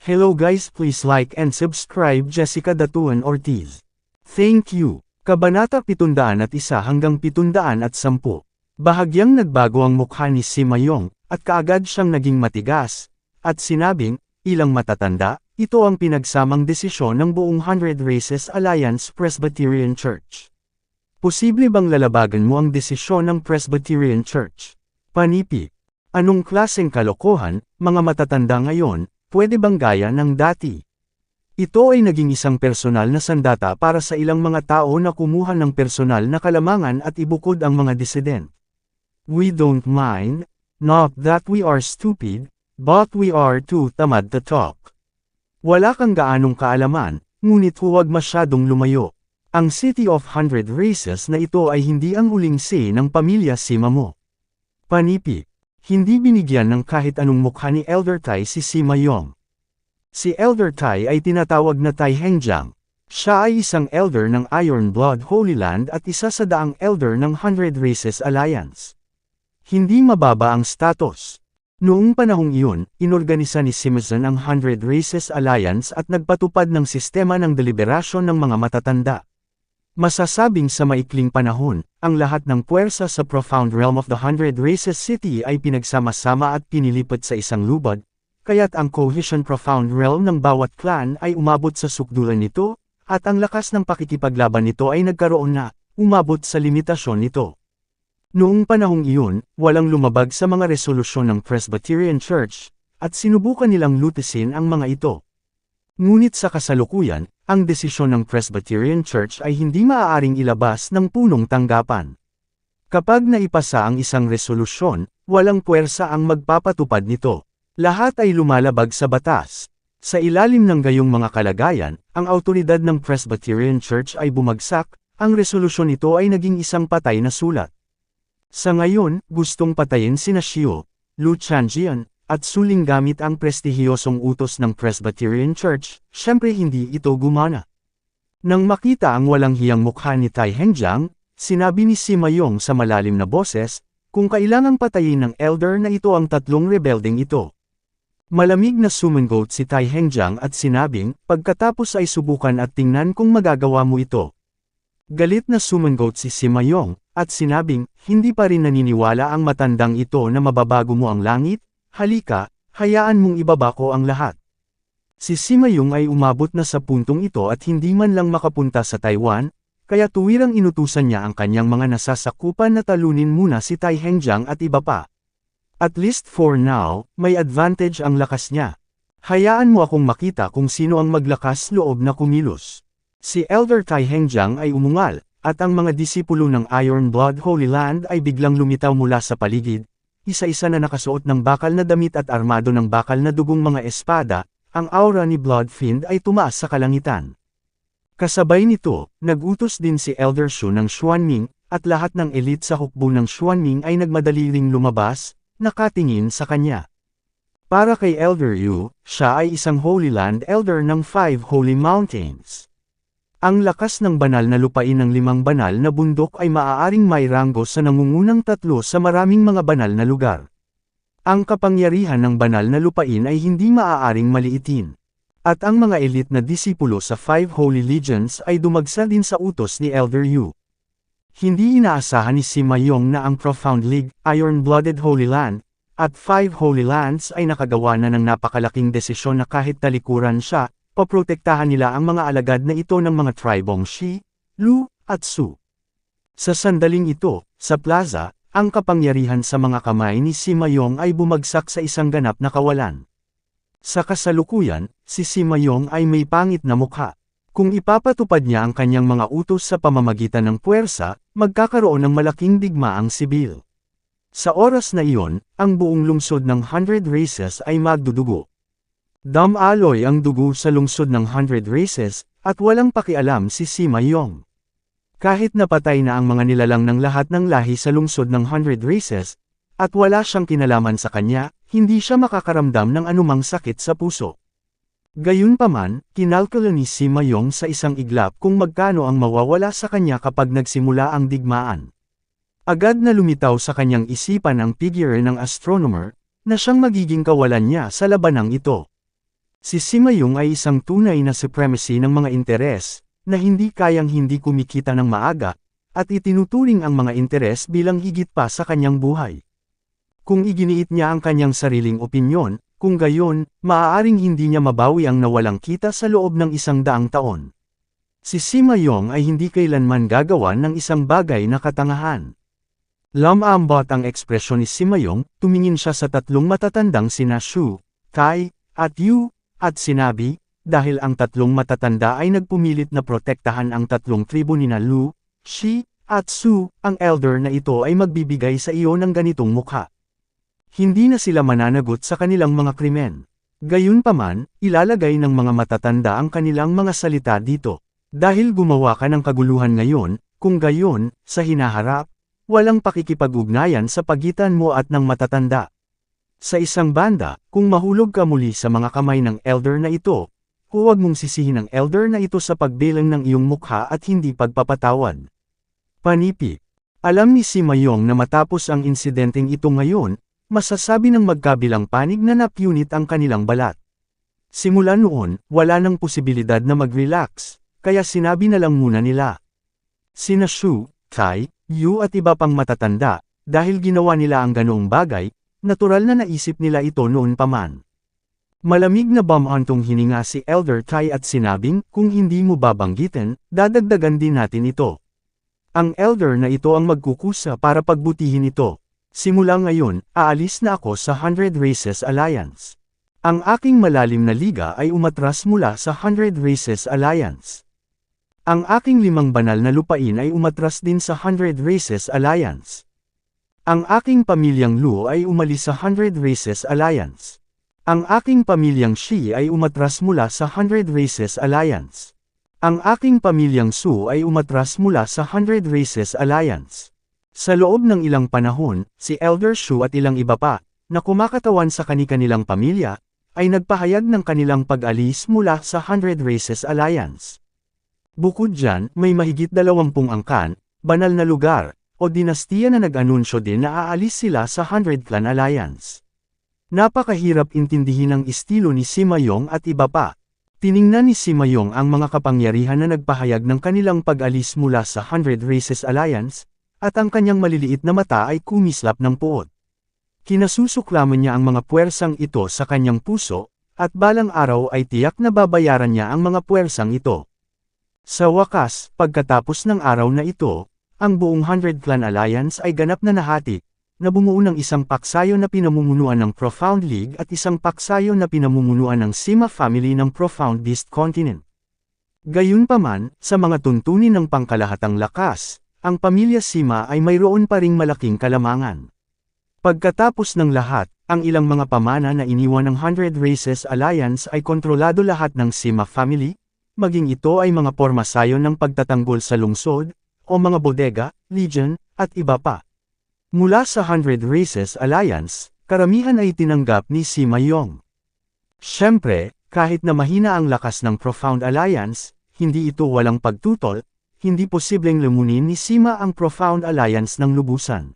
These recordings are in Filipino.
Hello guys, please like and subscribe Jessica Datuan Ortiz. Thank you. Kabanata 701 hanggang 710. Bahagyang nagbago ang mukha ni Si Mayong, at kaagad siyang naging matigas, at sinabing, ilang matatanda, ito ang pinagsamang desisyon ng buong 100 Races Alliance Presbyterian Church. Posible bang lalabagan mo ang desisyon ng Presbyterian Church? Panipi. Anong klaseng kalokohan, mga matatanda ngayon, pwede bang gaya ng dati? Ito ay naging isang personal na sandata para sa ilang mga tao na kumuha ng personal na kalamangan at ibukod ang mga disident. We don't mind, not that we are stupid, but we are too tamad to talk. Wala kang gaanong kaalaman, ngunit huwag masyadong lumayo. Ang City of 100 Races na ito ay hindi ang huling say ng pamilya Sima mo. Panipi. Hindi binigyan ng kahit anong mukha ni Elder Tai si Mayong. Si Elder Tai ay tinatawag na Tai Hengjiang. Siya ay isang elder ng Iron Blood Holy Land at isa sa daang elder ng 100 Races Alliance. Hindi mababa ang status. Noong panahong iyon, inorganisa ni Simpson ang 100 Races Alliance at nagpatupad ng sistema ng deliberasyon ng mga matatanda. Masasabing sa maikling panahon, ang lahat ng puwersa sa profound realm of the 100 Races City ay pinagsama-sama at pinilipat sa isang lubad, kaya't ang cohesion profound realm ng bawat clan ay umabot sa sukdulan nito, at ang lakas ng pakikipaglaban nito ay nagkaroon na, umabot sa limitasyon nito. Noong panahong iyon, walang lumabag sa mga resolusyon ng Presbyterian Church, at sinubukan nilang lutisin ang mga ito. Ngunit sa kasalukuyan, ang desisyon ng Presbyterian Church ay hindi maaaring ilabas ng punong tanggapan. Kapag naipasa ang isang resolusyon, walang puwersa ang magpapatupad nito. Lahat ay lumalabag sa batas. Sa ilalim ng gayong mga kalagayan, ang autoridad ng Presbyterian Church ay bumagsak, ang resolusyon nito ay naging isang patay na sulat. Sa ngayon, gustong patayin sina Xiu, Lu Chanjian, at Suling gamit ang prestihiyosong utos ng Presbyterian Church, syempre hindi ito gumana. Nang makita ang walang hiyang mukha ni Tai Hengjiang, sinabi ni Si Mayong sa malalim na boses, kung kailangang patayin ng elder na ito ang tatlong rebelding ito. Malamig na sumangot si Tai Hengjiang at sinabing, pagkatapos ay subukan at tingnan kung magagawa mo ito. Galit na sumangot si Mayong, at sinabing, hindi pa rin naniniwala ang matandang ito na mababago mo ang langit, halika, hayaan mong ibaba ko ang lahat. Si Mayong ay umabot na sa puntong ito at hindi man lang makapunta sa Taiwan, kaya tuwirang inutusan niya ang kanyang mga nasasakupan na talunin muna si Tai Hengjiang at iba pa. At least for now, may advantage ang lakas niya. Hayaan mo akong makita kung sino ang maglakas loob na kumilos. Si Elder Tai Hengjiang ay umungal, at ang mga disipulo ng Iron Blood Holy Land ay biglang lumitaw mula sa paligid, isa-isa na nakasuot ng bakal na damit at armado ng bakal na dugong mga espada, ang aura ni Bloodfiend ay tumaas sa kalangitan. Kasabay nito, nagutos din si Elder Shu ng Xuanming, at lahat ng elite sa hukbo ng Xuanming ay nagmadali ring lumabas, nakatingin sa kanya. Para kay Elder Yu, siya ay isang Holy Land Elder ng 5 Holy Mountains. Ang lakas ng banal na lupain ng 5 banal na bundok ay maaaring may ranggo sa nangungunang 3 sa maraming mga banal na lugar. Ang kapangyarihan ng banal na lupain ay hindi maaaring maliitin. At ang mga elite na disipulo sa 5 Holy Legions ay dumagsa din sa utos ni Elder Yu. Hindi inaasahan ni Si Mayong na ang Profound League, Iron-Blooded Holy Land, at 5 Holy Lands ay nakagawa na ng napakalaking desisyon na kahit talikuran siya, paprotektahan nila ang mga alagad na ito ng mga tribong Shi, Lu, at Su. Sa sandaling ito, sa plaza, ang kapangyarihan sa mga kamay ni Si Mayong ay bumagsak sa isang ganap na kawalan. Sa kasalukuyan, si Mayong ay may pangit na mukha. Kung ipapatupad niya ang kanyang mga utos sa pamamagitan ng puwersa, magkakaroon ng malaking digmaang sibil. Sa oras na iyon, ang buong lungsod ng 100 Races ay magdudugo. Damaloy ang dugo sa lungsod ng 100 Races, at walang pakialam si Mayong. Kahit napatay na ang mga nilalang ng lahat ng lahi sa lungsod ng 100 Races, at wala siyang kinalaman sa kanya, hindi siya makakaramdam ng anumang sakit sa puso. Gayunpaman, kinalkula ni Mayong sa isang iglap kung magkano ang mawawala sa kanya kapag nagsimula ang digmaan. Agad na lumitaw sa kanyang isipan ang figure ng astronomer, na siyang magiging kawalan niya sa labanang ito. Si Simayong ay isang tunay na supremacy ng mga interes, na hindi kayang hindi kumikita ng maaga, at itinuturing ang mga interes bilang higit pa sa kanyang buhay. Kung iginiit niya ang kanyang sariling opinyon, kung gayon, maaaring hindi niya mabawi ang nawalang kita sa loob ng 100 taon. Si Simayong ay hindi kailanman gagawan ng isang bagay na katangahan. Lumambot ang ekspresyon ni Simayong, tumingin siya sa tatlong matatandang sina Shu, Kai, at Yu, at sinabi, dahil ang tatlong matatanda ay nagpumilit na protektahan ang tatlong tribo nina Lu, Shi, at Su, ang elder na ito ay magbibigay sa iyo ng ganitong mukha. Hindi na sila mananagot sa kanilang mga krimen. Gayunpaman, ilalagay ng mga matatanda ang kanilang mga salita dito. Dahil gumawa ka ng kaguluhan ngayon, kung gayon, sa hinaharap, walang pakikipag-ugnayan sa pagitan mo at ng matatanda. Sa isang banda, kung mahulog ka muli sa mga kamay ng elder na ito, huwag mong sisihin ang elder na ito sa pagbilang ng iyong mukha at hindi pagpapatawad. Panipik. Alam ni Simayong na matapos ang insidenteng ito ngayon, masasabi ng magkabilang panig na napunit ang kanilang balat. Simula noon, wala nang posibilidad na mag-relax, kaya sinabi na lang muna nila. Sina Shu, Kai, Yu at iba pang matatanda, dahil ginawa nila ang ganoong bagay, natural na naisip nila ito noon pa man. Malamig na bumantong hininga si Elder Kai at sinabing, kung hindi mo babanggitin, dadagdagan din natin ito. Ang elder na ito ang magkukusa para pagbutihin ito. Simula ngayon, aalis na ako sa 100 Races Alliance. Ang aking malalim na liga ay umatras mula sa 100 Races Alliance. Ang aking 5 banal na lupain ay umatras din sa 100 Races Alliance. Ang aking pamilyang Lu ay umalis sa 100 Races Alliance. Ang aking pamilyang Shi ay umatras mula sa 100 Races Alliance. Ang aking pamilyang Su ay umatras mula sa 100 Races Alliance. Sa loob ng ilang panahon, si Elder Shu at ilang iba pa, na kumakatawan sa kani-kanilang pamilya, ay nagpahayag ng kanilang pag-alis mula sa 100 Races Alliance. Bukod dyan, may mahigit 20 angkan, banal na lugar, o dinastiya na nag-anunsyo din na aalis sila sa 100 Clan Alliance. Napakahirap intindihin ang estilo ni Simayong at iba pa. Tiningnan ni Simayong ang mga kapangyarihan na nagpahayag ng kanilang pag-alis mula sa 100 Races Alliance, at ang kanyang maliliit na mata ay kumislap ng puot. Kinasusuklaman niya ang mga puwersang ito sa kanyang puso, at balang araw ay tiyak na babayaran niya ang mga puwersang ito. Sa wakas, pagkatapos ng araw na ito, ang buong 100 Clan Alliance ay ganap na nahati, na bumuo ng isang paksayo na pinamumunuan ng Profound League at isang paksayo na pinamumunuan ng Sima Family ng Profound Beast Continent. Gayunpaman, sa mga tuntunin ng pangkalahatang lakas, ang pamilya Sima ay mayroon pa ring malaking kalamangan. Pagkatapos ng lahat, ang ilang mga pamana na iniwan ng 100 Races Alliance ay kontrolado lahat ng Sima Family, maging ito ay mga pormasayon ng pagtatanggol sa lungsod, o mga bodega, legion, at iba pa. Mula sa 100 Races Alliance, karamihan ay tinanggap ni Simayong. Siyempre, kahit na mahina ang lakas ng Profound Alliance, hindi ito walang pagtutol, hindi posibleng lumunin ni Sima ang Profound Alliance ng lubusan.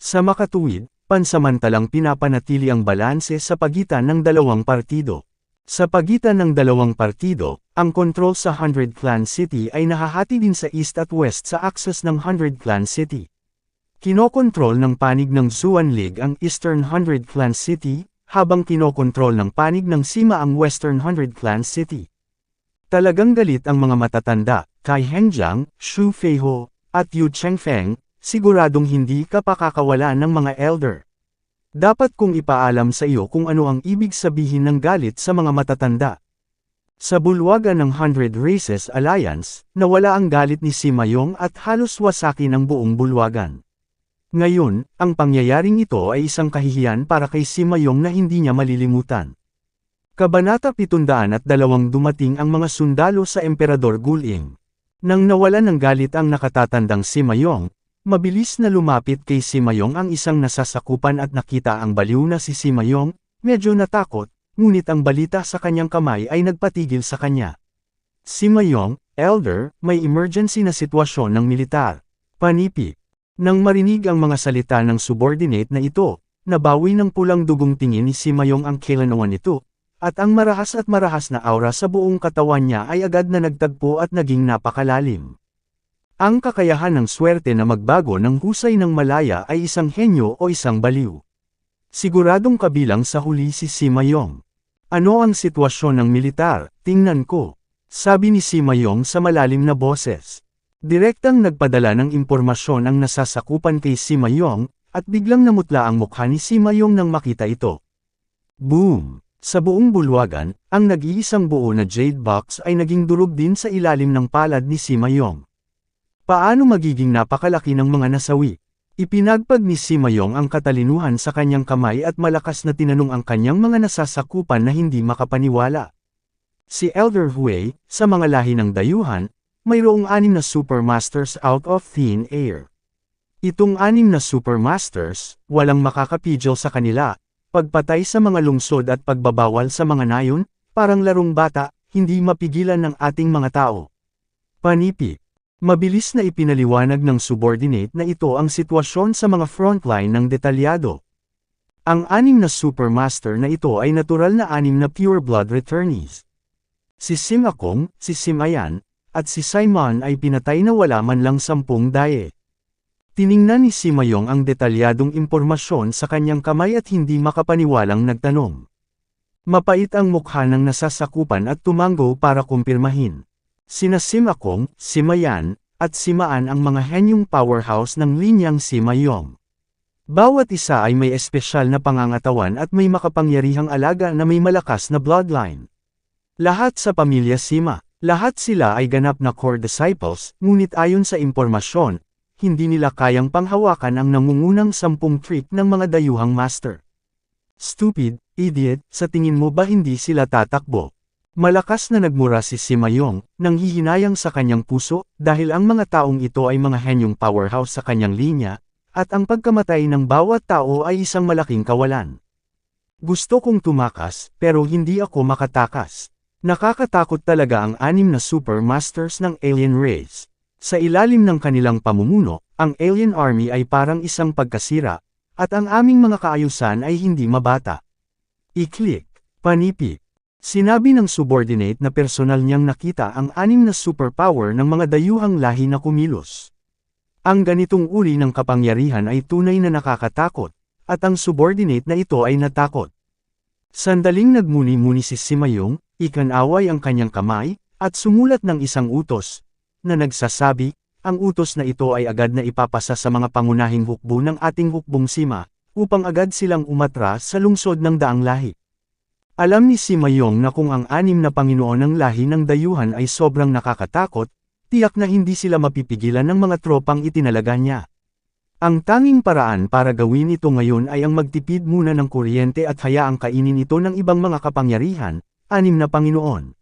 Sa makatuwid, pansamantalang pinapanatili ang balanse sa pagitan ng dalawang partido. Sa pagitan ng dalawang partido, ang kontrol sa 100 Clan City ay nahahati din sa east at west sa akses ng 100 Clan City. Kinokontrol ng panig ng Zuan League ang Eastern 100 Clan City, habang kinokontrol ng panig ng Sima ang Western 100 Clan City. Talagang galit ang mga matatanda, Kai Hengjiang, Xu Feiho, at Yu Chengfeng, siguradong hindi ka pakakawalan ng mga elder. Dapat kong ipaalam sa iyo kung ano ang ibig sabihin ng galit sa mga matatanda. Sa bulwagan ng 100 Races Alliance, nawala ang galit ni Simayong at halos wasaki ng buong bulwagan. Ngayon, ang pangyayaring ito ay isang kahihiyan para kay Simayong na hindi niya malilimutan. Kabanata 702 dumating ang mga sundalo sa Emperador Guling. Nang nawalan ng galit ang nakatatandang Simayong, mabilis na lumapit kay Simayong ang isang nasasakupan at nakita ang baliw na si Simayong, medyo natakot, ngunit ang balita sa kanyang kamay ay nagpatigil sa kanya. Simayong, Elder, may emergency na sitwasyon ng militar. Panipik. Nang marinig ang mga salita ng subordinate na ito, nabawi ng pulang dugong tingin ni Simayong ang kailanawan nito, At ang marahas na aura sa buong katawan niya ay agad na nagtagpo at naging napakalalim. Ang kakayahan ng swerte na magbago ng husay ng malaya ay isang henyo o isang baliw. Siguradong kabilang sa huli si Sima Yong. Ano ang sitwasyon ng militar? Tingnan ko. Sabi ni Sima Yong sa malalim na boses. Direktang nagpadala ng impormasyon ang nasasakupan kay Sima Yong, at biglang namutla ang mukha ni Sima Yong nang makita ito. Boom! Sa buong bulwagan, ang nag-iisang buo na jade box ay naging durog din sa ilalim ng palad ni Sima Yong. Paano magiging napakalaki ng mga nasawi? Ipinagpag ni Sima Yong ang katalinuhan sa kanyang kamay at malakas na tinanong ang kanyang mga nasasakupan na hindi makapaniwala. Si Elder Hui, sa mga lahi ng dayuhan, mayroong 6 na Supermasters out of thin air. Itong 6 na Supermasters, walang makakapigil sa kanila, pagpatay sa mga lungsod at pagbabawal sa mga nayon, parang larong bata, hindi mapigilan ng ating mga tao. Panipik. Mabilis na ipinaliwanag ng subordinate na ito ang sitwasyon sa mga frontline ng detalyado. Ang 6 na Supermaster na ito ay natural na 6 na pure blood returnees. Si Sim Akong, si Sim Ayan, at si Simon ay pinatay na wala man lang 10 daye. Tiningnan ni Sima Yong ang detalyadong impormasyon sa kanyang kamay at hindi makapaniwalang nagtanong. Mapait ang mukha ng nasasakupan at tumango para kumpirmahin. Sina Sima Kong, Sima Yan, at Simaan ang mga henyong powerhouse ng linyang Sima Yong. Bawat isa ay may espesyal na pangangatawan at may makapangyarihang alaga na may malakas na bloodline. Lahat sa pamilya Sima, lahat sila ay ganap na core disciples, ngunit ayon sa impormasyon, hindi nila kayang panghawakan ang nangungunang 10 trick ng mga dayuhang master. Stupid, idiot, sa tingin mo ba hindi sila tatakbo? Malakas na nagmura si Sima Yong, nanghihinayang sa kanyang puso, dahil ang mga taong ito ay mga henyong powerhouse sa kanyang linya, at ang pagkamatay ng bawat tao ay isang malaking kawalan. Gusto kong tumakas, pero hindi ako makatakas. Nakakatakot talaga ang 6 na Supermasters ng alien race. Sa ilalim ng kanilang pamumuno, ang alien army ay parang isang pagkasira, at ang aming mga kaayusan ay hindi mabata. I-click, panipik. Sinabi ng subordinate na personal niyang nakita ang 6 na superpower ng mga dayuhang lahi na kumilos. Ang ganitong uri ng kapangyarihan ay tunay na nakakatakot, at ang subordinate na ito ay natakot. Sandaling nagmuni-muni si Sima Yong, ikanaway ang kanyang kamay, at sumulat ng isang utos, na nagsasabi, ang utos na ito ay agad na ipapasa sa mga pangunahing hukbo ng ating hukbong Sima, upang agad silang umatras sa lungsod ng daang lahi. Alam ni Sima Yong na kung ang 6 na Panginoon ng lahi ng dayuhan ay sobrang nakakatakot, tiyak na hindi sila mapipigilan ng mga tropang itinalaga niya. Ang tanging paraan para gawin ito ngayon ay ang magtipid muna ng kuryente at hayaang kainin ito ng ibang mga kapangyarihan, 6 na Panginoon.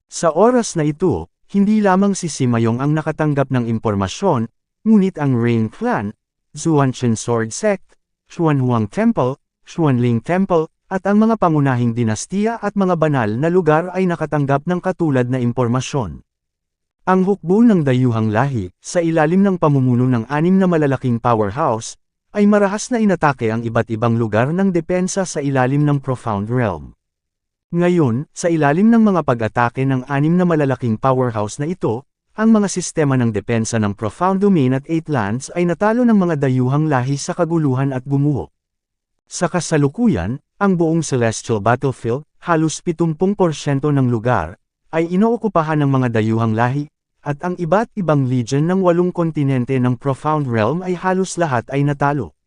Sa oras na ito, hindi lamang si Sima Yong ang nakatanggap ng impormasyon, ngunit ang Rain Clan, Xuanchen Sword Sect, Xuanhuang Temple, Xuanling Temple, at ang mga pangunahing dinastiya at mga banal na lugar ay nakatanggap ng katulad na impormasyon. Ang hukbo ng dayuhang lahi, sa ilalim ng pamumuno ng 6 na malalaking powerhouse, ay marahas na inatake ang iba't ibang lugar ng depensa sa ilalim ng Profound Realm. Ngayon, sa ilalim ng mga pag-atake ng 6 na malalaking powerhouse na ito, ang mga sistema ng depensa ng Profound Domain at 8 Lands ay natalo ng mga dayuhang lahi sa kaguluhan at gumuho. Sa kasalukuyan, ang buong Celestial Battlefield, halos 70% ng lugar, ay inookupahan ng mga dayuhang lahi, at ang iba't ibang legion ng 8 kontinente ng Profound Realm ay halos lahat ay natalo.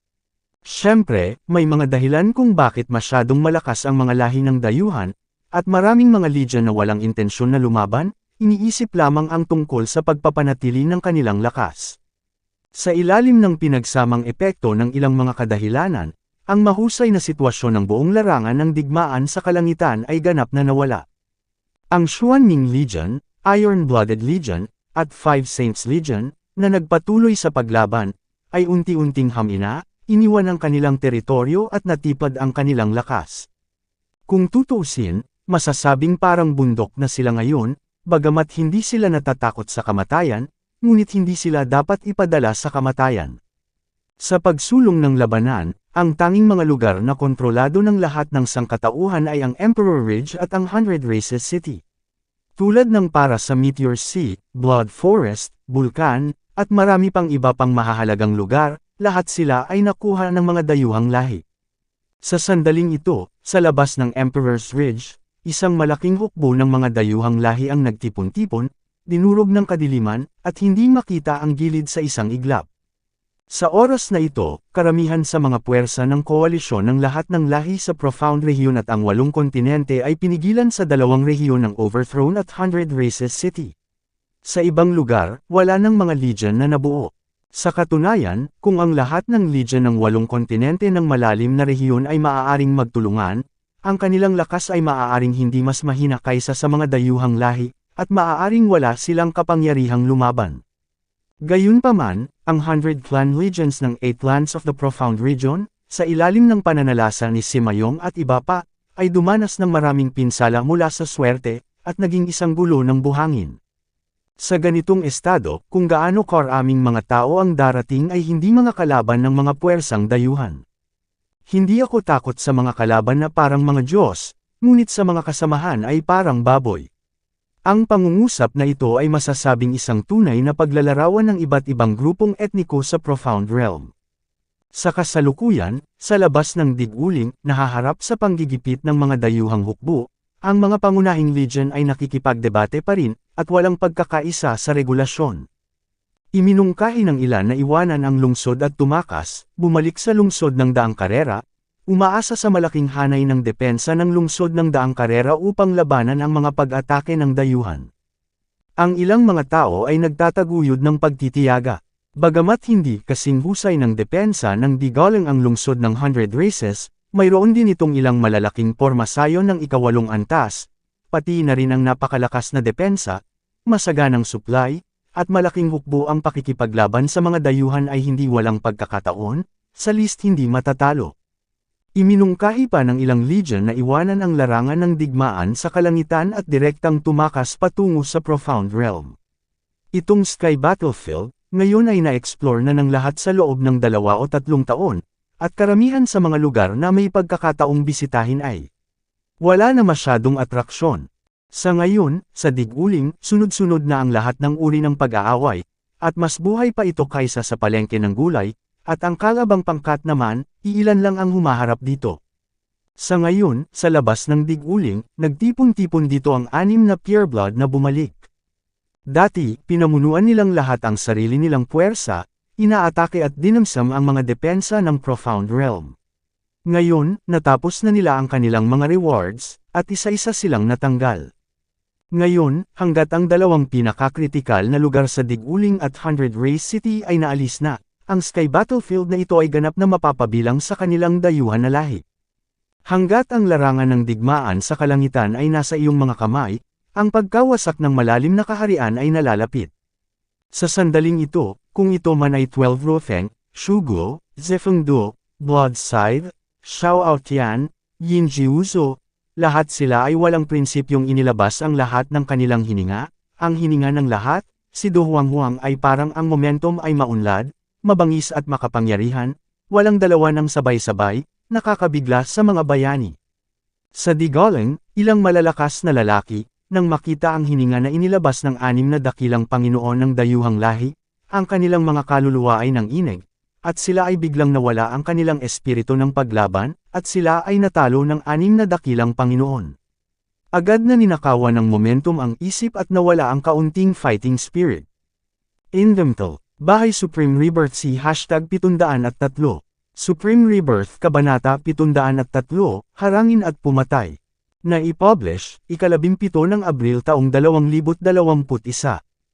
Siyempre, may mga dahilan kung bakit masyadong malakas ang mga lahi ng dayuhan, at maraming mga legion na walang intensyon na lumaban, iniisip lamang ang tungkol sa pagpapanatili ng kanilang lakas. Sa ilalim ng pinagsamang epekto ng ilang mga kadahilanan, ang mahusay na sitwasyon ng buong larangan ng digmaan sa kalangitan ay ganap na nawala. Ang Xuanming Legion, Iron-Blooded Legion, at Five Saints Legion, na nagpatuloy sa paglaban, ay unti-unting hamina, iniwan ang kanilang teritoryo at natipad ang kanilang lakas. Kung tutuusin, masasabing parang bundok na sila ngayon, bagamat hindi sila natatakot sa kamatayan, ngunit hindi sila dapat ipadala sa kamatayan. Sa pagsulong ng labanan, ang tanging mga lugar na kontrolado ng lahat ng sangkatauhan ay ang Emperor Ridge at ang Hundred Races City. Tulad ng para sa Meteor Sea, Blood Forest, Bulkan, at marami pang iba pang mahahalagang lugar, lahat sila ay nakuha ng mga dayuhang lahi. Sa sandaling ito, sa labas ng Emperor's Ridge, isang malaking hukbo ng mga dayuhang lahi ang nagtipon-tipon, dinurog ng kadiliman, at hindi makita ang gilid sa isang iglap. Sa oras na ito, karamihan sa mga puwersa ng koalisyon ng lahat ng lahi sa Profound Region at ang 8 kontinente ay pinigilan sa 2 rehiyon ng Overthrown at Hundred Races City. Sa ibang lugar, wala ng mga legion na nabuo. Sa katunayan, kung ang lahat ng legion ng 8 kontinente ng malalim na rehiyon ay maaaring magtulungan, ang kanilang lakas ay maaaring hindi mas mahina kaysa sa mga dayuhang lahi, at maaaring wala silang kapangyarihang lumaban. Gayunpaman, ang 100 clan legions ng 8 lands of the Profound Region, sa ilalim ng pananalasa ni Simayong at iba pa, ay dumanas ng maraming pinsala mula sa swerte, at naging isang gulo ng buhangin. Sa ganitong estado, kung gaano karaming mga tao ang darating ay hindi mga kalaban ng mga puwersang dayuhan. Hindi ako takot sa mga kalaban na parang mga Diyos, ngunit sa mga kasamahan ay parang baboy. Ang pangungusap na ito ay masasabing isang tunay na paglalarawan ng iba't ibang grupong etniko sa Profound Realm. Sa kasalukuyan, sa labas ng Dig-uling, nahaharap sa panggigipit ng mga dayuhang hukbo, ang mga pangunahing legion ay nakikipagdebate pa rin, at walang pagkakaisa sa regulasyon. Iminungkahi ng ilan na iwanan ang lungsod at tumakas, bumalik sa lungsod ng Daang Karera, umaasa sa malaking hanay ng depensa ng lungsod ng Daang Karera upang labanan ang mga pag-atake ng dayuhan. Ang ilang mga tao ay nagtataguyod ng pagtitiyaga. Bagamat hindi kasing husay ng depensa ng Digaling ang lungsod ng Hundred Races, mayroon din itong ilang malalaking pormasayon ng ika-8 antas, pati na rin ang napakalakas na depensa, masaganang supply, at malaking hukbo ang pakikipaglaban sa mga dayuhan ay hindi walang pagkakataon, sa least hindi matatalo. Iminungkahi pa ng ilang legion na iwanan ang larangan ng digmaan sa kalangitan at direktang tumakas patungo sa Profound Realm. Itong Sky Battlefield, ngayon ay na-explore na ng lahat sa loob ng 2 o 3 taon, at karamihan sa mga lugar na may pagkakataong bisitahin ay wala na masyadong atraksyon. Sa ngayon, sa Dig-uling, sunod-sunod na ang lahat ng uri ng pag-aaway, at mas buhay pa ito kaysa sa palengke ng gulay, at ang kalabang pangkat naman, iilan lang ang humaharap dito. Sa ngayon, sa labas ng Dig-uling, nagtipon-tipon dito ang 6 na pureblood na bumalik. Dati, pinamunuan nilang lahat ang sarili nilang puwersa, inaatake at dinamsam ang mga depensa ng Profound Realm. Ngayon, natapos na nila ang kanilang mga rewards, at isa-isa silang natanggal. Ngayon, hanggat ang 2 pinakakritikal na lugar sa Dig-uling at Hundred Race City ay naalis na, ang Sky Battlefield na ito ay ganap na mapapabilang sa kanilang dayuhan na lahi. Hanggat ang larangan ng digmaan sa kalangitan ay nasa iyong mga kamay, ang pagkawasak ng malalim na kaharian ay nalalapit. Sa sandaling ito, kung ito man ay 12 Rofeng, Shugo, Zefengdo, Blood Scythe, Xiao Aotian, Yin Jiuzo, lahat sila ay walang prinsipyong inilabas ang lahat ng kanilang hininga, ang hininga ng lahat, si Do Huanghuang ay parang ang momentum ay maunlad, mabangis at makapangyarihan, walang dalawa ng sabay-sabay, nakakabigla sa mga bayani. Sa Digaling, ilang malalakas na lalaki, nang makita ang hininga na inilabas ng 6 na dakilang Panginoon ng dayuhang lahi, ang kanilang mga kaluluwa ay nanginig, at sila ay biglang nawala ang kanilang espiritu ng paglaban, at sila ay natalo ng 6 na dakilang Panginoon. Agad na ninakawan ng momentum ang isip at nawala ang kaunting fighting spirit. Indemtal, Bahay Supreme Rebirth si #703. Supreme Rebirth Kabanata 703, Harangin at Pumatay. Na-i-publish, ika-17 ng Abril taong 2021.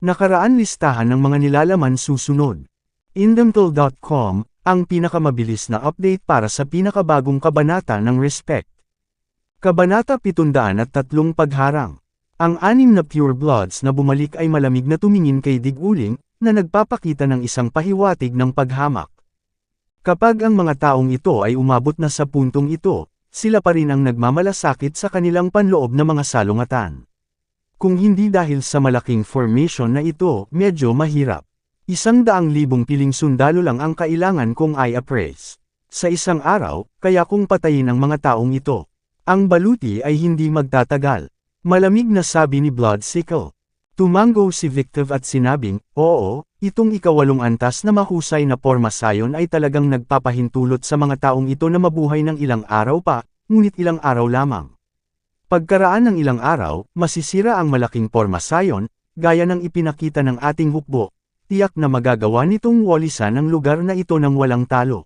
Nakaraan listahan ng mga nilalaman susunod. Indemtal.com, ang pinakamabilis na update para sa pinakabagong kabanata ng Respect. Kabanata 703 Pagharang. Ang 6 na Pure Bloods na bumalik ay malamig na tumingin kay Dig-uling, na nagpapakita ng isang pahiwatig ng paghamak. Kapag ang mga taong ito ay umabot na sa puntong ito, sila pa rin ang nagmamalasakit sa kanilang panloob na mga salungatan. Kung hindi dahil sa malaking formation na ito, medyo mahirap. 100,000 piling sundalo lang ang kailangan kong i-appraise. Sa isang araw, kaya kung patayin ang mga taong ito. Ang baluti ay hindi magtatagal. Malamig na sabi ni Bloodsickle. Tumango si Victor at sinabing, oo, itong ikawalong antas na mahusay na pormasayon ay talagang nagpapahintulot sa mga taong ito na mabuhay ng ilang araw pa, ngunit ilang araw lamang. Pagkaraan ng ilang araw, masisira ang malaking pormasayon, gaya ng ipinakita ng ating hukbo, tiyak na magagawa nitong walisan ang lugar na ito ng walang talo.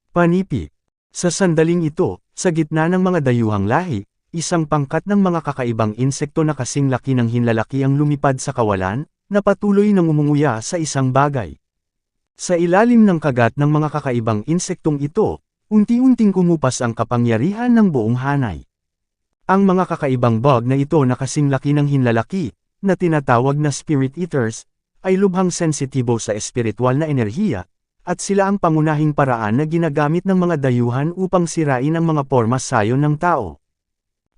Panipik. Sa sandaling ito, sa gitna ng mga dayuhang lahi, isang pangkat ng mga kakaibang insekto na kasing laki ng hinlalaki ang lumipad sa kawalan, na patuloy nang umunguya sa isang bagay. Sa ilalim ng kagat ng mga kakaibang insektong ito, unti-unting kumupas ang kapangyarihan ng buong hanay. Ang mga kakaibang bug na ito na kasing laki ng hinlalaki, na tinatawag na spirit eaters, ay lubhang sensitibo sa espiritual na enerhiya, at sila ang pangunahing paraan na ginagamit ng mga dayuhan upang sirain ang mga pormasayon ng tao.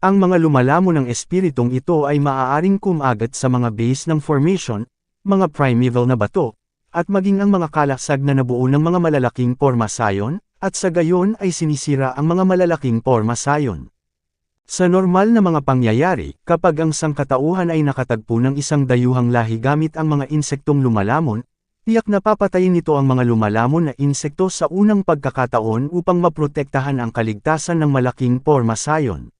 Ang mga lumalamon ng espiritong ito ay maaaring kumagat sa mga base ng formation, mga primeval na bato, at maging ang mga kalasag na nabuo ng mga malalaking pormasayon, at sa gayon ay sinisira ang mga malalaking pormasayon. Sa normal na mga pangyayari, kapag ang sangkatauhan ay nakatagpo ng isang dayuhang lahi gamit ang mga insektong lumalamon, tiyak na papatayin nito ang mga lumalamon na insekto sa unang pagkakataon upang maprotektahan ang kaligtasan ng malaking pormasayon.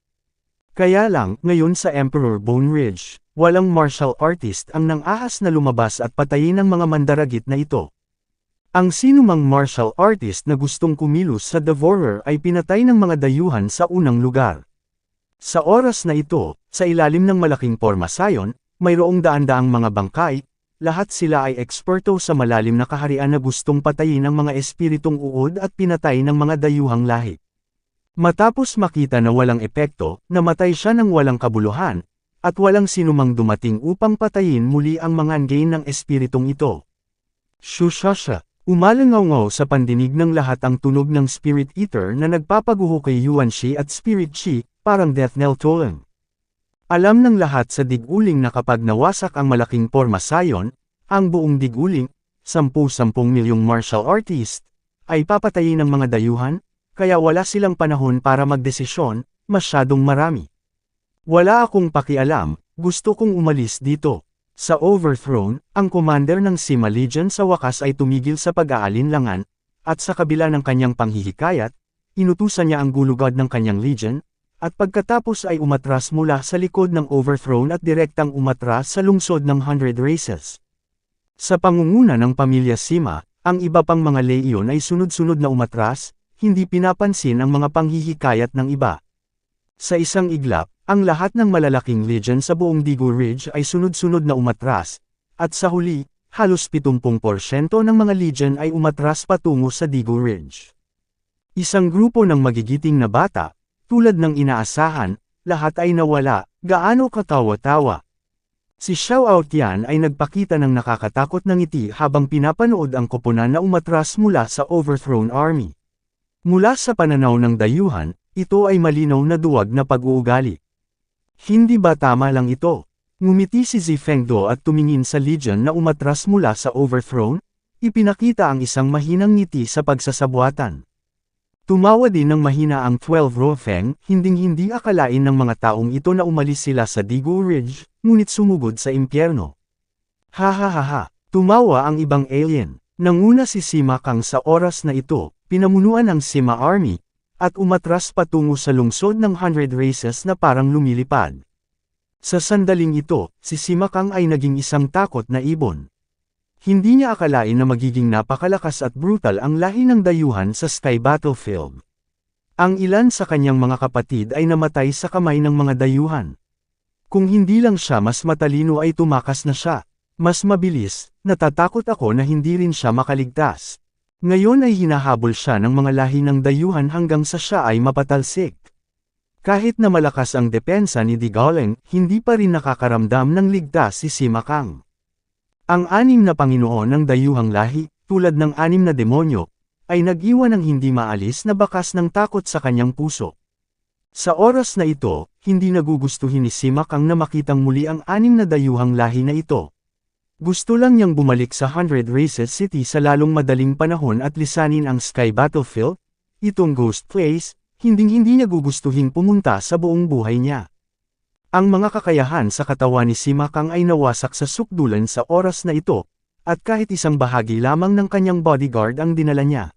Kaya lang, ngayon sa Emperor Bone Ridge, walang martial artist ang nang-ahas na lumabas at patayin ang mga mandaragit na ito. Ang sinumang martial artist na gustong kumilos sa Devourer ay pinatay ng mga dayuhan sa unang lugar. Sa oras na ito, sa ilalim ng malaking pormasayon, mayroong daan-daang mga bangkay, lahat sila ay eksperto sa malalim na kaharian na gustong patayin ang mga espiritong uod at pinatay ng mga dayuhang lahi. Matapos makita na walang epekto, namatay siya ng walang kabuluhan, at walang sinumang dumating upang patayin muli ang mga angain ng espiritong ito. Shushasha! Umalangaw-ngaw sa pandinig ng lahat ang tunog ng Spirit Eater na nagpapaguho kay Yuan-Shi at Spirit Chi, parang death knell tolling. Alam ng lahat sa diguling na kapag nawasak ang malaking pormasayon, ang buong diguling, 10-10 milyong martial artist, ay papatayin ng mga dayuhan, kaya wala silang panahon para magdesisyon, masyadong marami. Wala akong pakialam, gusto kong umalis dito. Sa Overthrown, ang commander ng Sima Legion sa wakas ay tumigil sa pag-aalinlangan, at sa kabila ng kanyang panghihikayat, inutusan niya ang gulugad ng kanyang legion, at pagkatapos ay umatras mula sa likod ng Overthrown at direktang umatras sa lungsod ng 100 Races. Sa pangunguna ng pamilya Sima, ang iba pang mga leyon ay sunod-sunod na umatras, hindi pinapansin ang mga panghihikayat ng iba. Sa isang iglap, ang lahat ng malalaking legion sa buong Digu Ridge ay sunod-sunod na umatras, at sa huli, halos 70% ng mga legion ay umatras patungo sa Digu Ridge. Isang grupo ng magigiting na bata, tulad ng inaasahan, lahat ay nawala, gaano katawa-tawa. Si Xiao Aotian ay nagpakita ng nakakatakot na ngiti habang pinapanood ang koponan na umatras mula sa Overthrown Army. Mula sa pananaw ng dayuhan, ito ay malinaw na duwag na pag-uugali. Hindi ba tama lang ito? Ngumiti si Zifengdo at tumingin sa legion na umatras mula sa Overthrown, ipinakita ang isang mahinang ngiti sa pagsasabuatan. Tumawa din ng mahina ang 12 Rofeng, hinding-hindi akalain ng mga taong ito na umalis sila sa Digu Ridge, ngunit sumugod sa impyerno. Ha, tumawa ang ibang alien. Nanguna si Sima Kang sa oras na ito, pinamunuan ang Sima Army, at umatras patungo sa lungsod ng 100 Races na parang lumilipad. Sa sandaling ito, si Sima Kang ay naging isang takot na ibon. Hindi niya akalain na magiging napakalakas at brutal ang lahi ng dayuhan sa Sky Battlefield. Ang ilan sa kanyang mga kapatid ay namatay sa kamay ng mga dayuhan. Kung hindi lang siya mas matalino ay tumakas na siya. Mas mabilis, natatakot ako na hindi rin siya makaligtas. Ngayon ay hinahabol siya ng mga lahi ng dayuhan hanggang sa siya ay mapatalsik. Kahit na malakas ang depensa ni Digaoleng, hindi pa rin nakakaramdam ng ligtas si Sima Kang. Ang 6 na Panginoon ng dayuhang lahi, tulad ng 6 na demonyo, ay nag-iwan ng hindi maalis na bakas ng takot sa kanyang puso. Sa oras na ito, hindi nagugustuhin ni Sima Kang na makitang muli ang 6 na dayuhang lahi na ito. Gusto lang niyang bumalik sa 100 Races City sa lalong madaling panahon at lisanin ang Sky Battlefield, itong Ghost Place, hinding-hindi niya gugustuhing pumunta sa buong buhay niya. Ang mga kakayahan sa katawan ni Sima Kang ay nawasak sa sukdulan sa oras na ito, at kahit isang bahagi lamang ng kanyang bodyguard ang dinala niya.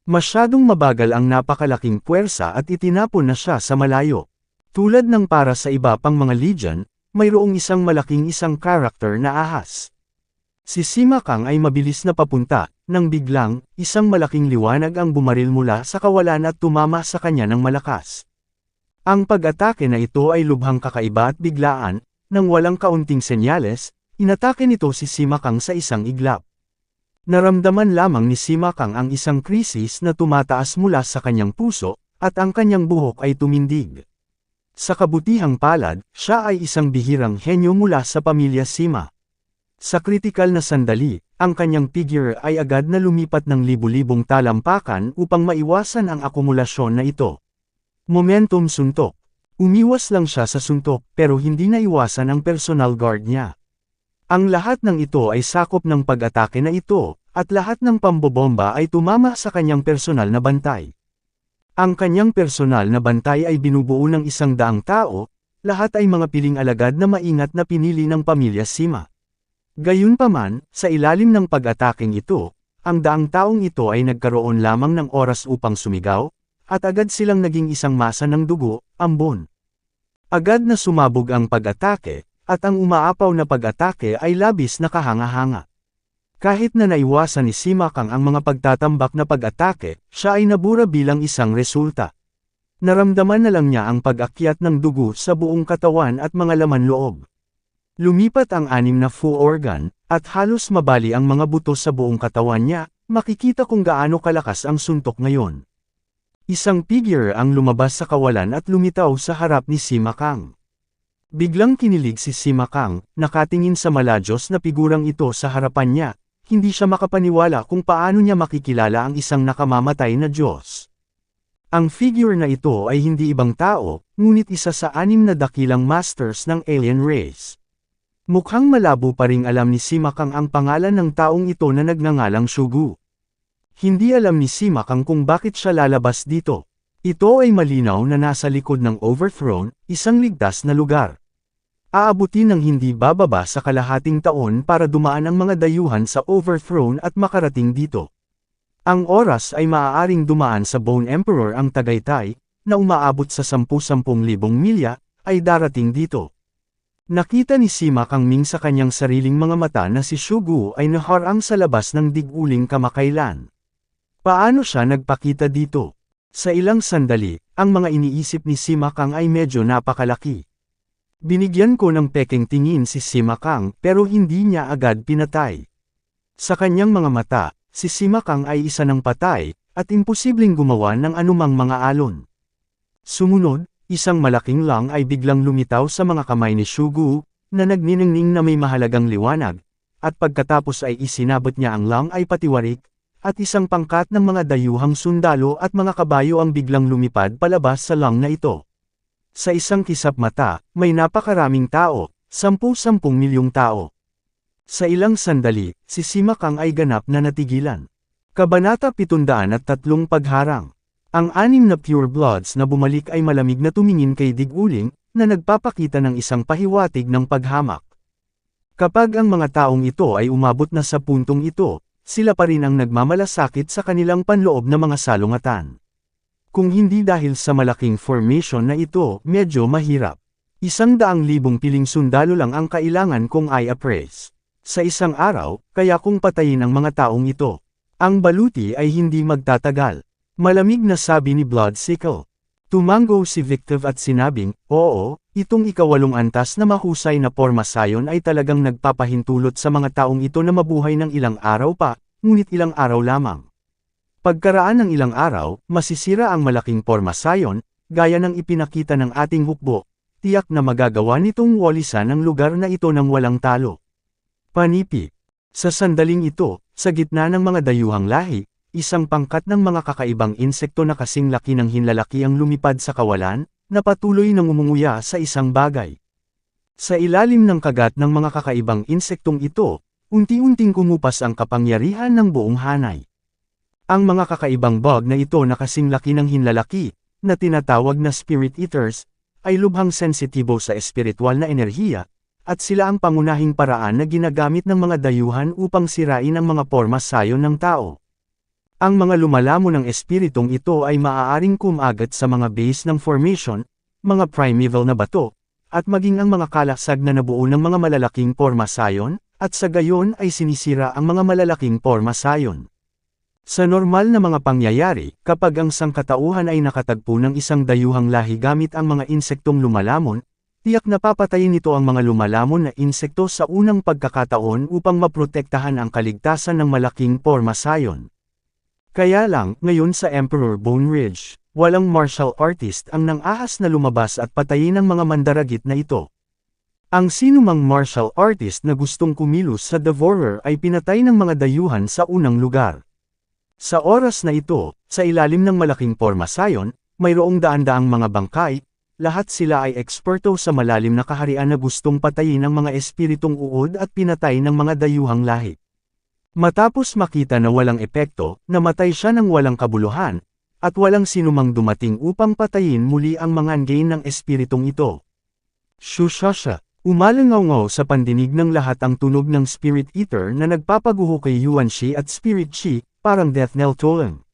Masyadong mabagal ang napakalaking puwersa at itinapon na siya sa malayo. Tulad ng para sa iba pang mga Legion, mayroong isang malaking character na ahas. Si Sima Kang ay mabilis na papunta, nang biglang, isang malaking liwanag ang bumaril mula sa kawalan at tumama sa kanya ng malakas. Ang pag-atake na ito ay lubhang kakaiba at biglaan, nang walang kaunting senyales, inatake nito si Sima Kang sa isang iglap. Naramdaman lamang ni Sima Kang ang isang krisis na tumataas mula sa kanyang puso, at ang kanyang buhok ay tumindig. Sa kabutihang palad, siya ay isang bihirang henyo mula sa pamilya Sima. Sa kritikal na sandali, ang kanyang figure ay agad na lumipat ng libu-libong talampakan upang maiwasan ang akumulasyon na ito. Momentum suntok. Umiwas lang siya sa suntok pero hindi naiwasan ang personal guard niya. Ang lahat ng ito ay sakop ng pag-atake na ito, at lahat ng pambobomba ay tumama sa kanyang personal na bantay. Ang kanyang personal na bantay ay binubuo ng 100 tao, lahat ay mga piling alagad na maingat na pinili ng pamilya Sima. Gayunpaman, sa ilalim ng pag-ataking ito, ang 100 taong ito ay nagkaroon lamang ng oras upang sumigaw, at agad silang naging isang masa ng dugo, ambon. Agad na sumabog ang pag-atake, at ang umaapaw na pag-atake ay labis na kahanga-hanga. Kahit na naiwasan ni Sima Kang ang mga pagtatambak na pag-atake, siya ay nabura bilang isang resulta. Naramdaman na lang niya ang pag-akyat ng dugo sa buong katawan at mga laman loob. Lumipat ang 6 na full organ, at halos mabali ang mga buto sa buong katawan niya, makikita kung gaano kalakas ang suntok ngayon. Isang figure ang lumabas sa kawalan at lumitaw sa harap ni Sima Kang. Biglang kinilig si Sima Kang, nakatingin sa maladyos na figurang ito sa harapan niya. Hindi siya makapaniwala kung paano niya makikilala ang isang nakamamatay na Diyos. Ang figure na ito ay hindi ibang tao, ngunit isa sa 6 na dakilang masters ng alien race. Mukhang malabo pa ring alam ni Sima Kang ang pangalan ng taong ito na nagngangalang Shugu. Hindi alam ni Sima Kang kung bakit siya lalabas dito. Ito ay malinaw na nasa likod ng Overthrown, isang ligtas na lugar. Aabutin ng hindi bababa sa kalahating taon para dumaan ang mga dayuhan sa Overthrown at makarating dito. Ang oras ay maaaring dumaan sa Bone Emperor ang Tagaytay, na umaabot sa 10,000 milya, ay darating dito. Nakita ni Sima Kang Ming sa kanyang sariling mga mata na si Shugu ay naharang sa labas ng dig-uling kamakailan. Paano siya nagpakita dito? Sa ilang sandali, ang mga iniisip ni Sima Kang ay medyo napakalaki. Binigyan ko ng peking tingin si Sima Kang pero hindi niya agad pinatay. Sa kanyang mga mata, si Sima Kang ay isa ng patay, at imposibleng gumawa ng anumang mga alon. Sumunod, isang malaking lang ay biglang lumitaw sa mga kamay ni Shugu, na nagniningning na may mahalagang liwanag, at pagkatapos ay isinabot niya ang lang ay patiwarik, at isang pangkat ng mga dayuhang sundalo at mga kabayo ang biglang lumipad palabas sa lang na ito. Sa isang kisap mata, may napakaraming tao, 10 milyong tao. Sa ilang sandali, si Sima Kang ay ganap na natigilan. Kabanata 703 Pagharang. Ang 6 na pure bloods na bumalik ay malamig na tumingin kay Dig-uling, na nagpapakita ng isang pahiwatig ng paghamak. Kapag ang mga taong ito ay umabot na sa puntong ito, sila pa rin ang nagmamalasakit sa kanilang panloob na mga salungatan. Kung hindi dahil sa malaking formation na ito, medyo mahirap. 100,000 piling sundalo lang ang kailangan kong i-appraise. Sa isang araw, kaya kung patayin ang mga taong ito. Ang baluti ay hindi magtatagal. Malamig na sabi ni Bloodsickle. Tumango si Victor at sinabing, oo, itong ika-8 antas na mahusay na pormasayon ay talagang nagpapahintulot sa mga taong ito na mabuhay ng ilang araw pa, ngunit ilang araw lamang. Pagkaraan ng ilang araw, masisira ang malaking pormasayon, gaya ng ipinakita ng ating hukbo, tiyak na magagawa nitong walisan ang lugar na ito ng walang talo. Panipi. Sa sandaling ito, sa gitna ng mga dayuhang lahi, isang pangkat ng mga kakaibang insekto na kasing laki ng hinlalaki ang lumipad sa kawalan, na patuloy nang umunguya sa isang bagay. Sa ilalim ng kagat ng mga kakaibang insektong ito, unti-unting kumupas ang kapangyarihan ng buong hanay. Ang mga kakaibang bug na ito na kasing laki ng hinlalaki, na tinatawag na Spirit Eaters, ay lubhang sensitibo sa espiritual na enerhiya, at sila ang pangunahing paraan na ginagamit ng mga dayuhan upang sirain ang mga porma sayon ng tao. Ang mga lumalamon ng espiritong ito ay maaaring kumagat sa mga base ng formation, mga primeval na bato, at maging ang mga kalasag na nabuo ng mga malalaking porma sayon, at sa gayon ay sinisira ang mga malalaking porma sayon. Sa normal na mga pangyayari, kapag ang sangkatauhan ay nakatagpo ng isang dayuhang lahi gamit ang mga insektong lumalamon, tiyak na papatayin nito ang mga lumalamon na insekto sa unang pagkakataon upang maprotektahan ang kaligtasan ng malaking porma sayon. Kaya lang, ngayon sa Emperor Bone Ridge, walang martial artist ang nang-ahas na lumabas at patayin ang mga mandaragit na ito. Ang sinumang martial artist na gustong kumilos sa Devourer ay pinatay ng mga dayuhan sa unang lugar. Sa oras na ito, sa ilalim ng malaking porma sayon, mayroong daan-daang mga bangkay, lahat sila ay eksperto sa malalim na kaharian na gustong patayin ang mga espiritong uod at pinatay ng mga dayuhang lahi. Matapos makita na walang epekto, namatay siya ng walang kabuluhan, at walang sinumang dumating upang patayin muli ang mga ngain ng espiritong ito. Shushasha. Umalangaw-ngaw sa pandinig ng lahat ang tunog ng Spirit Eater na nagpapaguho kay Yuan Shi at Spirit Chi, parang death knell tolling.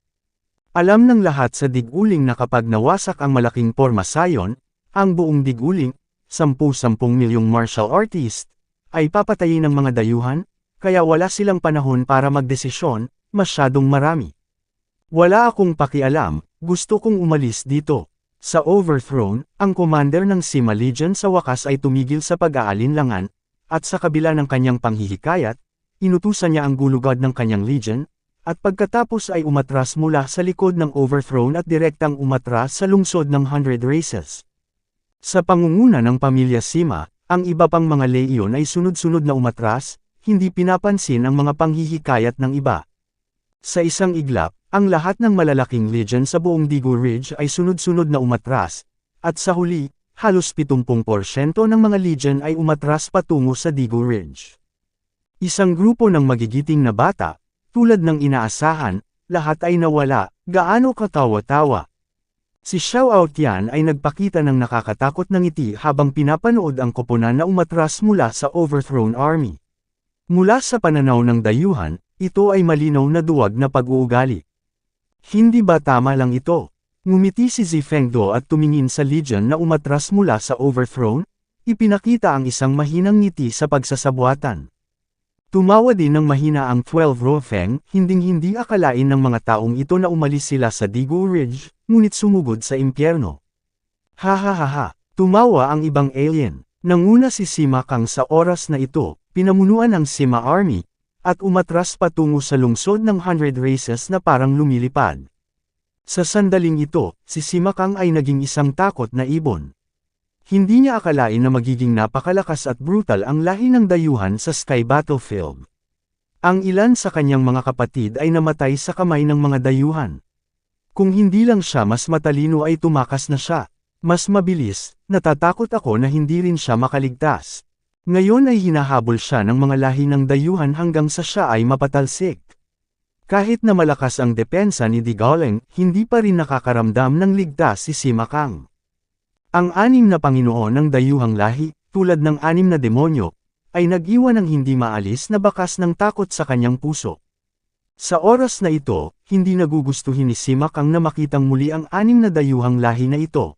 Alam ng lahat sa diguling na kapag nawasak ang malaking porma sayon, ang buong diguling, 10-10 milyong martial artist, ay papatayin ng mga dayuhan, kaya wala silang panahon para magdesisyon, masyadong marami. Wala akong pakialam, gusto kong umalis dito. Sa Overthrown, ang commander ng Sima Legion sa wakas ay tumigil sa pag-aalinlangan, at sa kabila ng kanyang panghihikayat, inutusan niya ang gulugad ng kanyang legion, at pagkatapos ay umatras mula sa likod ng Overthrown at direktang umatras sa lungsod ng 100 Races. Sa pangunguna ng pamilya Sima, ang iba pang mga leyon ay sunod-sunod na umatras, hindi pinapansin ang mga panghihikayat ng iba. Sa isang iglap, ang lahat ng malalaking legion sa buong Digu Ridge ay sunod-sunod na umatras, at sa huli, halos 70% ng mga legion ay umatras patungo sa Digu Ridge. Isang grupo ng magigiting na bata, tulad ng inaasahan, lahat ay nawala, gaano katawa-tawa. Si Xiao Aotian ay nagpakita ng nakakatakot na ngiti habang pinapanood ang koponan na umatras mula sa Overthrown Army. Mula sa pananaw ng dayuhan, ito ay malinaw na duwag na pag-uugali. Hindi ba tama lang ito? Ngumiti si Zifengdo at tumingin sa legion na umatras mula sa Overthrown, ipinakita ang isang mahinang ngiti sa pagsasabuatan. Tumawa din ng mahina ang 12 Rofeng, hinding-hindi akalain ng mga taong ito na umalis sila sa Digu Ridge, ngunit sumugod sa impyerno. Ha, tumawa ang ibang alien. Nanguna si Sima Kang sa oras na ito, pinamunuan ng Sima Army, at umatras patungo sa lungsod ng 100 Races na parang lumilipad. Sa sandaling ito, si Sima Kang ay naging isang takot na ibon. Hindi niya akalain na magiging napakalakas at brutal ang lahi ng dayuhan sa Sky Battlefield. Ang ilan sa kanyang mga kapatid ay namatay sa kamay ng mga dayuhan. Kung hindi lang siya mas matalino ay tumakas na siya. Mas mabilis, natatakot ako na hindi rin siya makaligtas. Ngayon ay hinahabol siya ng mga lahi ng dayuhan hanggang sa siya ay mapatalsik. Kahit na malakas ang depensa ni Digaoleng, hindi pa rin nakakaramdam ng ligtas si Sima Kang. Ang 6 na Panginoon ng dayuhang lahi, tulad ng 6 na demonyo, ay nag-iwan ng hindi maalis na bakas ng takot sa kanyang puso. Sa oras na ito, hindi nagugustuhin ni Sima Kang na makitang muli ang 6 na dayuhang lahi na ito.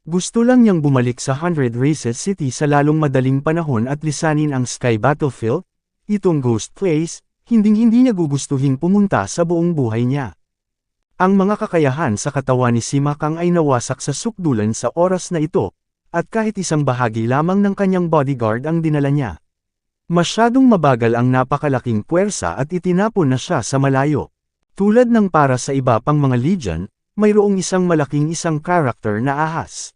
Gusto lang niyang bumalik sa 100 Races City sa lalong madaling panahon at lisanin ang Sky Battlefield, itong ghost place, hinding-hindi niya gugustuhin pumunta sa buong buhay niya. Ang mga kakayahan sa katawan ni Sima Kang ay nawasak sa sukdulan sa oras na ito, at kahit isang bahagi lamang ng kanyang bodyguard ang dinala niya. Masyadong mabagal ang napakalaking puwersa at itinapon na siya sa malayo. Tulad ng para sa iba pang mga legion, mayroong isang malaking character na ahas.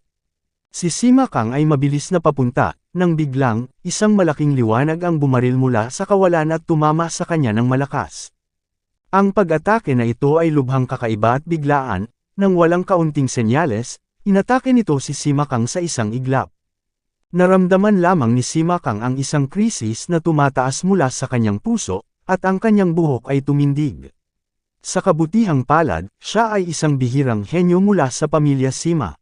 Si Sima Kang ay mabilis na papunta, nang biglang, isang malaking liwanag ang bumaril mula sa kawalan at tumama sa kanya ng malakas. Ang pag-atake na ito ay lubhang kakaiba at biglaan, nang walang kaunting senyales, inatake nito si Sima Kang sa isang iglap. Naramdaman lamang ni Sima Kang ang isang krisis na tumataas mula sa kanyang puso, at ang kanyang buhok ay tumindig. Sa kabutihang palad, siya ay isang bihirang henyo mula sa pamilya Sima.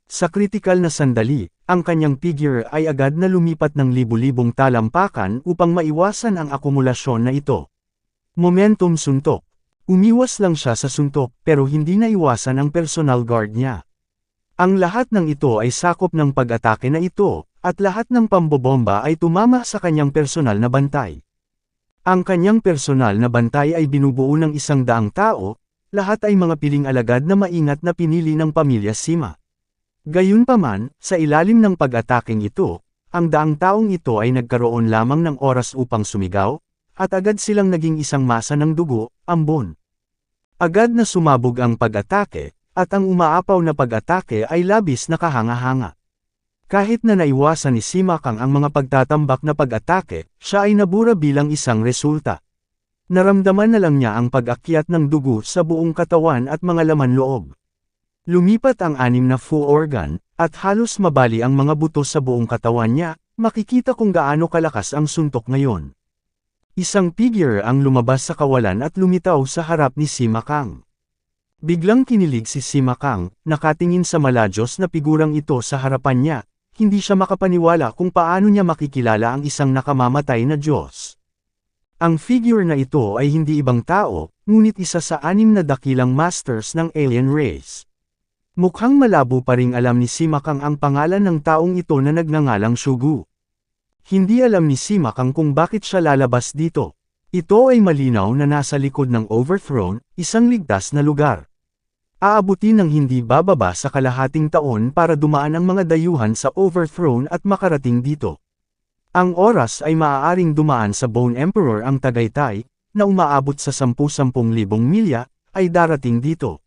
Sa kritikal na sandali, ang kanyang figure ay agad na lumipat ng libu-libong talampakan upang maiwasan ang akumulasyon na ito. Momentum suntok. Umiwas lang siya sa suntok pero hindi naiwasan ang personal guard niya. Ang lahat ng ito ay sakop ng pag-atake na ito, at lahat ng pambobomba ay tumama sa kanyang personal na bantay. Ang kanyang personal na bantay ay binubuo ng 100 tao, lahat ay mga piling alagad na maingat na pinili ng pamilya Sima. Gayunpaman, sa ilalim ng pag-ataking ito, ang 100 taong ito ay nagkaroon lamang ng oras upang sumigaw, at agad silang naging isang masa ng dugo, ambon. Agad na sumabog ang pag-atake, at ang umaapaw na pag-atake ay labis na kahanga-hanga. Kahit na naiwasan ni Sima Kang ang mga pagtatambak na pag-atake, siya ay nabura bilang isang resulta. Naramdaman na lang niya ang pag-akyat ng dugo sa buong katawan at mga laman loob. Lumipat ang 6 na full organ, at halos mabali ang mga buto sa buong katawan niya, makikita kung gaano kalakas ang suntok ngayon. Isang figure ang lumabas sa kawalan at lumitaw sa harap ni Sima Kang. Biglang kinilig si Sima Kang, nakatingin sa maladyos na figurang ito sa harapan niya, hindi siya makapaniwala kung paano niya makikilala ang isang nakamamatay na Diyos. Ang figure na ito ay hindi ibang tao, ngunit isa sa 6 na dakilang masters ng alien race. Mukhang malabo pa ring alam ni Sima Kang ang pangalan ng taong ito na nagngangalang Shugu. Hindi alam ni Sima Kang kung bakit siya lalabas dito. Ito ay malinaw na nasa likod ng Overthrown, isang ligtas na lugar. Aabutin ng hindi bababa sa kalahating taon para dumaan ang mga dayuhan sa Overthrown at makarating dito. Ang oras ay maaaring dumaan sa Bone Emperor ang Tagaytay, na umaabot sa 10,000 milya, ay darating dito.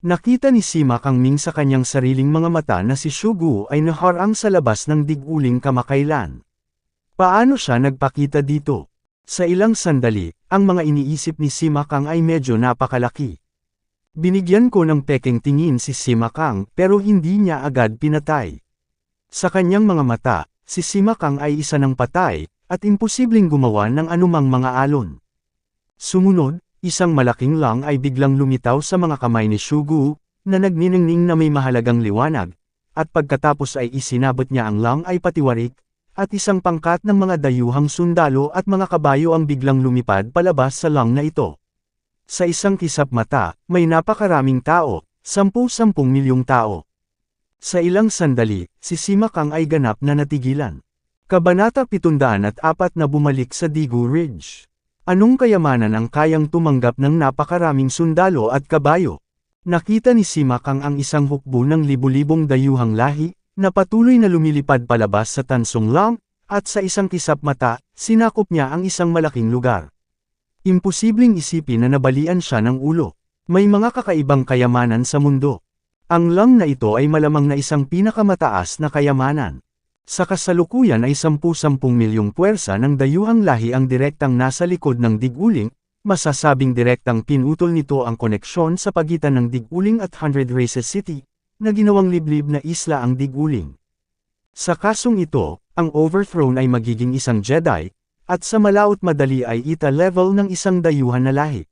Nakita ni Sima Kang Ming sa kanyang sariling mga mata na si Shugu ay naharang sa labas ng diguling kamakailan. Paano siya nagpakita dito? Sa ilang sandali, ang mga iniisip ni Sima Kang ay medyo napakalaki. Binigyan ko ng pekeng tingin si Sima Kang pero hindi niya agad pinatay. Sa kanyang mga mata, si Sima Kang ay isa ng patay, at imposibleng gumawa ng anumang mga alon. Sumunod, isang malaking lang ay biglang lumitaw sa mga kamay ni Shugu, na nagniningning na may mahalagang liwanag, at pagkatapos ay isinabot niya ang lang ay patiwarik, at isang pangkat ng mga dayuhang sundalo at mga kabayo ang biglang lumipad palabas sa lang na ito. Sa isang kisap mata, may napakaraming tao, 10 milyong tao. Sa ilang sandali, si Sima Kang ay ganap na natigilan. Kabanata 704 na bumalik sa Digu Ridge. Anong kayamanan ang kayang tumanggap ng napakaraming sundalo at kabayo? Nakita ni Sima Kang ang isang hukbo ng libu-libong dayuhang lahi, na patuloy na lumilipad palabas sa tansong lang, at sa isang kisap mata, sinakop niya ang isang malaking lugar. Imposibleng isipin na nabalian siya ng ulo. May mga kakaibang kayamanan sa mundo. Ang lang na ito ay malamang na isang pinakamataas na kayamanan. Sa kasalukuyan ay 10 milyong puwersa ng dayuhang lahi ang direktang nasa likod ng diguling, masasabing direktang pinutol nito ang koneksyon sa pagitan ng diguling at 100 Races City, na ginawang liblib na isla ang diguling. Sa kasong ito, ang Overthrown ay magiging isang Jedi, at sa malaot madali ay ita-level ng isang dayuhan na lahi.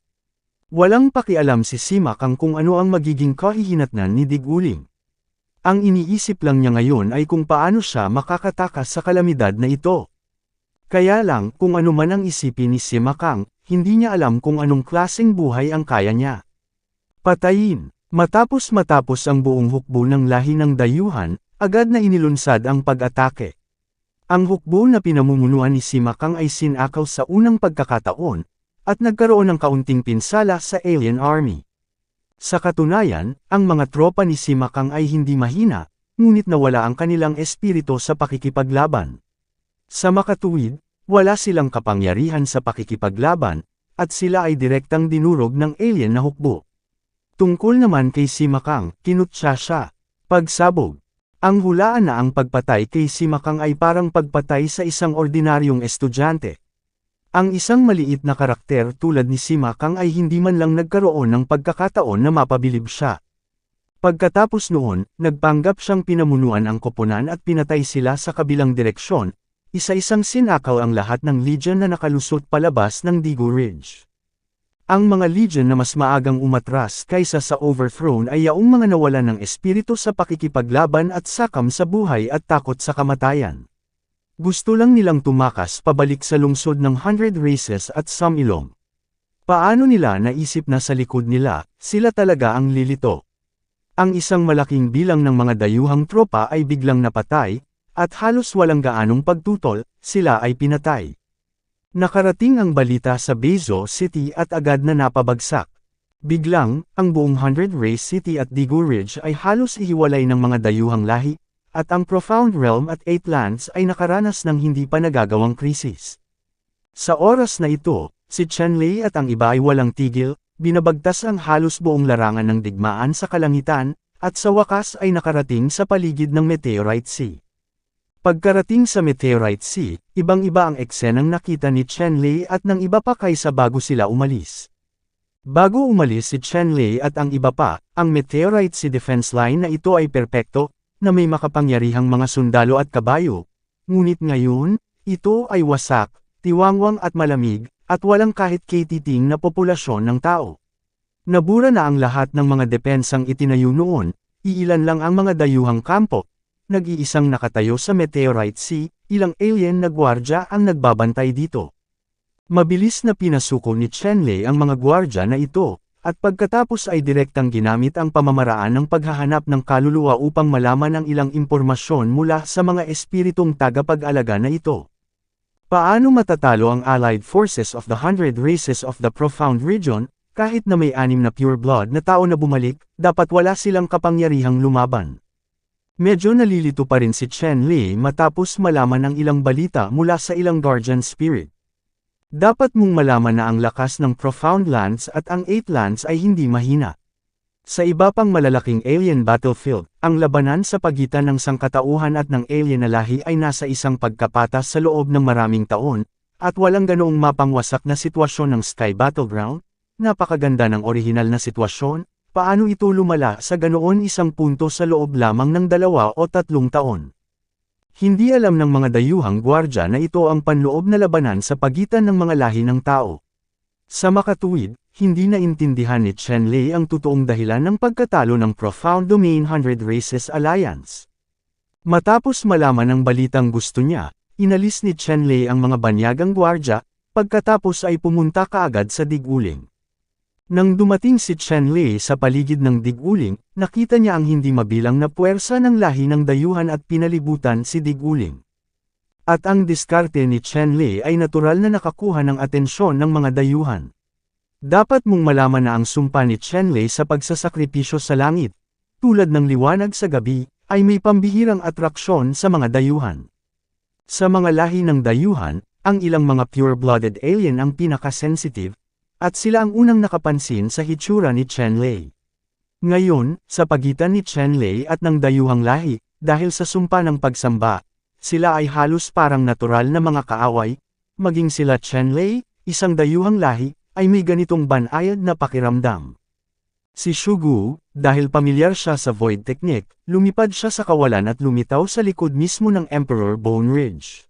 Walang pakialam si Sima Kang kung ano ang magiging kahihinatnan ni diguling. Ang iniisip lang niya ngayon ay kung paano siya makakatakas sa kalamidad na ito. Kaya lang, kung ano man ang isipin ni Sima Kang, hindi niya alam kung anong klaseng buhay ang kaya niya. Patayin. Matapos ang buong hukbo ng lahi ng dayuhan, agad na inilunsad ang pag-atake. Ang hukbo na pinamumunuan ni Sima Kang ay sinakaw sa unang pagkakataon, at nagkaroon ng kaunting pinsala sa alien army. Sa katunayan, ang mga tropa ni Sima Kang ay hindi mahina, ngunit nawala ang kanilang espiritu sa pakikipaglaban. Sa makatuwid, wala silang kapangyarihan sa pakikipaglaban, at sila ay direktang dinurog ng alien na hukbo. Tungkol naman kay Sima Kang, kinutya siya. Pagsabog. Ang hulaan na ang pagpatay kay Sima Kang ay parang pagpatay sa isang ordinaryong estudyante. Ang isang maliit na karakter tulad ni Sima Kang ay hindi man lang nagkaroon ng pagkakataon na mapabilib siya. Pagkatapos noon, nagpanggap siyang pinamunuan ang koponan at pinatay sila sa kabilang direksyon, isa-isang sinakaw ang lahat ng Legion na nakalusot palabas ng Digu Ridge. Ang mga Legion na mas maagang umatras kaysa sa overthrown ay yaong mga nawalan ng espiritu sa pakikipaglaban at sakam sa buhay at takot sa kamatayan. Gusto lang nilang tumakas pabalik sa lungsod ng 100 Races at Sumilong. Paano nila naisip na sa likod nila, sila talaga ang lilito? Ang isang malaking bilang ng mga dayuhang tropa ay biglang napatay, at halos walang gaanong pagtutol, sila ay pinatay. Nakarating ang balita sa Bezo City at agad na napabagsak. Biglang, ang buong 100 Race City at Digu Ridge ay halos ihiwalay ng mga dayuhang lahi, at ang Profound Realm at 8 Lands ay nakaranas ng hindi pa nagagawang krisis. Sa oras na ito, si Chenlei at ang iba ay walang tigil, binabagtas ang halos buong larangan ng digmaan sa kalangitan, at sa wakas ay nakarating sa paligid ng Meteorite Sea. Pagkarating sa Meteorite Sea, ibang-iba ang eksenang nakita ni Chenlei at ng iba pa kaysa bago sila umalis. Bago umalis si Chenlei at ang iba pa, ang Meteorite Sea defense line na ito ay perpekto, na may makapangyarihang mga sundalo at kabayo. Ngunit ngayon, ito ay wasak, tiwangwang at malamig, at walang kahit katiting na populasyon ng tao. Nabura na ang lahat ng mga depensang itinayo noon, iilan lang ang mga dayuhang kampo. Nag-iisang nakatayo sa Meteorite Sea, ilang alien na gwardya ang nagbabantay dito. Mabilis na pinasuko ni Chenlei ang mga gwardya na ito, at pagkatapos ay direktang ginamit ang pamamaraan ng paghahanap ng kaluluwa upang malaman ang ilang impormasyon mula sa mga espiritong tagapag-alaga na ito. Paano matatalo ang Allied Forces of the 100 Races of the Profound Region, kahit na may 6 na pure blood na tao na bumalik, dapat wala silang kapangyarihang lumaban. Medyo nalilito pa rin si Chenlei matapos malaman ang ilang balita mula sa ilang Guardian Spirit. Dapat mong malaman na ang lakas ng Profound Lands at ang 8 Lands ay hindi mahina. Sa iba pang malalaking alien battlefield, ang labanan sa pagitan ng sangkatauhan at ng alien na lahi ay nasa isang pagkapatas sa loob ng maraming taon, at walang ganoong mapangwasak na sitwasyon ng Sky Battleground. Napakaganda ng orihinal na sitwasyon, paano ito lumala sa ganoon isang punto sa loob lamang ng 2 o 3 taon. Hindi alam ng mga dayuhang gwardya na ito ang panloob na labanan sa pagitan ng mga lahi ng tao. Sa makatuwid, hindi naintindihan ni Chenlei ang totoong dahilan ng pagkatalo ng Profound Domain 100 Races Alliance. Matapos malaman ang balitang gusto niya, inalis ni Chenlei ang mga banyagang gwardya, pagkatapos ay pumunta kaagad sa Diguling. Nang dumating si Chenlei sa paligid ng Diguling, nakita niya ang hindi mabilang na puwersa ng lahi ng dayuhan at pinalibutan si Diguling. At ang diskarte ni Chenlei ay natural na nakakuha ng atensyon ng mga dayuhan. Dapat mong malaman na ang sumpa ni Chenlei sa pagsasakripisyo sa langit, tulad ng liwanag sa gabi, ay may pambihirang atraksyon sa mga dayuhan. Sa mga lahi ng dayuhan, ang ilang mga pure-blooded alien ang pinaka-sensitive, at sila ang unang nakapansin sa hitsura ni Chenlei. Ngayon, sa pagitan ni Chenlei at ng dayuhang lahi, dahil sa sumpa ng pagsamba, sila ay halos parang natural na mga kaaway, maging sila Chenlei, isang dayuhang lahi, ay may ganitong banayad na pakiramdam. Si Shugu, dahil pamilyar siya sa Void Technique, lumipad siya sa kawalan at lumitaw sa likod mismo ng Emperor Bone Ridge.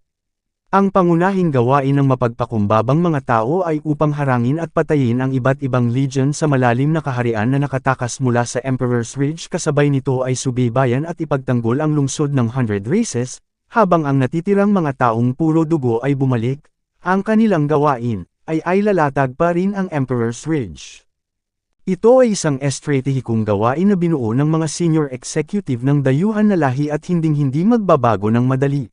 Ang pangunahing gawain ng mapagpakumbabang mga tao ay upang harangin at patayin ang iba't ibang legion sa malalim na kaharian na nakatakas mula sa Emperor's Ridge, kasabay nito ay subaybayan at ipagtanggol ang lungsod ng 100 Races, habang ang natitirang mga taong puro dugo ay bumalik. Ang kanilang gawain ay lalatag pa rin ang Emperor's Ridge. Ito ay isang estratehikong gawain na binuo ng mga senior executive ng dayuhan na lahi at hinding-hindi magbabago ng madali.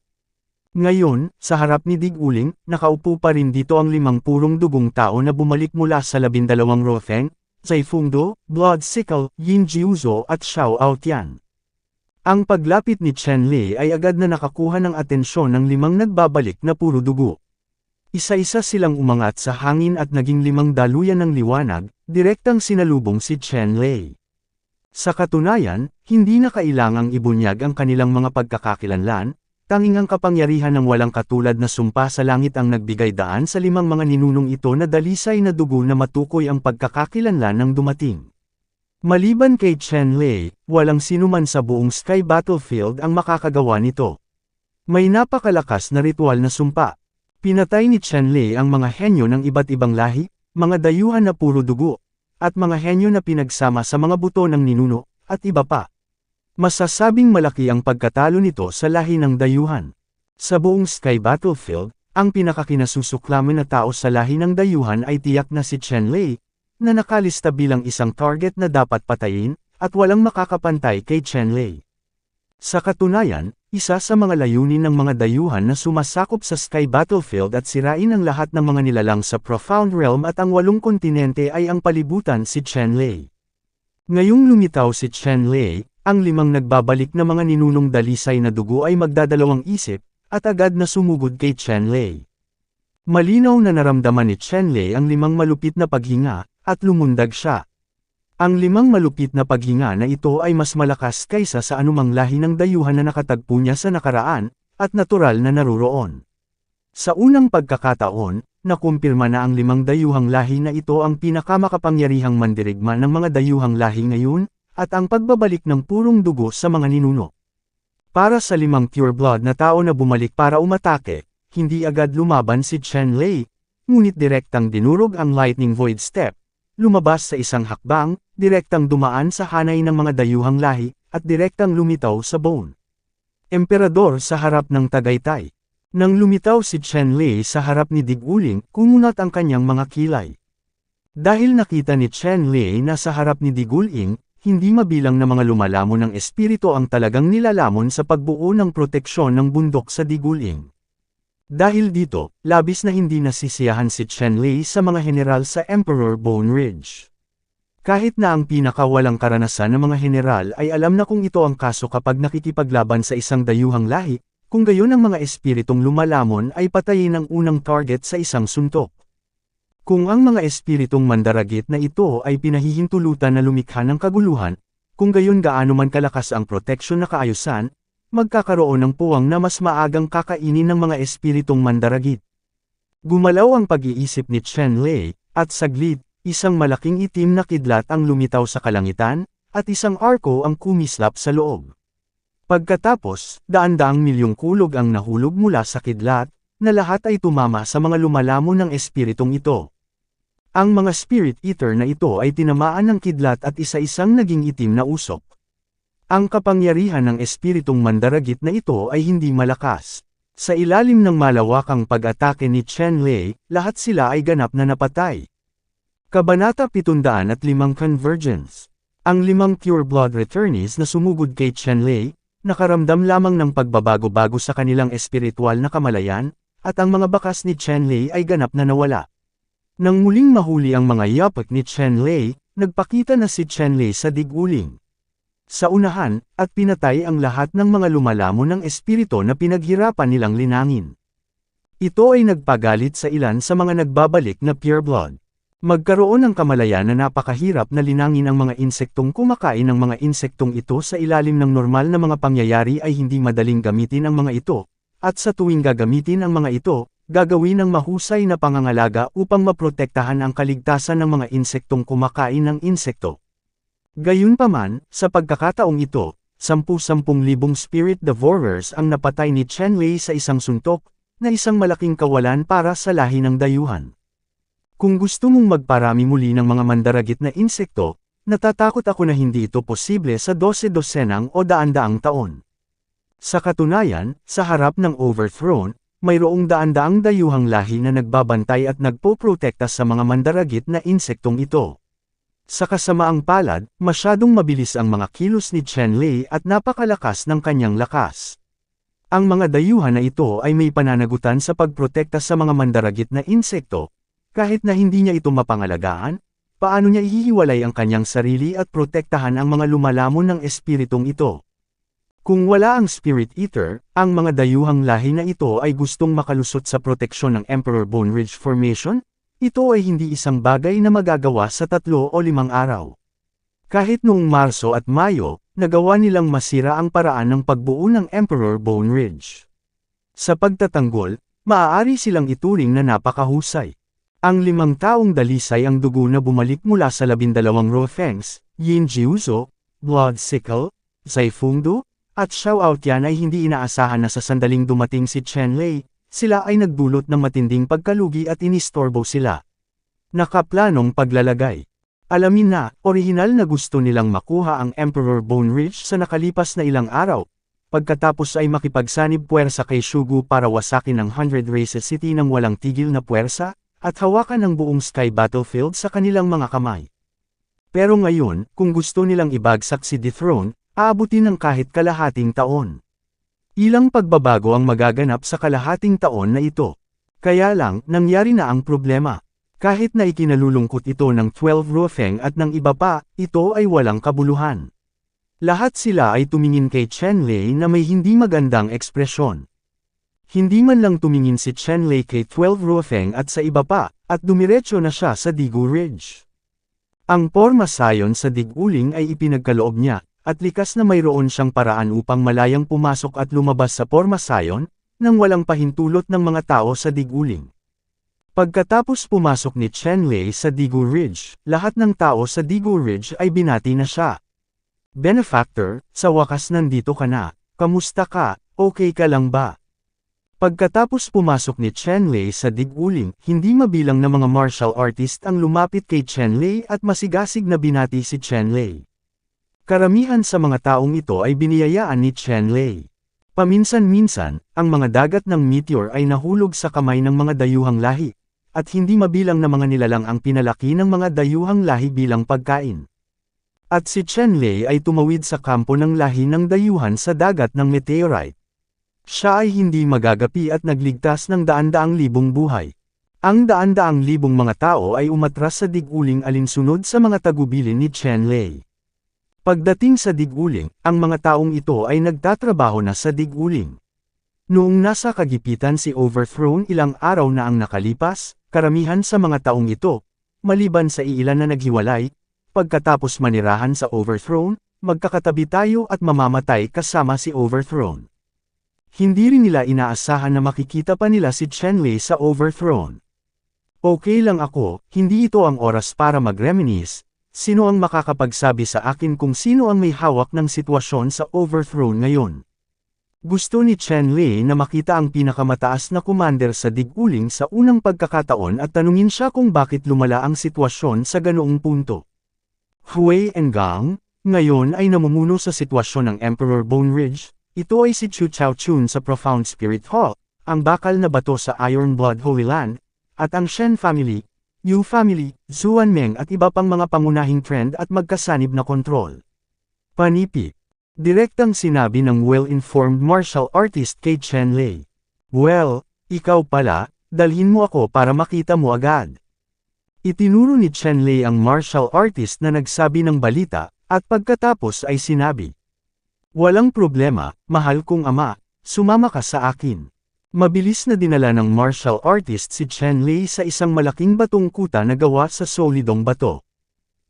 Ngayon, sa harap ni Diguling, nakaupo pa rin dito ang 5 purong dugong tao na bumalik mula sa 12 Rotheng, Zaifungdo, Blood Sickle, Yin Jiuzo at Xiao Aotian. Ang paglapit ni Chenlei ay agad na nakakuha ng atensyon ng 5 nagbabalik na puro dugo. Isa-isa silang umangat sa hangin at naging 5 daluyan ng liwanag, direktang sinalubong si Chenlei. Sa katunayan, hindi na kailangang ibunyag ang kanilang mga pagkakakilanlan, tanging ang kapangyarihan ng walang katulad na sumpa sa langit ang nagbigay daan sa 5 mga ninunong ito na dalisay na dugo na matukoy ang pagkakakilanlan ng dumating. Maliban kay Chen Lei, walang sinuman sa buong Sky Battlefield ang makakagawa nito. May napakalakas na ritual na sumpa. Pinatay ni Chen Lei ang mga henyo ng iba't ibang lahi, mga dayuhan na puro dugo, at mga henyo na pinagsama sa mga buto ng ninuno, at iba pa. Masasabing malaki ang pagkatalo nito sa lahi ng dayuhan. Sa buong Sky Battlefield, ang pinakakinasusuklaman na tao sa lahi ng dayuhan ay tiyak na si Chen Lei, na nakalista bilang isang target na dapat patayin, at walang makakapantay kay Chen Lei. Sa katunayan, isa sa mga layunin ng mga dayuhan na sumasakop sa Sky Battlefield at sirain ang lahat ng mga nilalang sa Profound Realm at ang 8 kontinente ay ang palibutan si Chen Lei. Ngayong lumitaw si Chen Lei, ang 5 nagbabalik na mga ninunong dalisay na dugo ay magdadalawang isip, at agad na sumugod kay Chen Lei. Malinaw na naramdaman ni Chen Lei ang 5 malupit na paghinga, at lumundag siya. Ang 5 malupit na paghinga na ito ay mas malakas kaysa sa anumang lahi ng dayuhan na nakatagpo niya sa nakaraan, at natural na naruroon. Sa unang pagkakataon, nakumpirma na ang 5 dayuhang lahi na ito ang pinakamakapangyarihang mandirigma ng mga dayuhang lahi ngayon, at ang pagbabalik ng purong dugo sa mga ninuno. Para sa 5 pure blood na tao na bumalik para umatake, hindi agad lumaban si Chen Lei, ngunit direktang dinurog ang Lightning Void Step, lumabas sa isang hakbang, direktang dumaan sa hanay ng mga dayuhang lahi, at direktang lumitaw sa Bone Emperador sa harap ng Tagaytay. Nang lumitaw si Chen Lei sa harap ni Diguling, kumunat ang kanyang mga kilay. Dahil nakita ni Chen Lei na sa harap ni Diguling, hindi mabilang na mga lumalamon ng espiritu ang talagang nilalamon sa pagbuo ng proteksyon ng bundok sa Diguling. Dahil dito, labis na hindi nasisiyahan si Chen Lei sa mga general sa Emperor Bone Ridge. Kahit na ang pinakawalang karanasan ng mga general ay alam na kung ito ang kaso kapag nakikipaglaban sa isang dayuhang lahi, kung gayon ang mga espiritong lumalamon ay patayin ang unang target sa isang suntok. Kung ang mga espiritong mandaragit na ito ay pinahihintulutan na lumikha ng kaguluhan, kung gayon gaano man kalakas ang proteksyon na kaayusan, magkakaroon ng puwang na mas maagang kakainin ng mga espiritong mandaragit. Gumalaw ang pag-iisip ni Chen Lei, at saglit, isang malaking itim na kidlat ang lumitaw sa kalangitan, at isang arko ang kumislap sa loob. Pagkatapos, daan-daang milyong kulog ang nahulog mula sa kidlat, na lahat ay tumama sa mga lumalamon ng espiritong ito. Ang mga spirit eater na ito ay tinamaan ng kidlat at isa-isang naging itim na usok. Ang kapangyarihan ng espiritong mandaragit na ito ay hindi malakas. Sa ilalim ng malawakang pag-atake ni Chen Lei, lahat sila ay ganap na napatay. Kabanata 705 Convergence. Ang 5 pure blood returnees na sumugod kay Chen Lei, nakaramdam lamang ng pagbabago-bago sa kanilang espiritual na kamalayan, at ang mga bakas ni Chen Lei ay ganap na nawala. Nang muling mahuli ang mga yapak ni Chen Lei, nagpakita na si Chen Lei sa Diguling. Sa unahan, at pinatay ang lahat ng mga lumalamon ng espiritu na pinaghirapan nilang linangin. Ito ay nagpagalit sa ilan sa mga nagbabalik na pure blood. Magkaroon ng kamalayan na napakahirap na linangin ang mga insektong kumakain ng mga insektong ito sa ilalim ng normal na mga pangyayari ay hindi madaling gamitin ang mga ito, at sa tuwing gagamitin ang mga ito, gagawin ng mahusay na pangangalaga upang maprotektahan ang kaligtasan ng mga insektong kumakain ng insekto. Gayunpaman, sa pagkakataong ito, 10,000 spirit devourers ang napatay ni Chen Lei sa isang suntok, na isang malaking kawalan para sa lahi ng dayuhan. Kung gusto mong magparami muli ng mga mandaragit na insekto, natatakot ako na hindi ito posible sa 12 o daan-daang taon. Sa katunayan, sa harap ng overthrown, mayroong daan-daang dayuhang lahi na nagbabantay at nagpoprotekta sa mga mandaragit na insektong ito. Sa kasamaang palad, masyadong mabilis ang mga kilos ni Chen Lei at napakalakas ng kanyang lakas. Ang mga dayuhan na ito ay may pananagutan sa pagprotekta sa mga mandaragit na insekto, kahit na hindi niya ito mapangalagaan, paano niya ihihiwalay ang kanyang sarili at protektahan ang mga lumalamon ng espiritong ito? Kung wala ang Spirit Eater, ang mga dayuhang lahi na ito ay gustong makalusot sa proteksyon ng Emperor Bone Ridge Formation, ito ay hindi isang bagay na magagawa sa 3 o 5 araw. Kahit noong Marso at Mayo, nagawa nilang masira ang paraan ng pagbuo ng Emperor Bone Ridge. Sa pagtatanggol, maaari silang ituring na napakahusay. Ang 5 taong dalisay ang dugo na bumalik mula sa 12 Rofangs, Yin Jiuzo, Blood Sickle, Zai Fengdu, at Xiao Aotian ay hindi inaasahan na sa sandaling dumating si Chen Lei, sila ay nagdulot ng matinding pagkalugi at inistorbo sila. Nakaplanong paglalagay. Alamin na, orihinal na gusto nilang makuha ang Emperor Bone Ridge sa nakalipas na ilang araw, pagkatapos ay makipagsanib puwersa kay Shugu para wasakin ang 100 Races City ng walang tigil na puwersa, at hawakan ang buong Sky Battlefield sa kanilang mga kamay. Pero ngayon, kung gusto nilang ibagsak si Dethrone, aabutin ng kahit kalahating taon. Ilang pagbabago ang magaganap sa kalahating taon na ito. Kaya lang, nangyari na ang problema. Kahit na ikinalulungkot ito ng 12 Ruofeng at ng iba pa, ito ay walang kabuluhan. Lahat sila ay tumingin kay Chen Lei na may hindi magandang ekspresyon. Hindi man lang tumingin si Chen Lei kay 12 Ruofeng at sa iba pa, at dumiretso na siya sa Digu Ridge. Ang porma sayon sa Diguling ay ipinagkaloob niya, at likas na mayroon siyang paraan upang malayang pumasok at lumabas sa porma sayon, nang walang pahintulot ng mga tao sa Diguling. Pagkatapos pumasok ni Chen Lei sa Digu Ridge, lahat ng tao sa Digu Ridge ay binati na siya. Benefactor, sa wakas nandito ka na, kamusta ka, okay ka lang ba? Pagkatapos pumasok ni Chen Lei sa Diguling, hindi mabilang na mga martial artist ang lumapit kay Chen Lei at masigasig na binati si Chen Lei. Karamihan sa mga taong ito ay biniyayaan ni Chen Lei. Paminsan-minsan, ang mga dagat ng meteor ay nahulog sa kamay ng mga dayuhang lahi, at hindi mabilang na mga nilalang ang pinalaki ng mga dayuhang lahi bilang pagkain. At si Chen Lei ay tumawid sa kampo ng lahi ng dayuhan sa dagat ng meteorite. Siya ay hindi magagapi at nagligtas ng daan-daang libong buhay. Ang daan-daang libong mga tao ay umatras sa Diguling alinsunod sa mga tagubilin ni Chen Lei. Pagdating sa Diguling, ang mga taong ito ay nagtatrabaho na sa Diguling. Noong nasa kagipitan si Overthrown ilang araw na ang nakalipas, karamihan sa mga taong ito, maliban sa iilan na naghiwalay, pagkatapos manirahan sa Overthrown, magkakatabi tayo at mamamatay kasama si Overthrown. Hindi rin nila inaasahan na makikita pa nila si Chen Lei sa Overthrown. Okay lang ako, hindi ito ang oras para mag-reminisce. Sino ang makakapagsabi sa akin kung sino ang may hawak ng sitwasyon sa Overthrown ngayon? Gusto ni Chen Lei na makita ang pinakamataas na commander sa Diguling sa unang pagkakataon at tanungin siya kung bakit lumala ang sitwasyon sa ganoong punto. Hui Engang, ngayon ay namumuno sa sitwasyon ng Emperor Bone Ridge. Ito ay si Chu Chaochun sa Profound Spirit Hall, ang bakal na bato sa Iron Blood Holy Land, at ang Shen family, Yu family, Zuan Meng at iba pang mga pangunahing trend at magkasanib na kontrol. Panipi. Direktang sinabi ng well-informed martial artist kay Chen Lei. Well, ikaw pala, dalhin mo ako para makita mo agad. Itinuro ni Chen Lei ang martial artist na nagsabi ng balita, at pagkatapos ay sinabi. Walang problema, mahal kong ama, sumama ka sa akin. Mabilis na dinala ng martial artist si Chen Lei sa isang malaking batong kuta na gawa sa solidong bato.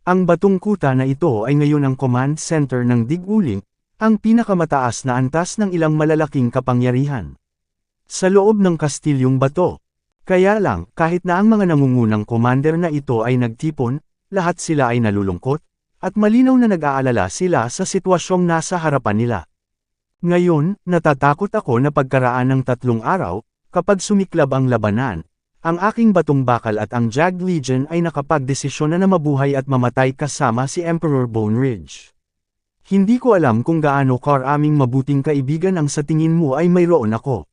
Ang batong kuta na ito ay ngayon ang command center ng Diguling, ang pinakamataas na antas ng ilang malalaking kapangyarihan. Sa loob ng kastilyong bato. Kaya lang, kahit na ang mga nangungunang commander na ito ay nagtipon, lahat sila ay nalulungkot, at malinaw na nag-aalala sila sa sitwasyong nasa harapan nila. Ngayon, natatakot ako na pagkaraan ng 3 araw, kapag sumiklab ang labanan, ang aking batong bakal at ang Jag Legion ay nakapagdesisyon na mabuhay at mamatay kasama si Emperor Bone Ridge. Hindi ko alam kung gaano karaming mabuting kaibigan ang sa tingin mo ay mayroon ako.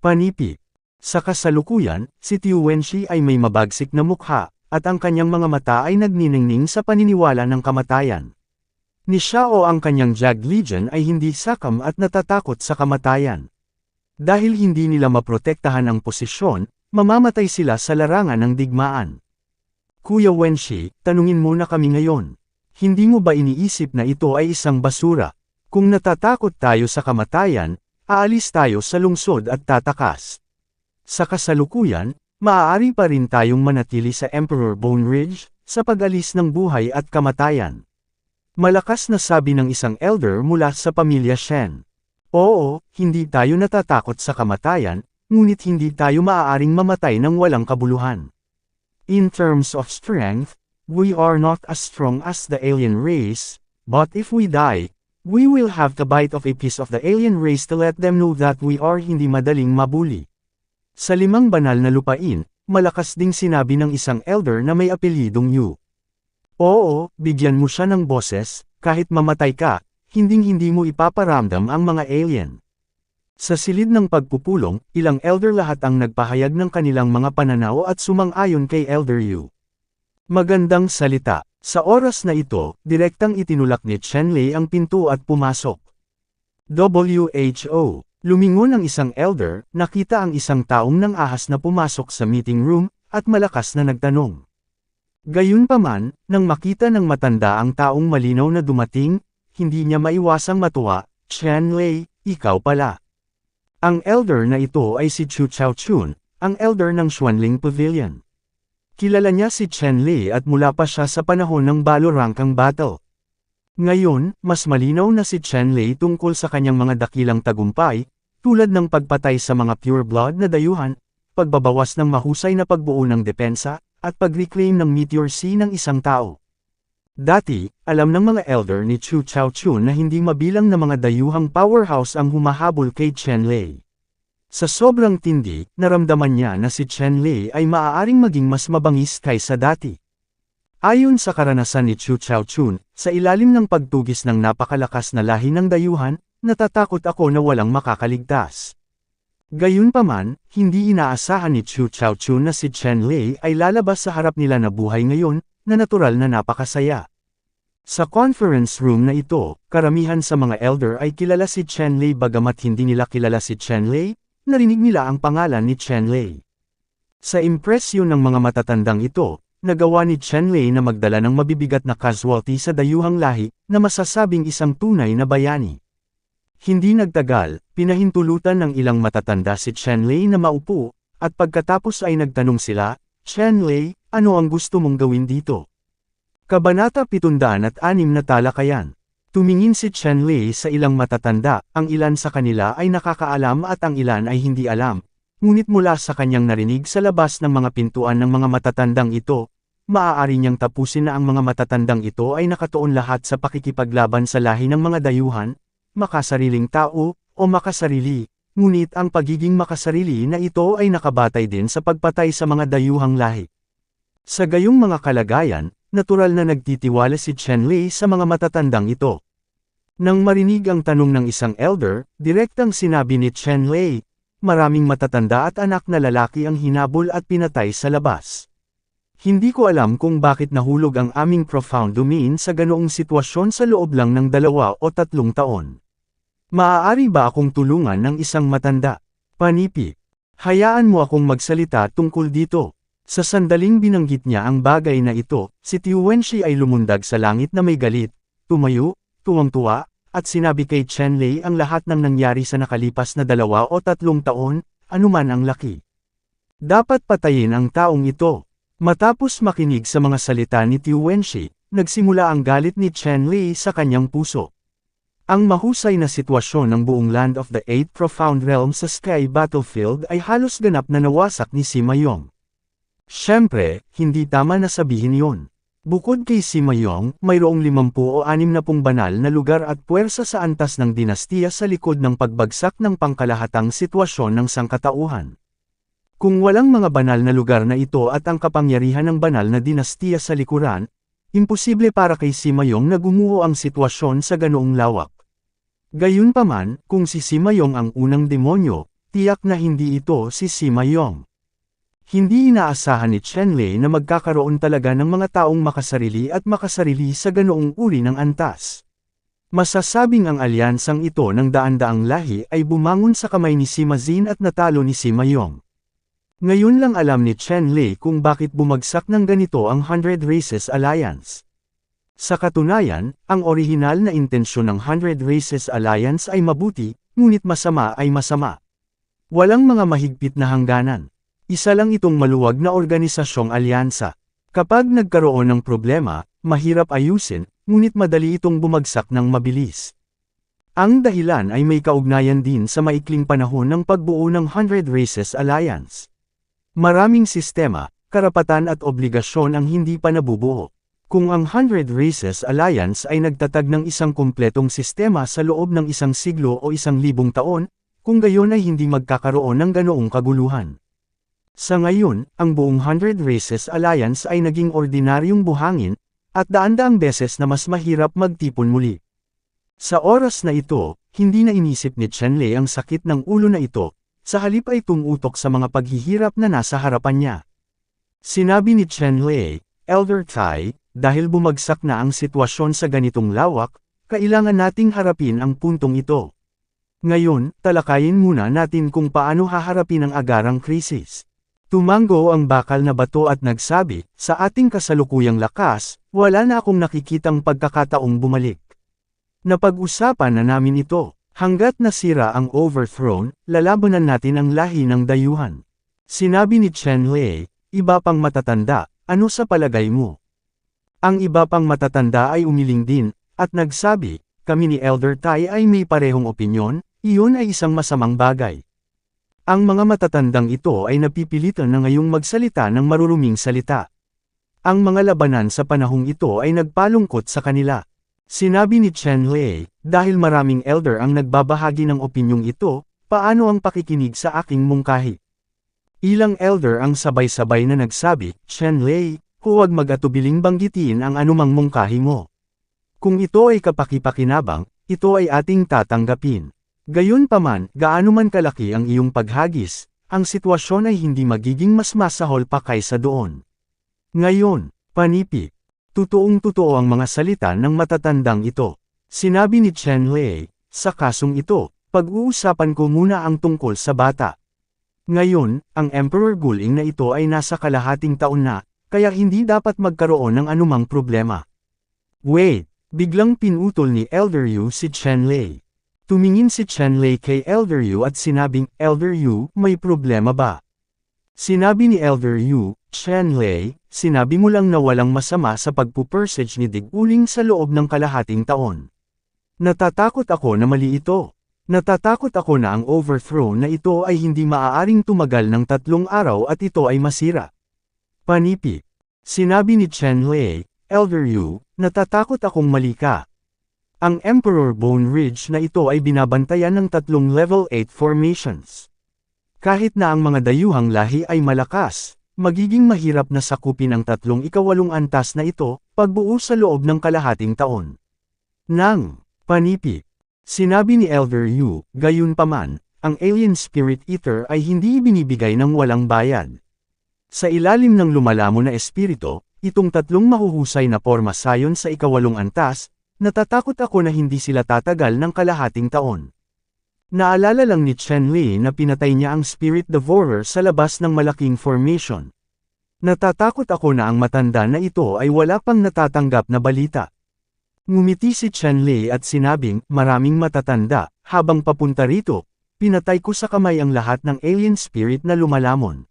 Panipi. Sa kasalukuyan, si Tiu Wenshi ay may mabagsik na mukha, at ang kanyang mga mata ay nagniningning sa paniniwala ng kamatayan. Ni Xiao ang kanyang Jag Legion ay hindi sakam at natatakot sa kamatayan. Dahil hindi nila maprotektahan ang posisyon, mamamatay sila sa larangan ng digmaan. Kuya Wenshi, tanungin mo na kami ngayon. Hindi mo ba iniisip na ito ay isang basura? Kung natatakot tayo sa kamatayan, aalis tayo sa lungsod at tatakas. Sa kasalukuyan, maaari pa rin tayong manatili sa Emperor Bone Ridge, sa pag-alis ng buhay at kamatayan. Malakas na sabi ng isang elder mula sa pamilya Shen. Oo, hindi tayo natatakot sa kamatayan, ngunit hindi tayo maaaring mamatay ng walang kabuluhan. In terms of strength, we are not as strong as the alien race, but if we die, we will have to bite off a piece of the alien race to let them know that we are hindi madaling mabuli. Sa 5 banal na lupain, malakas ding sinabi ng isang elder na may apelyidong Yu. Oo, bigyan mo siya ng boses, kahit mamatay ka, hinding-hindi mo ipaparamdam ang mga alien. Sa silid ng pagpupulong, ilang elder lahat ang nagpahayag ng kanilang mga pananaw at sumang-ayon kay Elder Yu. Magandang salita. Sa oras na ito, direktang itinulak ni Chenlei ang pinto at pumasok. WHO. Lumingon ang isang elder, nakita ang isang taong nang ahas na pumasok sa meeting room, at malakas na nagtanong. Gayunpaman, nang makita ng matanda ang taong malinaw na dumating, hindi niya maiwasang matuwa, Chenlei, ikaw pala. Ang elder na ito ay si Chu Chaochun, ang elder ng Xuanling Pavilion. Kilala niya si Chenlei at mula pa siya sa panahon ng Balorangkang Battle. Ngayon, mas malinaw na si Chenlei tungkol sa kanyang mga dakilang tagumpay, tulad ng pagpatay sa mga pure blood na dayuhan, pagbabawas ng mahusay na pagbuo ng depensa, at pag-reclaim ng Meteor Sea ng isang tao. Dati, alam ng mga elder ni Chu Chaochun na hindi mabilang na mga dayuhang powerhouse ang humahabol kay Chenlei. Sa sobrang tindi, naramdaman niya na si Chenlei ay maaaring maging mas mabangis kaysa dati. Ayon sa karanasan ni Chu Chaochun, sa ilalim ng pagtugis ng napakalakas na lahi ng dayuhan, natatakot ako na walang makakaligtas. Gayunpaman, hindi inaasahan ni Chu Chaochun na si Chenlei ay lalabas sa harap nila na buhay ngayon, na natural na napakasaya. Sa conference room na ito, karamihan sa mga elder ay kilala si Chenlei bagamat hindi nila kilala si Chenlei, narinig nila ang pangalan ni Chenlei. Sa impresyon ng mga matatandang ito, nagawa ni Chenlei na magdala ng mabibigat na casualty sa dayuhang lahi, na masasabing isang tunay na bayani. Hindi nagtagal, pinahintulutan ng ilang matatanda si Chenlei na maupo, at pagkatapos ay nagtanong sila, Chenlei, ano ang gusto mong gawin dito? Kabanata 706 na talakayan. Tumingin si Chenlei sa ilang matatanda, ang ilan sa kanila ay nakakaalam at ang ilan ay hindi alam. Ngunit mula sa kanyang narinig sa labas ng mga pintuan ng mga matatandang ito, maaari niyang tapusin na ang mga matatandang ito ay nakatuon lahat sa pakikipaglaban sa lahi ng mga dayuhan, makasariling tao, o makasarili, ngunit ang pagiging makasarili na ito ay nakabatay din sa pagpatay sa mga dayuhang lahi. Sa gayong mga kalagayan, natural na nagtitiwala si Chenlei sa mga matatandang ito. Nang marinig ang tanong ng isang elder, direktang sinabi ni Chenlei, maraming matatanda at anak na lalaki ang hinabol at pinatay sa labas. Hindi ko alam kung bakit nahulog ang aming profound domain sa ganoong sitwasyon sa loob lang ng 2 o 3 taon. Maaari ba akong tulungan ng isang matanda? Panipi. Hayaan mo akong magsalita tungkol dito. Sa sandaling binanggit niya ang bagay na ito, si Tiu Wenxi ay lumundag sa langit na may galit, tumayo, tuwang-tuwa, at sinabi kay Chenlei ang lahat ng nangyari sa nakalipas na 2 o 3 taon, anuman ang laki. Dapat patayin ang taong ito. Matapos makinig sa mga salita ni Tiu Wenxi, nagsimula ang galit ni Chenlei sa kanyang puso. Ang mahusay na sitwasyon ng buong Land of the Eight Profound Realms sa Sky Battlefield ay halos ganap na nawasak ni Sima Yong. Siyempre, hindi tama na sabihin yon. Bukod kay Sima Yong, mayroong 50 o 60 banal na lugar at puwersa sa antas ng dinastiya sa likod ng pagbagsak ng pangkalahatang sitwasyon ng sangkatauhan. Kung walang mga banal na lugar na ito at ang kapangyarihan ng banal na dinastiya sa likuran, imposible para kay Sima Yong na gumuho ang sitwasyon sa ganoong lawak. Gayunpaman, kung si Sima Yong ang unang demonyo, tiyak na hindi ito si Sima Yong. Hindi inaasahan ni Chenlei na magkakaroon talaga ng mga taong makasarili at makasarili sa ganoong uri ng antas. Masasabing ang alyansang ito ng daan-daang lahi ay bumangon sa kamay ni Sima Xin at natalo ni Sima Yong. Ngayon lang alam ni Chenlei kung bakit bumagsak ng ganito ang 100 Races Alliance. Sa katunayan, ang orihinal na intensyon ng 100 Races Alliance ay mabuti, ngunit masama ay masama. Walang mga mahigpit na hangganan. Isa lang itong maluwag na organisasyong alyansa. Kapag nagkaroon ng problema, mahirap ayusin, ngunit madali itong bumagsak ng mabilis. Ang dahilan ay may kaugnayan din sa maikling panahon ng pagbuo ng 100 Races Alliance. Maraming sistema, karapatan at obligasyon ang hindi pa nabubuo. Kung ang Hundred Races Alliance ay nagtatag ng isang kumpletong sistema sa loob ng isang siglo o 1,000 taon, kung gayon ay hindi magkakaroon ng ganoong kaguluhan. Sa ngayon, ang buong Hundred Races Alliance ay naging ordinaryong buhangin, at daan-daang beses na mas mahirap magtipon muli. Sa oras na ito, hindi na inisip ni Chenlei ang sakit ng ulo na ito, sa halip ay tumutok sa mga paghihirap na nasa harapan niya. Sinabi ni Chenlei, Elder Tai, dahil bumagsak na ang sitwasyon sa ganitong lawak, kailangan nating harapin ang puntong ito. Ngayon, talakayin muna natin kung paano haharapin ang agarang krisis. Tumango ang bakal na bato at nagsabi, sa ating kasalukuyang lakas, wala na akong nakikitang pagkakataong bumalik. Napag-usapan na namin ito, hanggat nasira ang overthrown, lalabanan natin ang lahi ng dayuhan. Sinabi ni Chenlei, iba pang matatanda, ano sa palagay mo? Ang iba pang matatanda ay umiling din, at nagsabi, kami ni Elder Tai ay may parehong opinyon, iyon ay isang masamang bagay. Ang mga matatandang ito ay napipilitan na ngayong magsalita ng maruruming salita. Ang mga labanan sa panahong ito ay nagpalungkot sa kanila. Sinabi ni Chenlei, dahil maraming elder ang nagbabahagi ng opinyong ito, paano ang pakikinig sa aking mungkahi? Ilang elder ang sabay-sabay na nagsabi, Chenlei, huwag mag-atubiling banggitin ang anumang mungkahi mo. Kung ito ay kapaki-pakinabang, ito ay ating tatanggapin. Gayunpaman, gaano man kalaki ang iyong paghagis, ang sitwasyon ay hindi magiging mas masahol pa kaysa doon. Ngayon, panipik. Totoong-totoo ang mga salita ng matatandang ito. Sinabi ni Chenlei, sa kasong ito, pag-uusapan ko muna ang tungkol sa bata. Ngayon, ang Emperor Guling na ito ay nasa kalahating taon na, kaya hindi dapat magkaroon ng anumang problema. Wait, biglang pinutol ni Elder Yu si Chenlei. Tumingin si Chenlei kay Elder Yu at sinabing, Elder Yu, may problema ba? Sinabi ni Elder Yu, Chenlei, sinabi mo lang na walang masama sa pagpupursage ni Diguling sa loob ng kalahating taon. Natatakot ako na mali ito. Natatakot ako na ang overthrow na ito ay hindi maaaring tumagal ng 3 araw at ito ay masira. Panipik. Sinabi ni Chenlei, Elder Yu, natatakot akong mali ka. Ang Emperor Bone Ridge na ito ay binabantayan ng 3 level 8 formations. Kahit na ang mga dayuhang lahi ay malakas, magiging mahirap na sakupin ang 3 ikawalong antas na ito, pagbuo sa loob ng kalahating taon. Nang panipik. Sinabi ni Elder Yu, gayunpaman, ang Alien Spirit Eater ay hindi ibinibigay ng walang bayad. Sa ilalim ng lumalamon na espiritu, itong 3 mahuhusay na porma sayon sa ikawalong antas, natatakot ako na hindi sila tatagal ng kalahating taon. Naalala lang ni Chenlei na pinatay niya ang Spirit Devourer sa labas ng malaking formation. Natatakot ako na ang matanda na ito ay wala pang natatanggap na balita. Ngumiti si Chenlei at sinabing, maraming matatanda, habang papunta rito, pinatay ko sa kamay ang lahat ng alien spirit na lumalamon.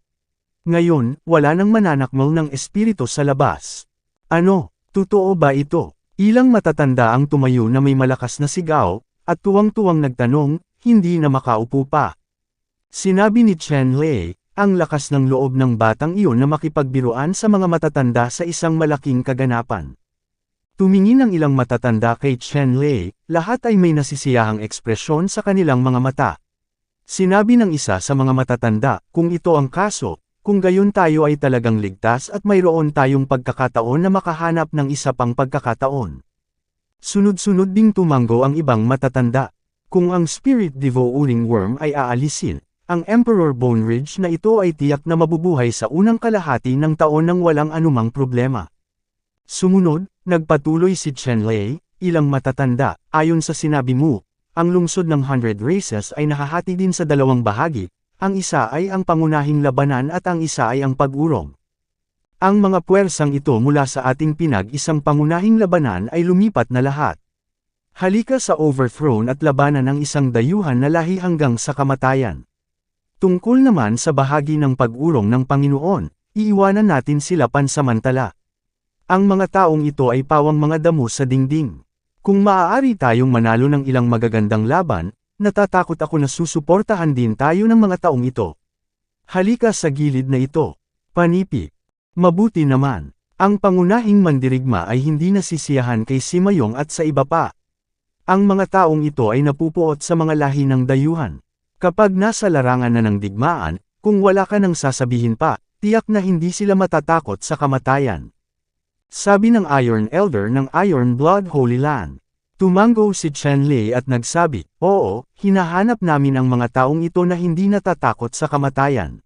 Ngayon, wala nang mananakmal ng espiritu sa labas. Ano, totoo ba ito? Ilang matatanda ang tumayo na may malakas na sigaw, at tuwang-tuwang nagtanong, hindi na makaupo pa. Sinabi ni Chenlei, ang lakas ng loob ng batang iyon na makipagbiruan sa mga matatanda sa isang malaking kaganapan. Tumingin ang ilang matatanda kay Chenlei, lahat ay may nasisiyahang ekspresyon sa kanilang mga mata. Sinabi ng isa sa mga matatanda, kung ito ang kaso, kung gayon tayo ay talagang ligtas at mayroon tayong pagkakataon na makahanap ng isa pang pagkakataon. Sunod-sunod ding tumango ang ibang matatanda. Kung ang Spirit Devouring Worm ay aalisin, ang Emperor Bone Ridge na ito ay tiyak na mabubuhay sa unang kalahati ng taon nang walang anumang problema. Sumunod, nagpatuloy si Chenlei, ilang matatanda, ayon sa sinabi mo, ang lungsod ng 100 Races ay nahahati din sa 2 bahagi, ang isa ay ang pangunahing labanan at ang isa ay ang pag-urong. Ang mga puwersang ito mula sa ating pinag-isang pangunahing labanan ay lumipat na lahat. Halika sa overthrown at labanan ng isang dayuhan na lahi hanggang sa kamatayan. Tungkol naman sa bahagi ng pag-urong ng Panginoon, iiwanan natin sila pansamantala. Ang mga taong ito ay pawang mga damo sa dingding. Kung maaari tayong manalo ng ilang magagandang laban, natatakot ako na susuportahan din tayo ng mga taong ito. Halika sa gilid na ito. Panipik. Mabuti naman. Ang pangunahing mandirigma ay hindi nasisiyahan kay Simayong at sa iba pa. Ang mga taong ito ay napupuot sa mga lahi ng dayuhan. Kapag nasa larangan na ng digmaan, kung wala ka nang sasabihin pa, tiyak na hindi sila matatakot sa kamatayan. Sabi ng Iron Elder ng Iron Blood Holy Land. Tumango si Chen Lei at nagsabi, "Oo, hinahanap namin ang mga taong ito na hindi natatakot sa kamatayan.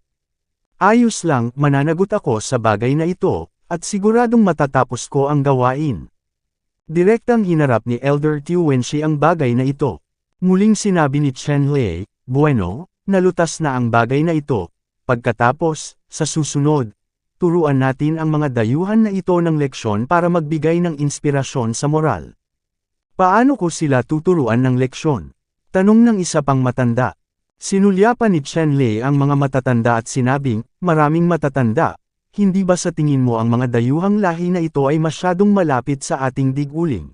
Ayos lang, mananagot ako sa bagay na ito, at siguradong matatapos ko ang gawain." Direktang hinarap ni Elder Tiu Wenshi ang bagay na ito. Muling sinabi ni Chen Lei, "Bueno, nalutas na ang bagay na ito. Pagkatapos, sa susunod, turuan natin ang mga dayuhan na ito ng leksyon para magbigay ng inspirasyon sa moral." "Paano ko sila tuturuan ng leksyon?" tanong ng isa pang matanda. Sinulyapan ni Chen Lei ang mga matatanda at sinabing, "Maraming matatanda. Hindi ba sa tingin mo ang mga dayuhang lahi na ito ay masyadong malapit sa ating diguling?"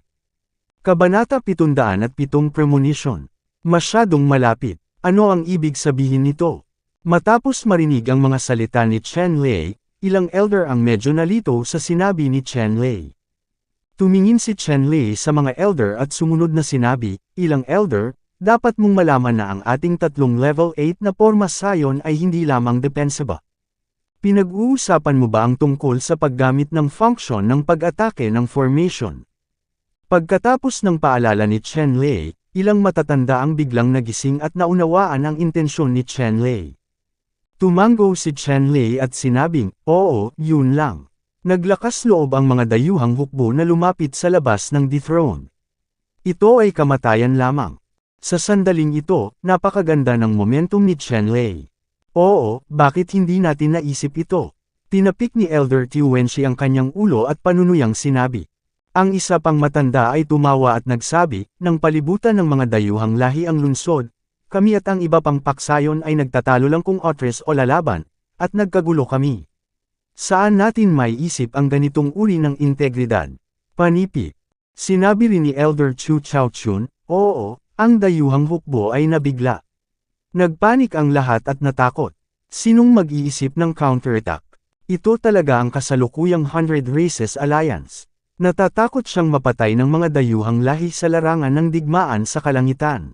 Kabanata 707 Premonition. Masyadong malapit. Ano ang ibig sabihin nito? Matapos marinig ang mga salita ni Chen Lei, ilang elder ang medyo nalito sa sinabi ni Chen Lei. Tumingin si Chen Lei sa mga elder at sumunod na sinabi, "Ilang elder, dapat mong malaman na ang ating tatlong level 8 na Forma Sion ay hindi lamang defensive. Pinag-uusapan mo ba ang tungkol sa paggamit ng function ng pag-atake ng formation?" Pagkatapos ng paalala ni Chen Lei, ilang matatanda ang biglang nagising at naunawaan ang intensyon ni Chen Lei. Tumango si Chen Lei at sinabing, "Oo, yun lang." Naglakas loob ang mga dayuhang hukbo na lumapit sa labas ng dethrone. Ito ay kamatayan lamang. Sa sandaling ito, napakaganda ng momentum ni Chen Lei. "Oo, bakit hindi natin naisip ito?" Tinapik ni Elder Tiu Wenshi ang kanyang ulo at panunuyang sinabi. Ang isa pang matanda ay tumawa at nagsabi, "Nang palibutan ng mga dayuhang lahi ang lungsod, kami at ang iba pang paksayon ay nagtatalo lang kung otres o lalaban, at nagkagulo kami. Saan natin may isip ang ganitong uri ng integridad? Panipi." Sinabi rin ni Elder Chu Chaochun, "Oo, ang dayuhang hukbo ay nabigla. Nagpanik ang lahat at natakot. Sinong mag-iisip ng counterattack? Ito talaga ang kasalukuyang 100 Races Alliance. Natatakot siyang mapatay ng mga dayuhang lahi sa larangan ng digmaan sa kalangitan.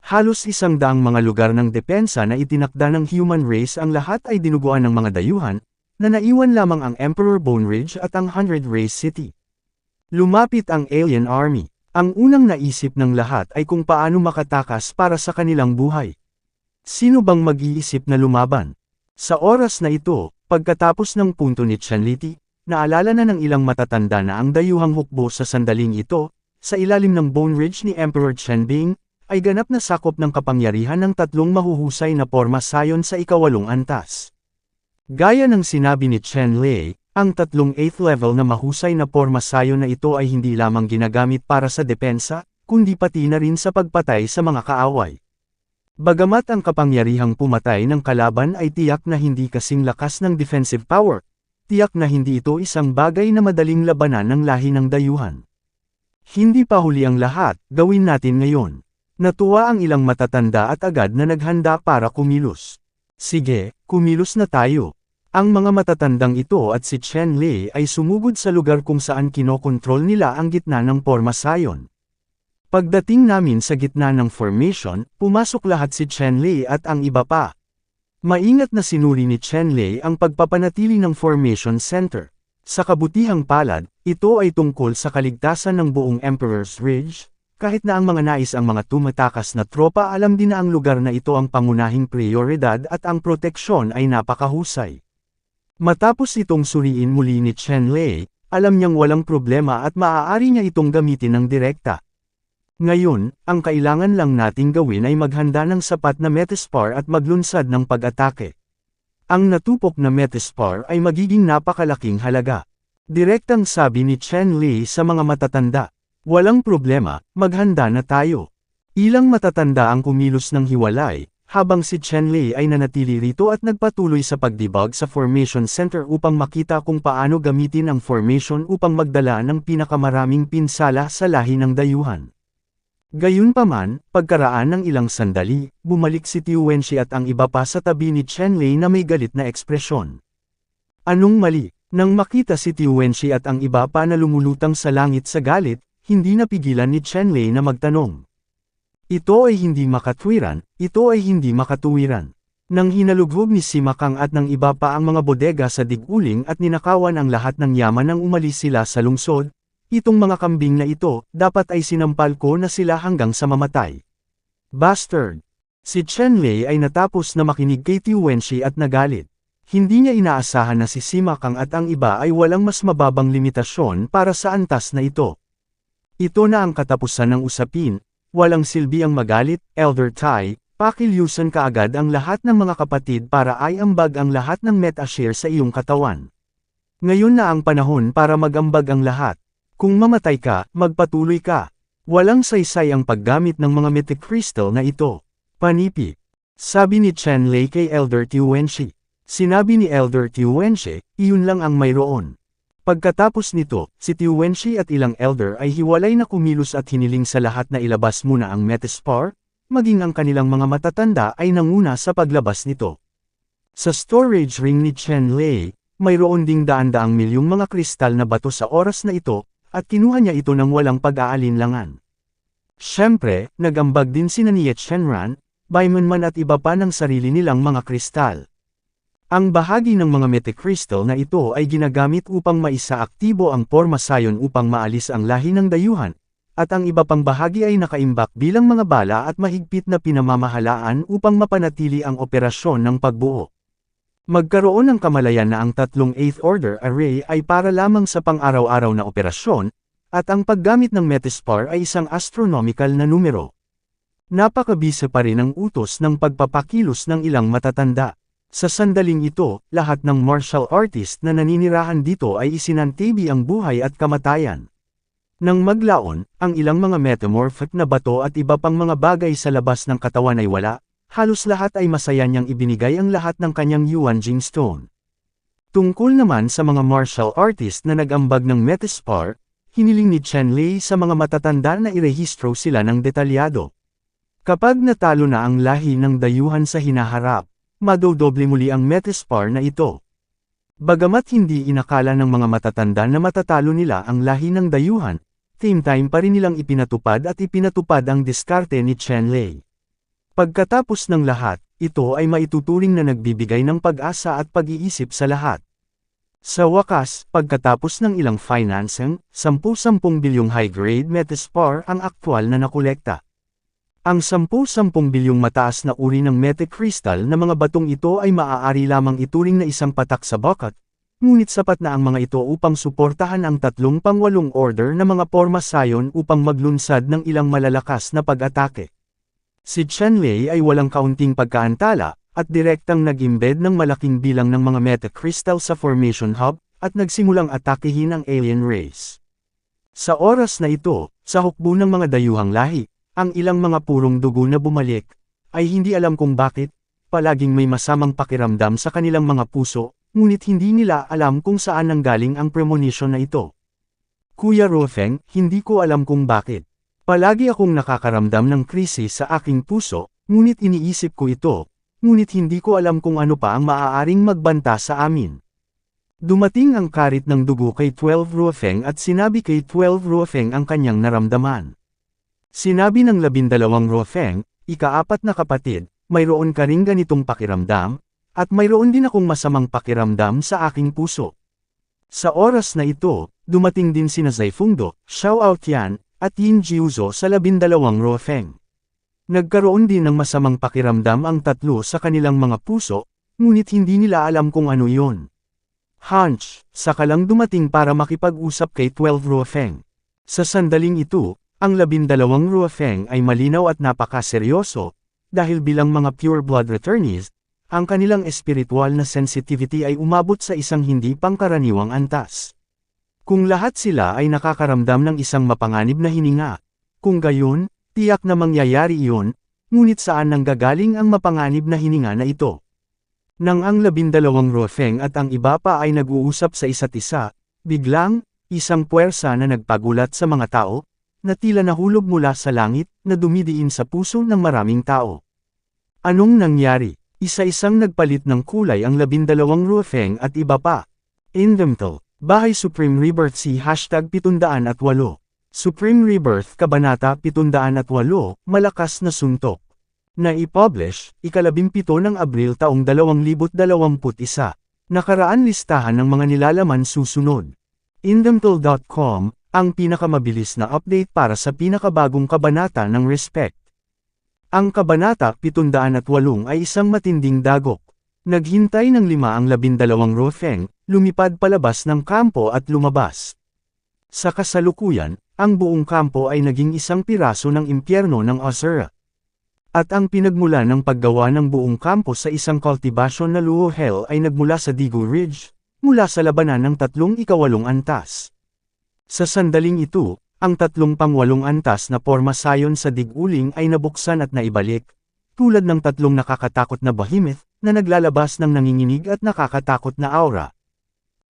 Halos 100 mga lugar ng depensa na itinakda ng human race ang lahat ay dinuguan ng mga dayuhan, na naiwan lamang ang Emperor Bone Ridge at ang 100 Race City. Lumapit ang alien army. Ang unang naisip ng lahat ay kung paano makatakas para sa kanilang buhay. Sino bang mag-iisip na lumaban? Sa oras na ito, pagkatapos ng punto ni Chanliti, naalala na ng ilang matatanda na ang dayuhang hukbo sa sandaling ito, sa ilalim ng Bone Ridge ni Emperor Chenbing, ay ganap na sakop ng kapangyarihan ng tatlong mahuhusay na Forma Sion sa ika-8 antas. Gaya ng sinabi ni Chen Lei, ang tatlong 8th level na mahusay na Forma Sion na ito ay hindi lamang ginagamit para sa depensa, kundi pati na rin sa pagpatay sa mga kaaway. Bagamat ang kapangyarihang pumatay ng kalaban ay tiyak na hindi kasing lakas ng defensive power, tiyak na hindi ito isang bagay na madaling labanan ng lahi ng dayuhan. Hindi pa huli ang lahat, gawin natin ngayon. Natuwa ang ilang matatanda at agad na naghanda para kumilos. Sige, kumilos na tayo. Ang mga matatandang ito at si Chen Lei ay sumugod sa lugar kung saan kinokontrol nila ang gitna ng Forma Sion. Pagdating namin sa gitna ng formation, pumasok lahat si Chen Lei at ang iba pa. Maingat na sinuri ni Chen Lei ang pagpapanatili ng Formation Center. Sa kabutihang palad, ito ay tungkol sa kaligtasan ng buong Emperor's Ridge. Kahit na ang mga nais ang mga tumatakas na tropa, alam din na ang lugar na ito ang pangunahing prioridad at ang proteksyon ay napakahusay. Matapos itong suriin muli ni Chen Lei, alam niyang walang problema at maaari niya itong gamitin ng direkta. Ngayon, ang kailangan lang nating gawin ay maghanda ng sapat na Metaspar at maglunsad ng pag-atake. Ang natupok na Metaspar ay magiging napakalaking halaga. Direktang sabi ni Chen Lei sa mga matatanda. Walang problema, maghanda na tayo. Ilang matatanda ang kumilos ng hiwalay, habang si Chen Lei ay nanatili rito at nagpatuloy sa pagdebug sa Formation Center upang makita kung paano gamitin ang formation upang magdala ng pinakamaraming pinsala sa lahi ng dayuhan. Gayunpaman, pagkaraan ng ilang sandali, bumalik si Tiu Wenshi at ang iba pa sa tabi ni Chen Lei na may galit na ekspresyon. Anong mali? Nang makita si Tiwenshi at ang iba pa na lumulutang sa langit sa galit, hindi napigilan ni Chenlei na magtanong. Ito ay hindi makatwiran, ito ay hindi makatuwiran. Nang hinalughog ni Simakang at ng iba pa ang mga bodega sa Diguling at ninakawan ang lahat ng yaman nang umalis sila sa lungsod, itong mga kambing na ito, dapat ay sinampal ko na sila hanggang sa mamatay. Bastard! Si Chenlei ay natapos na makinig kay Tiwenshi at nagalit. Hindi niya inaasahan na si Simakang at ang iba ay walang mas mababang limitasyon para sa antas na ito. Ito na ang katapusan ng usapin, walang silbi ang magalit, Elder Tai. Pakilyusan kaagad ang lahat ng mga kapatid para ay ambag ang lahat ng meta-share sa iyong katawan. Ngayon na ang panahon para magambag ang lahat. Kung mamatay ka, magpatuloy ka. Walang saysay ang paggamit ng mga mythic crystal na ito. Panipi. Sabi ni Chenlei kay Elder Tiwenshi. Sinabi ni Elder Tiwenshi, iyon lang ang mayroon. Pagkatapos nito, si Tiwenshi at ilang elder ay hiwalay na kumilos at hiniling sa lahat na ilabas muna ang Metaspar, maging ang kanilang mga matatanda ay nanguna sa paglabas nito. Sa storage ring ni Chenlei, mayroon ding daan-daang milyong mga kristal na bato sa oras na ito, at kinuha niya ito ng walang pag-aalinlangan. Siyempre, nagambag din sina ni Shenran, Baimanman at iba pa ng sarili nilang mga kristal. Ang bahagi ng mga metacrystal na ito ay ginagamit upang maisaaktibo ang porma sayon upang maalis ang lahi ng dayuhan, at ang iba pang bahagi ay nakaimbak bilang mga bala at mahigpit na pinamamahalaan upang mapanatili ang operasyon ng pagbuo. Magkaroon ng kamalayan na ang tatlong 8th Order Array ay para lamang sa pang-araw-araw na operasyon, at ang paggamit ng Metaspar ay isang astronomical na numero. Napakabisa pa rin ang utos ng pagpapakilos ng ilang matatanda. Sa sandaling ito, lahat ng martial artist na naninirahan dito ay isinantibi ang buhay at kamatayan. Nang maglaon, ang ilang mga metamorphic na bato at iba pang mga bagay sa labas ng katawan ay wala, halos lahat ay masaya niyang ibinigay ang lahat ng kanyang Yuanjing Stone. Tungkol naman sa mga martial artist na nag-ambag ng Metaspar, hiniling ni Chenlei sa mga matatanda na irehistro sila ng detalyado. Kapag natalo na ang lahi ng dayuhan sa hinaharap, madodoble muli ang Metaspar na ito. Bagamat hindi inakala ng mga matatanda na matatalo nila ang lahi ng dayuhan, same time pa rin nilang ipinatupad ang diskarte ni Chenlei. Pagkatapos ng lahat, ito ay maituturing na nagbibigay ng pag-asa at pag-iisip sa lahat. Sa wakas, pagkatapos ng ilang financing, 10-10 bilyong high-grade Metaspar ang aktwal na nakolekta. Ang 10-10 bilyong mataas na uri ng metacrystal na mga batong ito ay maaari lamang ituring na isang patak sa bucket, ngunit sapat na ang mga ito upang suportahan ang 3 pang-8 order na mga porma sayon upang maglunsad ng ilang malalakas na pag-atake. Si Chenlei ay walang kaunting pagkaantala, at direktang nag-embed ng malaking bilang ng mga metacrystal sa formation hub, at nagsimulang atakehin ang alien race. Sa oras na ito, sa hukbo ng mga dayuhang lahi, ang ilang mga purong dugo na bumalik, ay hindi alam kung bakit, palaging may masamang pakiramdam sa kanilang mga puso, ngunit hindi nila alam kung saan nanggaling ang premonition na ito. Kuya Ruofeng, hindi ko alam kung bakit. Palagi akong nakakaramdam ng krisis sa aking puso, ngunit iniisip ko ito, ngunit hindi ko alam kung ano pa ang maaaring magbanta sa amin. Dumating ang karit ng dugo kay 12 Ruofeng at sinabi kay 12 Ruofeng ang kanyang naramdaman. Sinabi ng 12 Ruofeng, ika-4 na kapatid, mayroon ka ring ganitong pakiramdam, at mayroon din akong masamang pakiramdam sa aking puso. Sa oras na ito, dumating din sina Zai Fengdo, Xiao Aotian, at Yin Jiuzo sa 12 Ruofeng. Nagkaroon din ng masamang pakiramdam ang tatlo sa kanilang mga puso, ngunit hindi nila alam kung ano iyon. Hunch, saka lang dumating para makipag-usap kay 12 Ruofeng. Sa sandaling ito, ang 12 Ruofeng ay malinaw at napakaseryoso, dahil bilang mga pure blood returnees, ang kanilang espiritual na sensitivity ay umabot sa isang hindi pangkaraniwang antas. Kung lahat sila ay nakakaramdam ng isang mapanganib na hininga, kung gayon, tiyak na mangyayari iyon, ngunit saan nanggagaling ang mapanganib na hininga na ito? Nang ang 12 Ruofeng at ang iba pa ay nag-uusap sa isa't isa, biglang, isang puwersa na nagpagulat sa mga tao, na tila nahulog mula sa langit, na dumidiin sa puso ng maraming tao. Anong nangyari? Isa-isang nagpalit ng kulay ang 12 Ruofeng at iba pa. Indemtal, Bahay Supreme Rebirth C #708. Supreme Rebirth Kabanata 708, Malakas na Suntok. Na-i-publish, 17 ng Abril taong 2021. Nakaraan listahan ng mga nilalaman susunod. Indemtal.com, ang pinakamabilis na update para sa pinakabagong kabanata ng Respect. Ang Kabanata 708 ay isang matinding dagok. Naghintay ng 5 ang 12 Rofeng, lumipad palabas ng kampo at lumabas. Sa kasalukuyan, ang buong kampo ay naging isang piraso ng impyerno ng Asura. At ang pinagmula ng paggawa ng buong kampo sa isang kultibasyon na Luo Hell ay nagmula sa Digu Ridge, mula sa labanan ng 38 antas. Sa sandaling ito, ang 38 antas na porma sayon sa Dig-uling ay nabuksan at naibalik, tulad ng 3 nakakatakot na behemoth, na naglalabas ng nanginginig at nakakatakot na aura.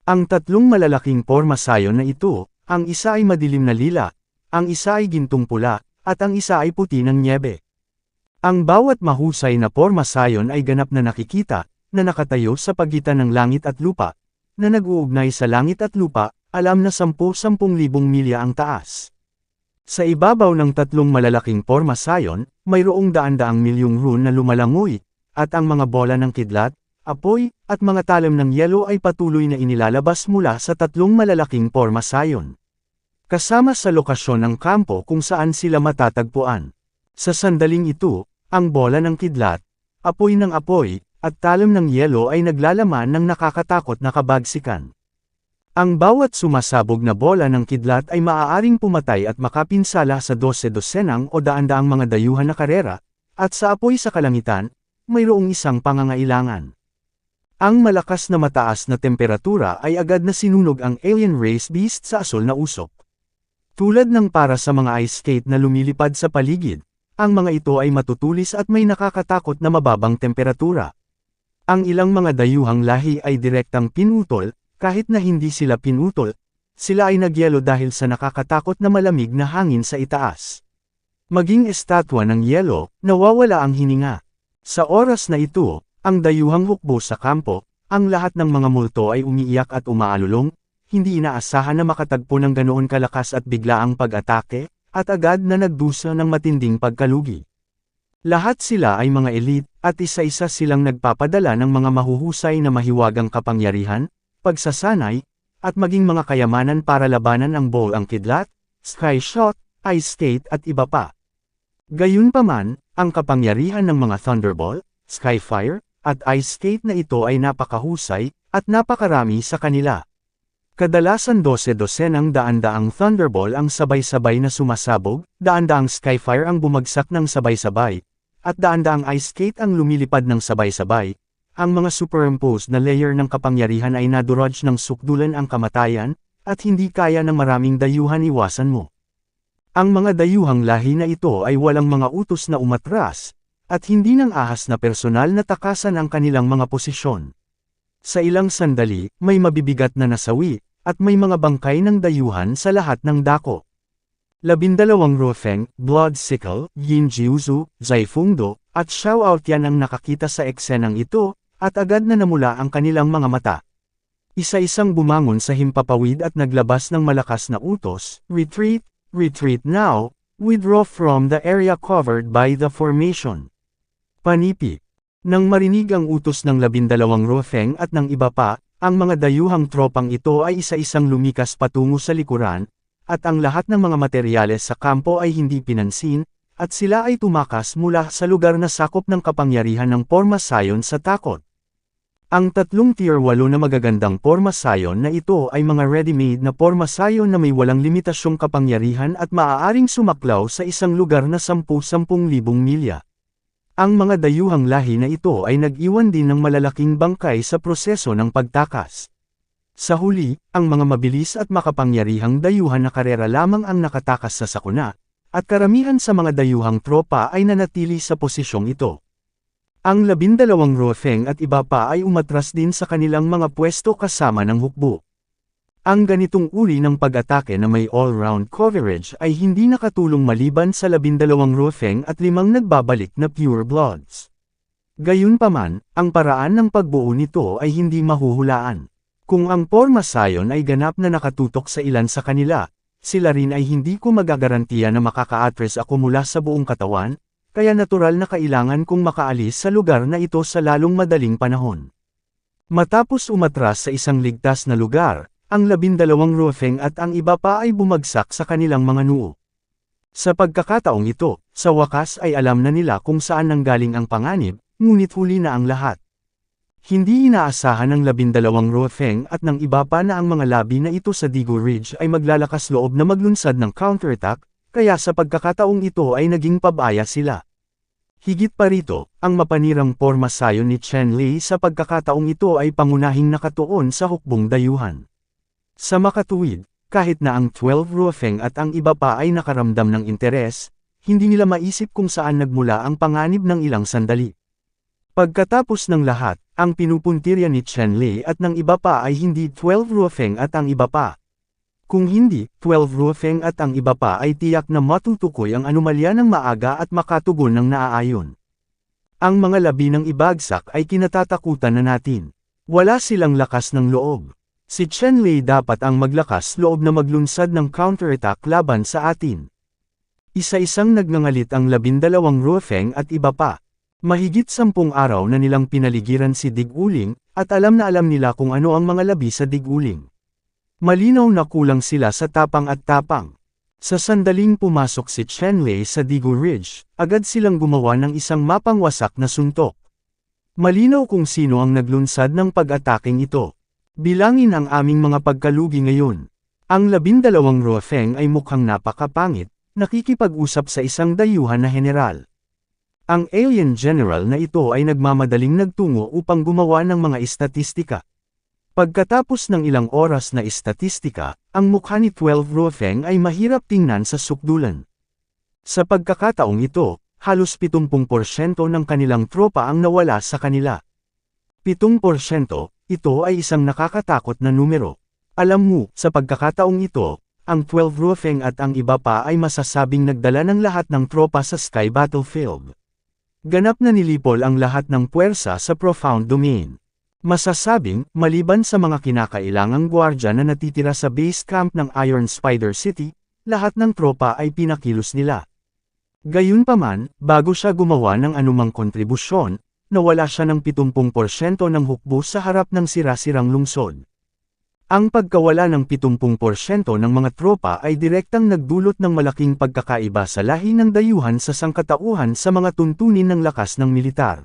Ang 3 malalaking porma sayon na ito, ang isa ay madilim na lila, ang isa ay gintong pula, at ang isa ay puti ng nyebe. Ang bawat mahusay na porma sayon ay ganap na nakikita, na nakatayo sa pagitan ng langit at lupa, na nag-uugnay sa langit at lupa, alam na 10,000 milya ang taas. Sa ibabaw ng 3 malalaking porma sayon, mayroong daan-daang milyong rune na lumalangoy, at ang mga bola ng kidlat, apoy, at mga talim ng yelo ay patuloy na inilalabas mula sa 3 malalaking porma sayon. Kasama sa lokasyon ng kampo kung saan sila matatagpuan. Sa sandaling ito, ang bola ng kidlat, apoy ng apoy, at talim ng yelo ay naglalaman ng nakakatakot na kabagsikan. Ang bawat sumasabog na bola ng kidlat ay maaaring pumatay at makapinsala sa 12 o daan-daang mga dayuhan na karera, at sa apoy sa kalangitan, mayroong isang pangangailangan. Ang malakas na mataas na temperatura ay agad na sinunog ang alien race beast sa asol na usok. Tulad ng para sa mga ice skate na lumilipad sa paligid, ang mga ito ay matutulis at may nakakatakot na mababang temperatura. Ang ilang mga dayuhang lahi ay direktang pinutol, kahit na hindi sila pinutol, sila ay nagyelo dahil sa nakakatakot na malamig na hangin sa itaas. Maging estatwa ng yelo, nawawala ang hininga. Sa oras na ito, ang dayuhang hukbo sa kampo, ang lahat ng mga multo ay umiiyak at umaalulong, hindi inaasahan na makatagpo ng ganoon kalakas at biglaang pag-atake, at agad na nagdusa ng matinding pagkalugi. Lahat sila ay mga elite, at isa-isa silang nagpapadala ng mga mahuhusay na mahiwagang kapangyarihan, pagsasanay, at maging mga kayamanan para labanan ang Ball ang Kidlat, Sky Shot, Ice Skate at iba pa. Gayunpaman, ang kapangyarihan ng mga Thunderball, Skyfire, at Ice Skate na ito ay napakahusay, at napakarami sa kanila. Kadalasan 12-dosenang daan-daang Thunderball ang sabay-sabay na sumasabog, daan-daang Skyfire ang bumagsak ng sabay-sabay, at daan-daang Ice Skate ang lumilipad ng sabay-sabay. Ang mga superimposed na layer ng kapangyarihan ay nadurudge ng sukdulan ang kamatayan, at hindi kaya ng maraming dayuhan iwasan mo. Ang mga dayuhang lahi na ito ay walang mga utos na umatras, at hindi ng ahas na personal na takasan ang kanilang mga posisyon. Sa ilang sandali, may mabibigat na nasawi, at may mga bangkay ng dayuhan sa lahat ng dako. 12 Rofeng, Blood Sickle, Yin Jiuzu, Zaifungdo, at Xiao Aotian ang nakakita sa eksenang ito, at agad na namula ang kanilang mga mata. Isa-isang bumangon sa himpapawid at naglabas ng malakas na utos, "Retreat, retreat now, withdraw from the area covered by the formation." Panipi. Nang marinig ang utos ng 12 Rofeng at ng iba pa, ang mga dayuhang tropang ito ay isa-isang lumikas patungo sa likuran, at ang lahat ng mga materyales sa kampo ay hindi pinansin, at sila ay tumakas mula sa lugar na sakop ng kapangyarihan ng porma sayon sa takot. Ang 3 tier 8 na magagandang porma sayon na ito ay mga ready-made na porma sayon na may walang limitasyong kapangyarihan at maaaring sumaklaw sa isang lugar na 10,000 milya. Ang mga dayuhang lahi na ito ay nag-iwan din ng malalaking bangkay sa proseso ng pagtakas. Sa huli, ang mga mabilis at makapangyarihang dayuhan na karera lamang ang nakatakas sa sakuna, at karamihan sa mga dayuhang tropa ay nanatili sa posisyong ito. Ang 12 Rofeng at iba pa ay umatras din sa kanilang mga pwesto kasama ng hukbo. Ang ganitong uri ng pag-atake na may all-round coverage ay hindi nakatulong maliban sa 12 Rofeng at 5 nagbabalik na Pure Bloods. Gayunpaman, ang paraan ng pagbuo nito ay hindi mahuhulaan. Kung ang porma sayon ay ganap na nakatutok sa ilan sa kanila, sila rin ay hindi ko magagarantiya na makaka-atras ako mula sa buong katawan, kaya natural na kailangan kong makaalis sa lugar na ito sa lalong madaling panahon. Matapos umatras sa isang ligtas na lugar, ang 12 Ruofeng at ang iba pa ay bumagsak sa kanilang mga noo. Sa pagkakataong ito, sa wakas ay alam na nila kung saan nanggaling ang panganib, ngunit huli na ang lahat. Hindi inaasahan ng 12 Ruofeng at ng iba pa na ang mga labi na ito sa Digu Ridge ay maglalakas loob na maglunsad ng counterattack, kaya sa pagkakataong ito ay naging pabaya sila. Higit pa rito, ang mapanirang porma sayon ni Chen Li sa pagkakataong ito ay pangunahing nakatuon sa hukbong dayuhan. Sa makatuwid, kahit na ang 12 Ruofeng at ang iba pa ay nakaramdam ng interes, hindi nila maisip kung saan nagmula ang panganib ng ilang sandali. Pagkatapos ng lahat, ang pinupuntirya ni Chen Li at ng iba pa ay hindi 12 Ruofeng at ang iba pa. Kung hindi, 12 Ruofeng at ang iba pa ay tiyak na matutukoy ang anomalya ng maaga at makatugon ng naaayon. Ang mga labi ng ibagsak ay kinatatakutan na natin. Wala silang lakas ng loob. Si Chen Li dapat ang maglakas loob na maglunsad ng counterattack laban sa atin. Isa-isang nagngangalit ang 12 Ruofeng at iba pa. Mahigit 10 araw na nilang pinaligiran si Dig-uling, at alam na alam nila kung ano ang mga labi sa Dig-uling. Malinaw na kulang sila sa tapang at tapang. Sa sandaling pumasok si Chen Li sa Digu Ridge, agad silang gumawa ng isang mapangwasak na suntok. Malinaw kung sino ang naglunsad ng pag-ataking ito. Bilangin ang aming mga pagkalugi ngayon. Ang 12 Ruofeng ay mukhang napakapangit, nakikipag-usap sa isang dayuhan na general. Ang alien general na ito ay nagmamadaling nagtungo upang gumawa ng mga istatistika. Pagkatapos ng ilang oras na istatistika, ang mukha ni 12 Ruofeng ay mahirap tingnan sa sukdulan. Sa pagkakataong ito, halos 70% ng kanilang tropa ang nawala sa kanila. 7%, ito ay isang nakakatakot na numero. Alam mo, sa pagkakataong ito, ang 12 Ruofeng at ang iba pa ay masasabing nagdala ng lahat ng tropa sa Sky Battlefield. Ganap na nilipol ang lahat ng puwersa sa Profound Domain. Masasabing, maliban sa mga kinakailangang gwardya na natitira sa base camp ng Iron Spider City, lahat ng tropa ay pinakilos nila. Gayunpaman, bago siya gumawa ng anumang kontribusyon, nawala siya ng 70% ng hukbo sa harap ng sira-sirang lungsod. Ang pagkawala ng 70% ng mga tropa ay direktang nagdulot ng malaking pagkakaiba sa lahi ng dayuhan sa sangkatauhan sa mga tuntunin ng lakas ng militar.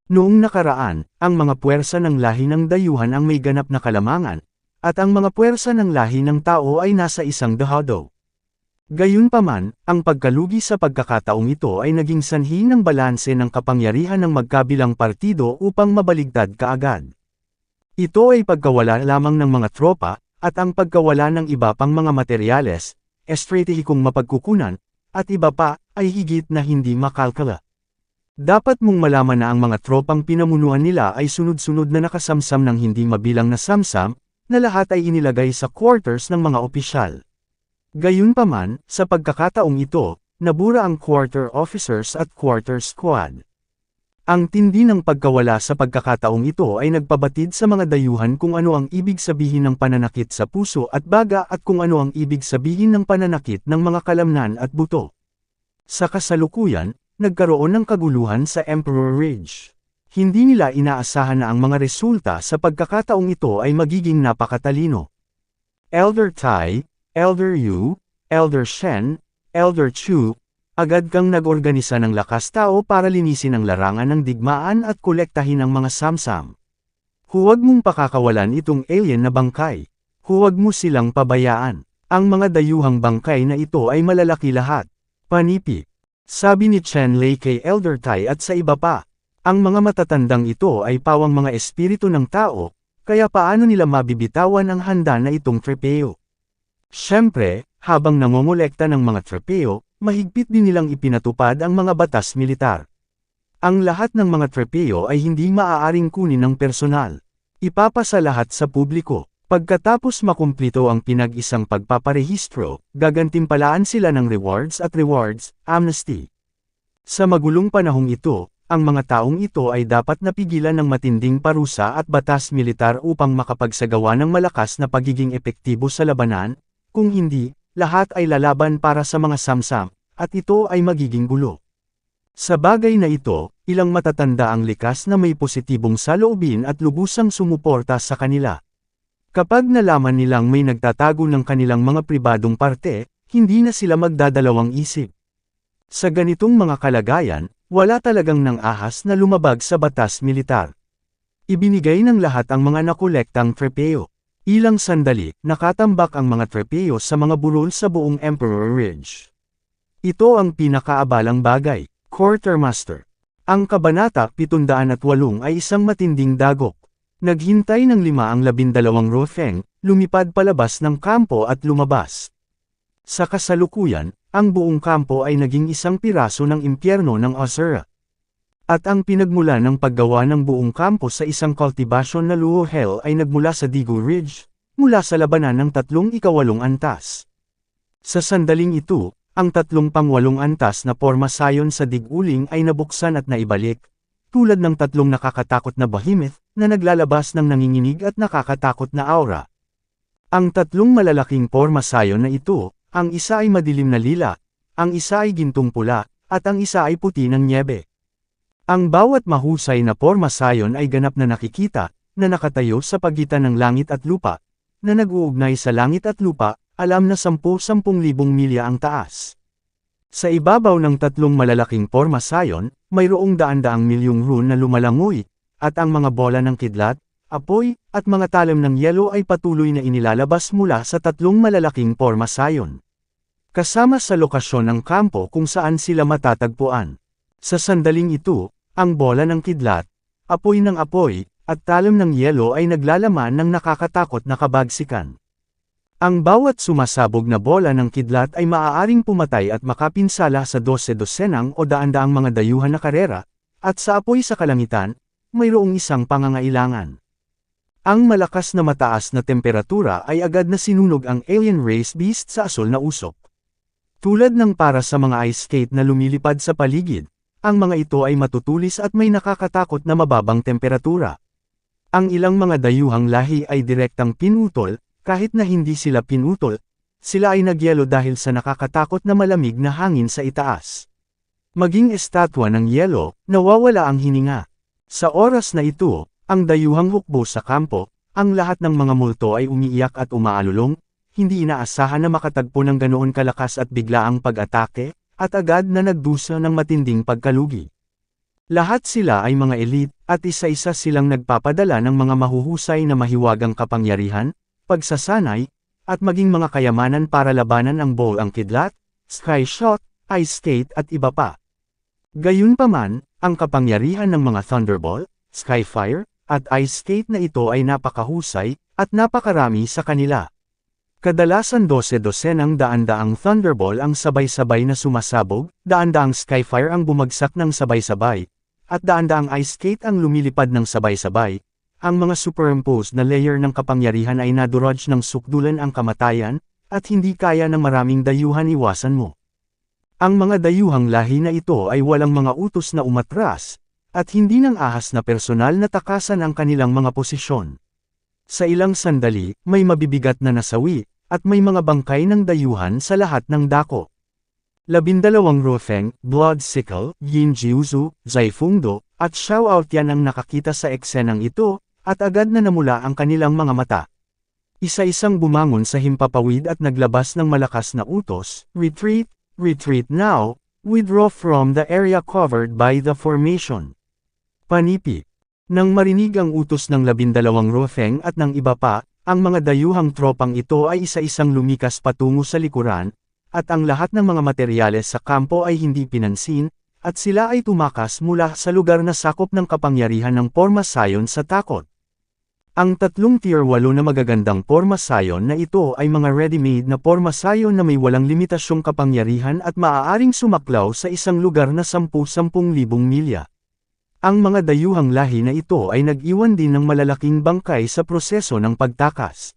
Noong nakaraan, ang mga puwersa ng lahi ng dayuhan ang may ganap na kalamangan, at ang mga puwersa ng lahi ng tao ay nasa isang dahado. Gayunpaman, ang pagkalugi sa pagkakataong ito ay naging sanhi ng balanse ng kapangyarihan ng magkabilang partido upang mabaligtad kaagad. Ito ay pagkawala lamang ng mga tropa, at ang pagkawala ng iba pang mga materyales, estratehikong mapagkukunan, at iba pa, ay higit na hindi makalkala. Dapat mong malaman na ang mga tropang pinamunuan nila ay sunod-sunod na nakasamsam ng hindi mabilang na samsam, na lahat ay inilagay sa quarters ng mga opisyal. Gayunpaman, sa pagkakataong ito, nabura ang quarter officers at quarter squad. Ang tindi ng pagkawala sa pagkakataong ito ay nagpabatid sa mga dayuhan kung ano ang ibig sabihin ng pananakit sa puso at baga at kung ano ang ibig sabihin ng pananakit ng mga kalamnan at buto. Sa kasalukuyan, nagkaroon ng kaguluhan sa Emperor Ridge. Hindi nila inaasahan na ang mga resulta sa pagkakataong ito ay magiging napakatalino. Elder Tai, Elder Yu, Elder Shen, Elder Chu, agad kang nag-organisa ng lakas tao para linisin ang larangan ng digmaan at kolektahin ang mga samsam. Huwag mong pakakawalan itong alien na bangkay. Huwag mo silang pabayaan. Ang mga dayuhang bangkay na ito ay malalaki lahat. Panipi. Sabi ni Chen Lei kay Elder Tai at sa iba pa. Ang mga matatandang ito ay pawang mga espiritu ng tao, kaya paano nila mabibitawan ang handa na itong trepeo? Siyempre, habang nangongolekta ng mga trepeo, mahigpit din nilang ipinatupad ang mga batas militar. Ang lahat ng mga trepeo ay hindi maaaring kunin ng personal. Ipapasa lahat sa publiko. Pagkatapos makumplito ang pinag-isang pagpaparehistro, gagantimpalaan sila ng rewards at rewards, amnesty. Sa magulong panahong ito, ang mga taong ito ay dapat napigilan ng matinding parusa at batas militar upang makapagsagawa ng malakas na pagiging epektibo sa labanan, kung hindi, lahat ay lalaban para sa mga samsam, at ito ay magiging gulo. Sa bagay na ito, ilang matatanda ang likas na may positibong saloobin at lubusang sumuporta sa kanila. Kapag nalaman nilang may nagtatago ng kanilang mga pribadong parte, hindi na sila magdadalawang isip. Sa ganitong mga kalagayan, wala talagang nang ahas na lumabag sa batas militar. Ibinigay ng lahat ang mga nakolektang trepeo. Ilang sandali, nakatambak ang mga trepeo sa mga burol sa buong Emperor Ridge. Ito ang pinakaabalang bagay, Quartermaster. Ang Kabanata 708 ay isang matinding dagok. Naghintay ng 5 ang 12 Rofeng, lumipad palabas ng kampo at lumabas. Sa kasalukuyan, ang buong kampo ay naging isang piraso ng impyerno ng Asura. At ang pinagmula ng paggawa ng buong kampo sa isang kultibasyon na Luo Hell ay nagmula sa Digu Ridge, mula sa labanan ng 3 ikawalong antas. Sa sandaling ito, ang 3 pangwalong antas na porma sayon sa Dig-uling ay nabuksan at naibalik, tulad ng 3 nakakatakot na behemoth, na naglalabas ng nanginginig at nakakatakot na aura. Ang 3 malalaking porma sayon na ito, ang isa ay madilim na lila, ang isa ay gintong pula, at ang isa ay puti ng nyebe. Ang bawat mahusay na porma sayon ay ganap na nakikita, na nakatayo sa pagitan ng langit at lupa, na nag-uugnay sa langit at lupa, alam na 10,000 milya ang taas. Sa ibabaw ng 3 malalaking porma sayon, mayroong daan-daang milyong rune na lumalangoy, at ang mga bola ng kidlat, apoy, at mga talim ng yelo ay patuloy na inilalabas mula sa 3 malalaking porma sayon. Kasama sa lokasyon ng kampo kung saan sila matatagpuan. Sa sandaling ito, ang bola ng kidlat, apoy, at talim ng yelo ay naglalaman ng nakakatakot na kabagsikan. Ang bawat sumasabog na bola ng kidlat ay maaaring pumatay at makapinsala sa 12 o daan-daang mga dayuhan na karera, at sa apoy sa kalangitan, mayroong isang pangangailangan. Ang malakas na mataas na temperatura ay agad na sinunog ang alien race beast sa asol na usok. Tulad ng para sa mga ice skate na lumilipad sa paligid, ang mga ito ay matutulis at may nakakatakot na mababang temperatura. Ang ilang mga dayuhang lahi ay direktang pinutol, kahit na hindi sila pinutol, sila ay nagyelo dahil sa nakakatakot na malamig na hangin sa itaas. Maging estatwa ng yelo, nawawala ang hininga. Sa oras na ito, ang dayuhang hukbo sa kampo, ang lahat ng mga multo ay umiiyak at umaalulong, hindi inaasahan na makatagpo ng ganoon kalakas at biglaang pag-atake, at agad na nagdusa ng matinding pagkalugi. Lahat sila ay mga elite, at isa-isa silang nagpapadala ng mga mahuhusay na mahiwagang kapangyarihan, pagsasanay, at maging mga kayamanan para labanan ang Ball ang Kidlat, Sky Shot, Ice Skate at iba pa. Gayunpaman, ang kapangyarihan ng mga Thunderbolt, Skyfire, at Ice Skate na ito ay napakahusay, at napakarami sa kanila. Kadalasan 12-dosenang daan-daang Thunderball ang sabay-sabay na sumasabog, daan-daang Skyfire ang bumagsak ng sabay-sabay, at daan-daang Ice Skate ang lumilipad ng sabay-sabay. Ang mga superimposed na layer ng kapangyarihan ay nadurudge ng sukdulan ang kamatayan, at hindi kaya ng maraming dayuhan iwasan mo. Ang mga dayuhang lahi na ito ay walang mga utos na umatras, at hindi ng ahas na personal na takasan ang kanilang mga posisyon. Sa ilang sandali, may mabibigat na nasawi, at may mga bangkay ng dayuhan sa lahat ng dako. 12 Rofeng, Blood Sickle, Yin Jiuzu, Zaifungdo, at Xiao Aotian ang nakakita sa eksenang ito, at agad na namula ang kanilang mga mata. Isa-isang bumangon sa himpapawid at naglabas ng malakas na utos, "Retreat, retreat now, withdraw from the area covered by the formation." Panipi. Nang marinig ang utos ng 12 Rofeng at ng iba pa, ang mga dayuhang tropang ito ay isa-isang lumikas patungo sa likuran, at ang lahat ng mga materyales sa kampo ay hindi pinansin, at sila ay tumakas mula sa lugar na sakop ng kapangyarihan ng porma sayon sa takot. Ang 3 tier 8 na magagandang porma sayon na ito ay mga ready-made na porma sayon na may walang limitasyong kapangyarihan at maaaring sumaklaw sa isang lugar na 10,000 milya. Ang mga dayuhang lahi na ito ay nag-iwan din ng malalaking bangkay sa proseso ng pagtakas.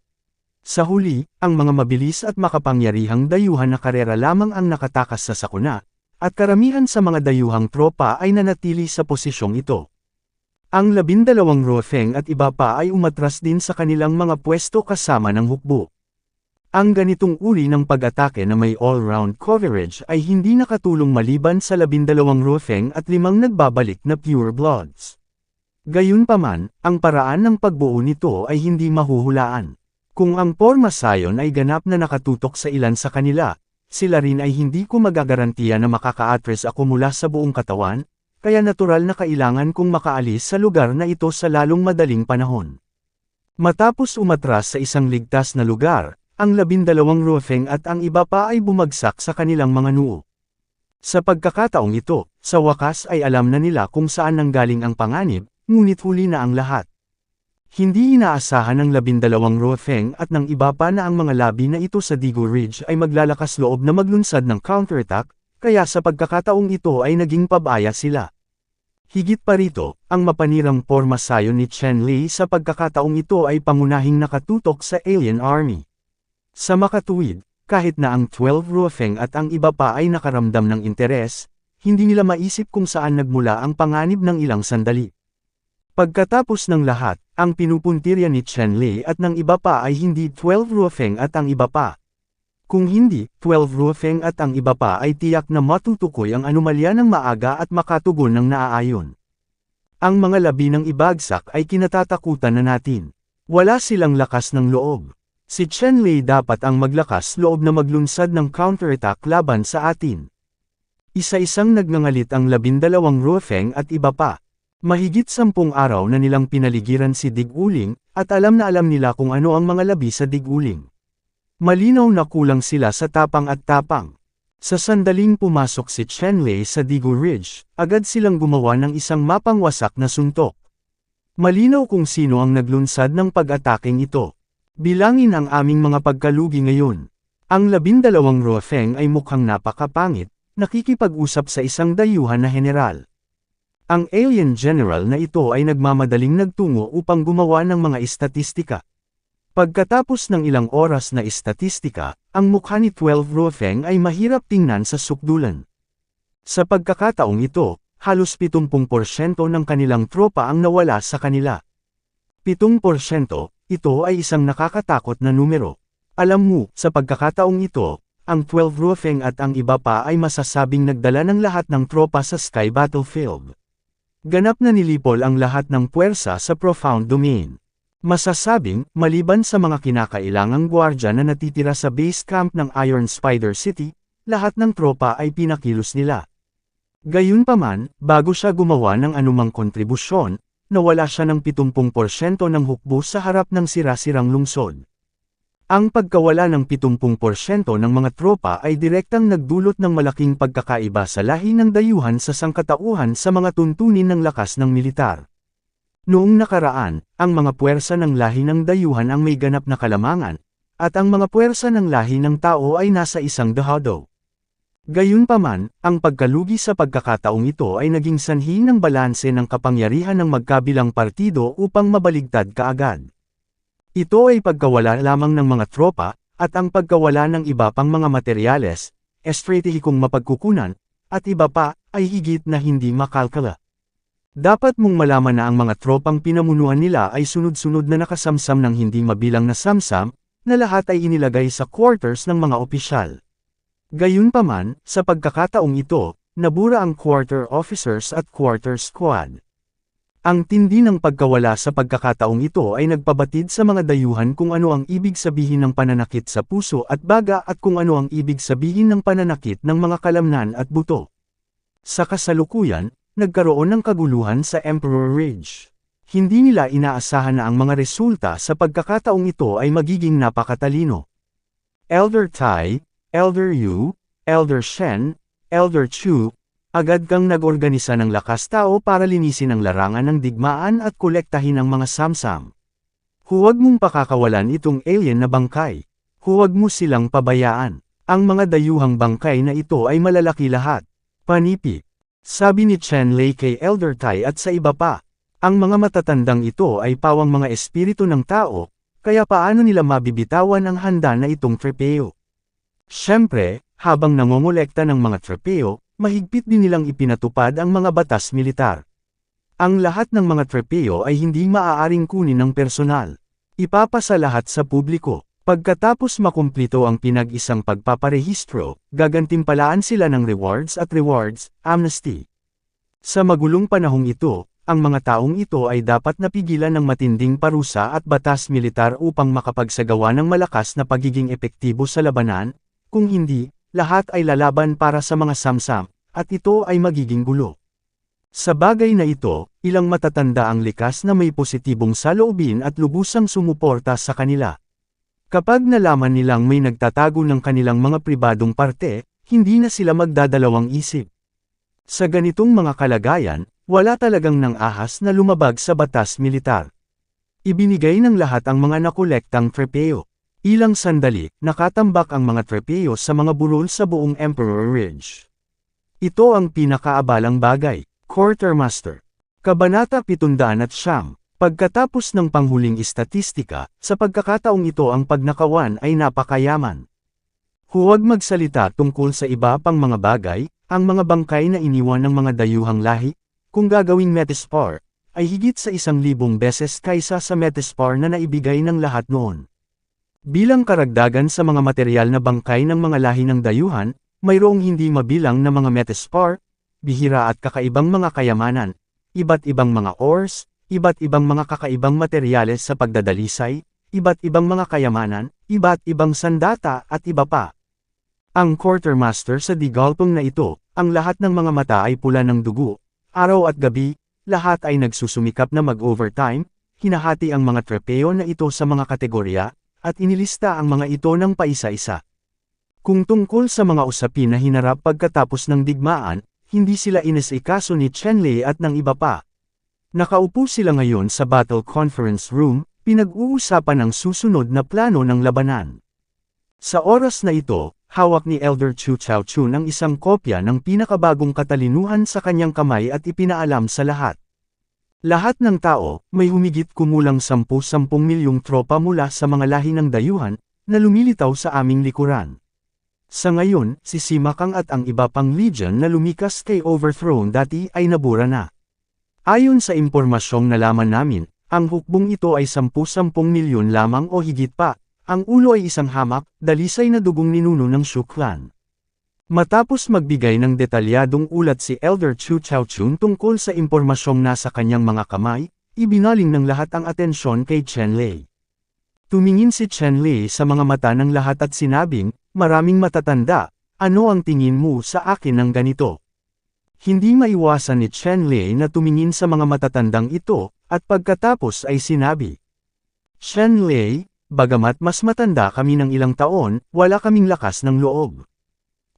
Sa huli, ang mga mabilis at makapangyarihang dayuhan na karera lamang ang nakatakas sa sakuna, at karamihan sa mga dayuhang tropa ay nanatili sa posisyong ito. Ang 12 Ruofeng at iba pa ay umatras din sa kanilang mga pwesto kasama ng hukbo. Ang ganitong uri ng pag-atake na may all-round coverage ay hindi nakatulong maliban sa 12 Ruofeng at 5 nagbabalik na pure bloods. Gayunpaman, ang paraan ng pagbuo nito ay hindi mahuhulaan. Kung ang Porma Sion ay ganap na nakatutok sa ilan sa kanila, sila rin ay hindi ko magagarantiya na makaka-address ako mula sa buong katawan, kaya natural na kailangan kong makaalis sa lugar na ito sa lalong madaling panahon. Matapos umatras sa isang ligtas na lugar, ang 12 Ruofeng at ang iba pa ay bumagsak sa kanilang mga noo. Sa pagkakataong ito, sa wakas ay alam na nila kung saan nanggaling ang panganib, ngunit huli na ang lahat. Hindi inaasahan ng 12 Ruofeng at ng iba pa na ang mga labi na ito sa Digu Ridge ay maglalakas loob na maglunsad ng counterattack, kaya sa pagkakataong ito ay naging pabaya sila. Higit pa rito, ang mapanirang Porma Sion ni Chen Li sa pagkakataong ito ay pangunahing nakatutok sa alien army. Sa makatuwid, kahit na ang 12 Ruofeng at ang iba pa ay nakaramdam ng interes, hindi nila maisip kung saan nagmula ang panganib ng ilang sandali. Pagkatapos ng lahat, ang pinupuntirya ni Chen Li at ng iba pa ay hindi 12 Ruofeng at ang iba pa. Kung hindi, 12 Ruofeng at ang iba pa ay tiyak na matutukoy ang anomalya ng maaga at makatugon ng naaayon. Ang mga labi ng ibagsak ay kinatatakutan na natin. Wala silang lakas ng loob. Si Chen Li dapat ang maglakas loob na maglunsad ng counterattack laban sa atin. Isa-isang nagngangalit ang 12 Ruofeng at iba pa. Mahigit 10 araw na nilang pinaligiran si Dig-uling, at alam na alam nila kung ano ang mga labi sa Dig-uling. Malinaw na kulang sila sa tapang at tapang. Sa sandaling pumasok si Chen Li sa Digu Ridge, agad silang gumawa ng isang mapang wasak na suntok. Malinaw kung sino ang naglunsad ng pag-ataking ito. Bilangin ang aming mga pagkalugi ngayon. Ang 12 Ruofeng ay mukhang napakapangit, nakikipag-usap sa isang dayuhan na general. Ang alien general na ito ay nagmamadaling nagtungo upang gumawa ng mga istatistika. Pagkatapos ng ilang oras na istatistika, ang mukha ni 12 Ruofeng ay mahirap tingnan sa sukdulan. Sa pagkakataong ito, halos 70% ng kanilang tropa ang nawala sa kanila. 7%, ito ay isang nakakatakot na numero. Alam mo, sa pagkakataong ito, ang 12 Ruofeng at ang iba pa ay masasabing nagdala ng lahat ng tropa sa Sky Battlefield. Ganap na nilipol ang lahat ng puwersa sa Profound Domain. Masasabing, maliban sa mga kinakailangang gwardya na natitira sa base camp ng Iron Spider City, lahat ng tropa ay pinakilos nila. Gayunpaman, bago siya gumawa ng anumang kontribusyon, nawala siya ng 70% ng hukbo sa harap ng sira-sirang lungsod. Ang pagkawala ng 70% ng mga tropa ay direktang nagdulot ng malaking pagkakaiba sa lahi ng dayuhan sa sangkatauhan sa mga tuntunin ng lakas ng militar. Noong nakaraan, ang mga puwersa ng lahi ng dayuhan ang may ganap na kalamangan, at ang mga puwersa ng lahi ng tao ay nasa isang dahado. Gayunpaman, ang pagkalugi sa pagkakataong ito ay naging sanhi ng balanse ng kapangyarihan ng magkabilang partido upang mabaligtad kaagad. Ito ay pagkawala lamang ng mga tropa, at ang pagkawala ng iba pang mga materyales, estratehikong mapagkukunan, at iba pa, ay higit na hindi makalkala. Dapat mong malaman na ang mga tropang pinamunuan nila ay sunod-sunod na nakasamsam ng hindi mabilang na samsam, na lahat ay inilagay sa quarters ng mga opisyal. Gayunpaman, sa pagkakataong ito, nabura ang quarter officers at quarter squad. Ang tindi ng pagkawala sa pagkakataong ito ay nagpabatid sa mga dayuhan kung ano ang ibig sabihin ng pananakit sa puso at baga at kung ano ang ibig sabihin ng pananakit ng mga kalamnan at buto. Sa kasalukuyan, nagkaroon ng kaguluhan sa Emperor Ridge. Hindi nila inaasahan na ang mga resulta sa pagkakataong ito ay magiging napakatalino. Elder Tai, Elder Yu, Elder Shen, Elder Chu, agad kang nag-organisa ng lakas tao para linisin ang larangan ng digmaan at kolektahin ang mga samsam. Huwag mong pakakawalan itong alien na bangkay. Huwag mo silang pabayaan. Ang mga dayuhang bangkay na ito ay malalaki lahat. Panipi. Sabi ni Chen Lei kay Elder Tai at sa iba pa. Ang mga matatandang ito ay pawang mga espiritu ng tao, kaya paano nila mabibitawan ang handa na itong trepeo? Siyempre, habang nangongolekta ng mga trepeo, mahigpit din nilang ipinatupad ang mga batas militar. Ang lahat ng mga trepeo ay hindi maaaring kunin ng personal. Ipapasa lahat sa publiko. Pagkatapos makumplito ang pinag-isang pagpaparehistro, gagantimpalaan sila ng rewards at rewards, amnesty. Sa magulong panahong ito, ang mga taong ito ay dapat napigilan ng matinding parusa at batas militar upang makapagsagawa ng malakas na pagiging epektibo sa labanan, kung hindi, lahat ay lalaban para sa mga samsam, at ito ay magiging gulo. Sa bagay na ito, ilang matatanda ang likas na may positibong saloobin at lubusang sumuporta sa kanila. Kapag nalaman nilang may nagtatago ng kanilang mga pribadong parte, hindi na sila magdadalawang isip. Sa ganitong mga kalagayan, wala talagang nang ahas na lumabag sa batas militar. Ibinigay ng lahat ang mga nakolektang trepeo. Ilang sandali, nakatambak ang mga trepeo sa mga burol sa buong Emperor Ridge. Ito ang pinakaabalang bagay. Quartermaster. Kabanata 709. Pagkatapos ng panghuling istatistika, sa pagkakataong ito ang pagnakawan ay napakayaman. Huwag magsalita tungkol sa iba pang mga bagay, ang mga bangkay na iniwan ng mga dayuhang lahi, kung gagawing Metaspar, ay higit sa 1,000 beses kaysa sa Metaspar na naibigay ng lahat noon. Bilang karagdagan sa mga material na bangkay ng mga lahi ng dayuhan, mayroong hindi mabilang na mga Metaspar, bihira at kakaibang mga kayamanan, iba't ibang mga ores, iba't ibang mga kakaibang materyales sa pagdadalisay, iba't ibang mga kayamanan, iba't ibang sandata at iba pa. Ang quartermaster sa digalpong na ito, ang lahat ng mga mata ay pula ng dugo, araw at gabi, lahat ay nagsusumikap na mag-overtime, hinahati ang mga trepeo na ito sa mga kategorya, at inilista ang mga ito ng paisa-isa. Kung tungkol sa mga usapin na hinarap pagkatapos ng digmaan, hindi sila inisikaso ni Chenley at ng iba pa. Nakaupo sila ngayon sa Battle Conference Room, pinag-uusapan ang susunod na plano ng labanan. Sa oras na ito, hawak ni Elder Chu Chaochun ang isang kopya ng pinakabagong katalinuhan sa kanyang kamay at ipinaalam sa lahat. Lahat ng tao, may humigit kumulang 10 milyong tropa mula sa mga lahi ng dayuhan, na lumilitaw sa aming likuran. Sa ngayon, si Simakang at ang iba pang legion na lumikas kay overthrown dati ay nabura na. Ayon sa impormasyong nalaman namin, ang hukbong ito ay 10 milyon lamang o higit pa. Ang ulo ay isang hamak, dalisay na dugong ninuno ng Shu clan. Matapos magbigay ng detalyadong ulat si Elder Chu Chaochun tungkol sa impormasyong nasa kanyang mga kamay, ibinaling ng lahat ang atensyon kay Chenley. Tumingin si Chenley sa mga mata ng lahat at sinabing, "Maraming matatanda, ano ang tingin mo sa akin ng ganito?" Hindi maiwasan ni Chenley na tumingin sa mga matatandang ito, at pagkatapos ay sinabi, "Chenley, bagamat mas matanda kami ng ilang taon, wala kaming lakas ng loob.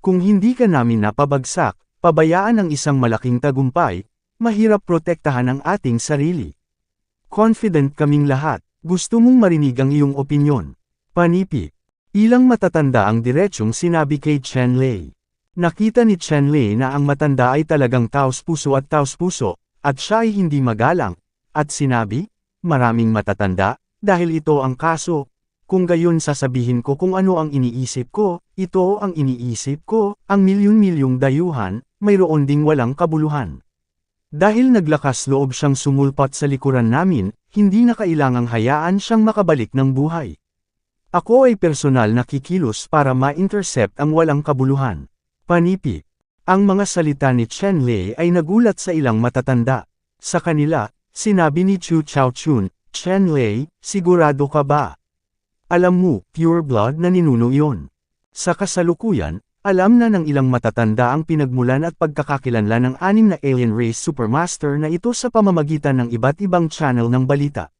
Kung hindi ka namin napabagsak, pabayaan ang isang malaking tagumpay, mahirap protektahan ang ating sarili. Confident kaming lahat, gusto mong marinig ang iyong opinyon." Panipi. Ilang matatanda ang diretsyong sinabi kay Chenley. Nakita ni Chenley na ang matanda ay talagang taos-puso, at siya ay hindi magalang, at sinabi, "Maraming matatanda, dahil ito ang kaso. Kung gayon sasabihin ko kung ano ang iniisip ko, ito ang iniisip ko, ang milyon-milyong dayuhan, mayroon ding walang kabuluhan. Dahil naglakas loob siyang sumulpat sa likuran namin, hindi na kailangang hayaan siyang makabalik ng buhay. Ako ay personal na kikilos para ma-intercept ang walang kabuluhan." Panipi. Ang mga salita ni Chenley ay nagulat sa ilang matatanda. Sa kanila, sinabi ni Chu Chaochun, "Chenley, sigurado ka ba? Alam mo, pure blood na ninuno yon." Sa kasalukuyan, alam na ng ilang matatanda ang pinagmulan at pagkakakilanlan ng 6 na alien race supermaster na ito sa pamamagitan ng iba't ibang channel ng balita.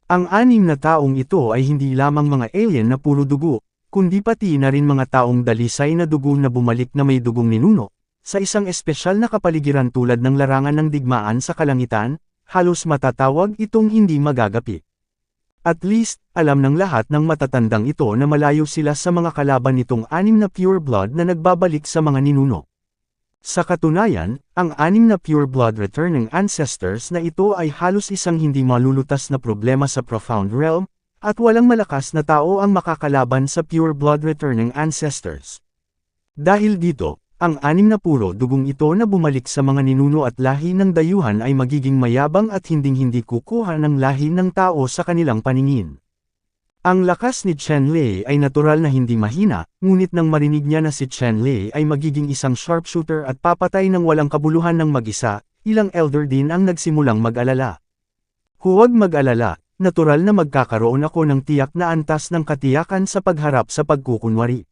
Ang 6 na taong ito ay hindi lamang mga alien na puro dugo, kundi pati na rin mga taong dalisay na dugo na bumalik na may dugong ninuno, sa isang espesyal na kapaligiran tulad ng larangan ng digmaan sa kalangitan, halos matatawag itong hindi magagapi. At least, alam ng lahat ng matatandang ito na malayo sila sa mga kalaban nitong 6 na pure blood na nagbabalik sa mga ninuno. Sa katunayan, ang 6 na pure blood returning ancestors na ito ay halos isang hindi malulutas na problema sa Profound Realm, at walang malakas na tao ang makakalaban sa pure blood returning ancestors. Dahil dito, Ang 6 na puro dugong ito na bumalik sa mga ninuno at lahi ng dayuhan ay magiging mayabang at hinding-hindi kukuha ng lahi ng tao sa kanilang paningin. Ang lakas ni Chen-Lei ay natural na hindi mahina, ngunit nang marinig niya na si Chen-Lei ay magiging isang sharpshooter at papatay ng walang kabuluhan ng mag-isa, ilang elder din ang nagsimulang mag-alala. Huwag mag-alala, natural na magkakaroon ako ng tiyak na antas ng katiyakan sa pagharap sa pagkukunwari.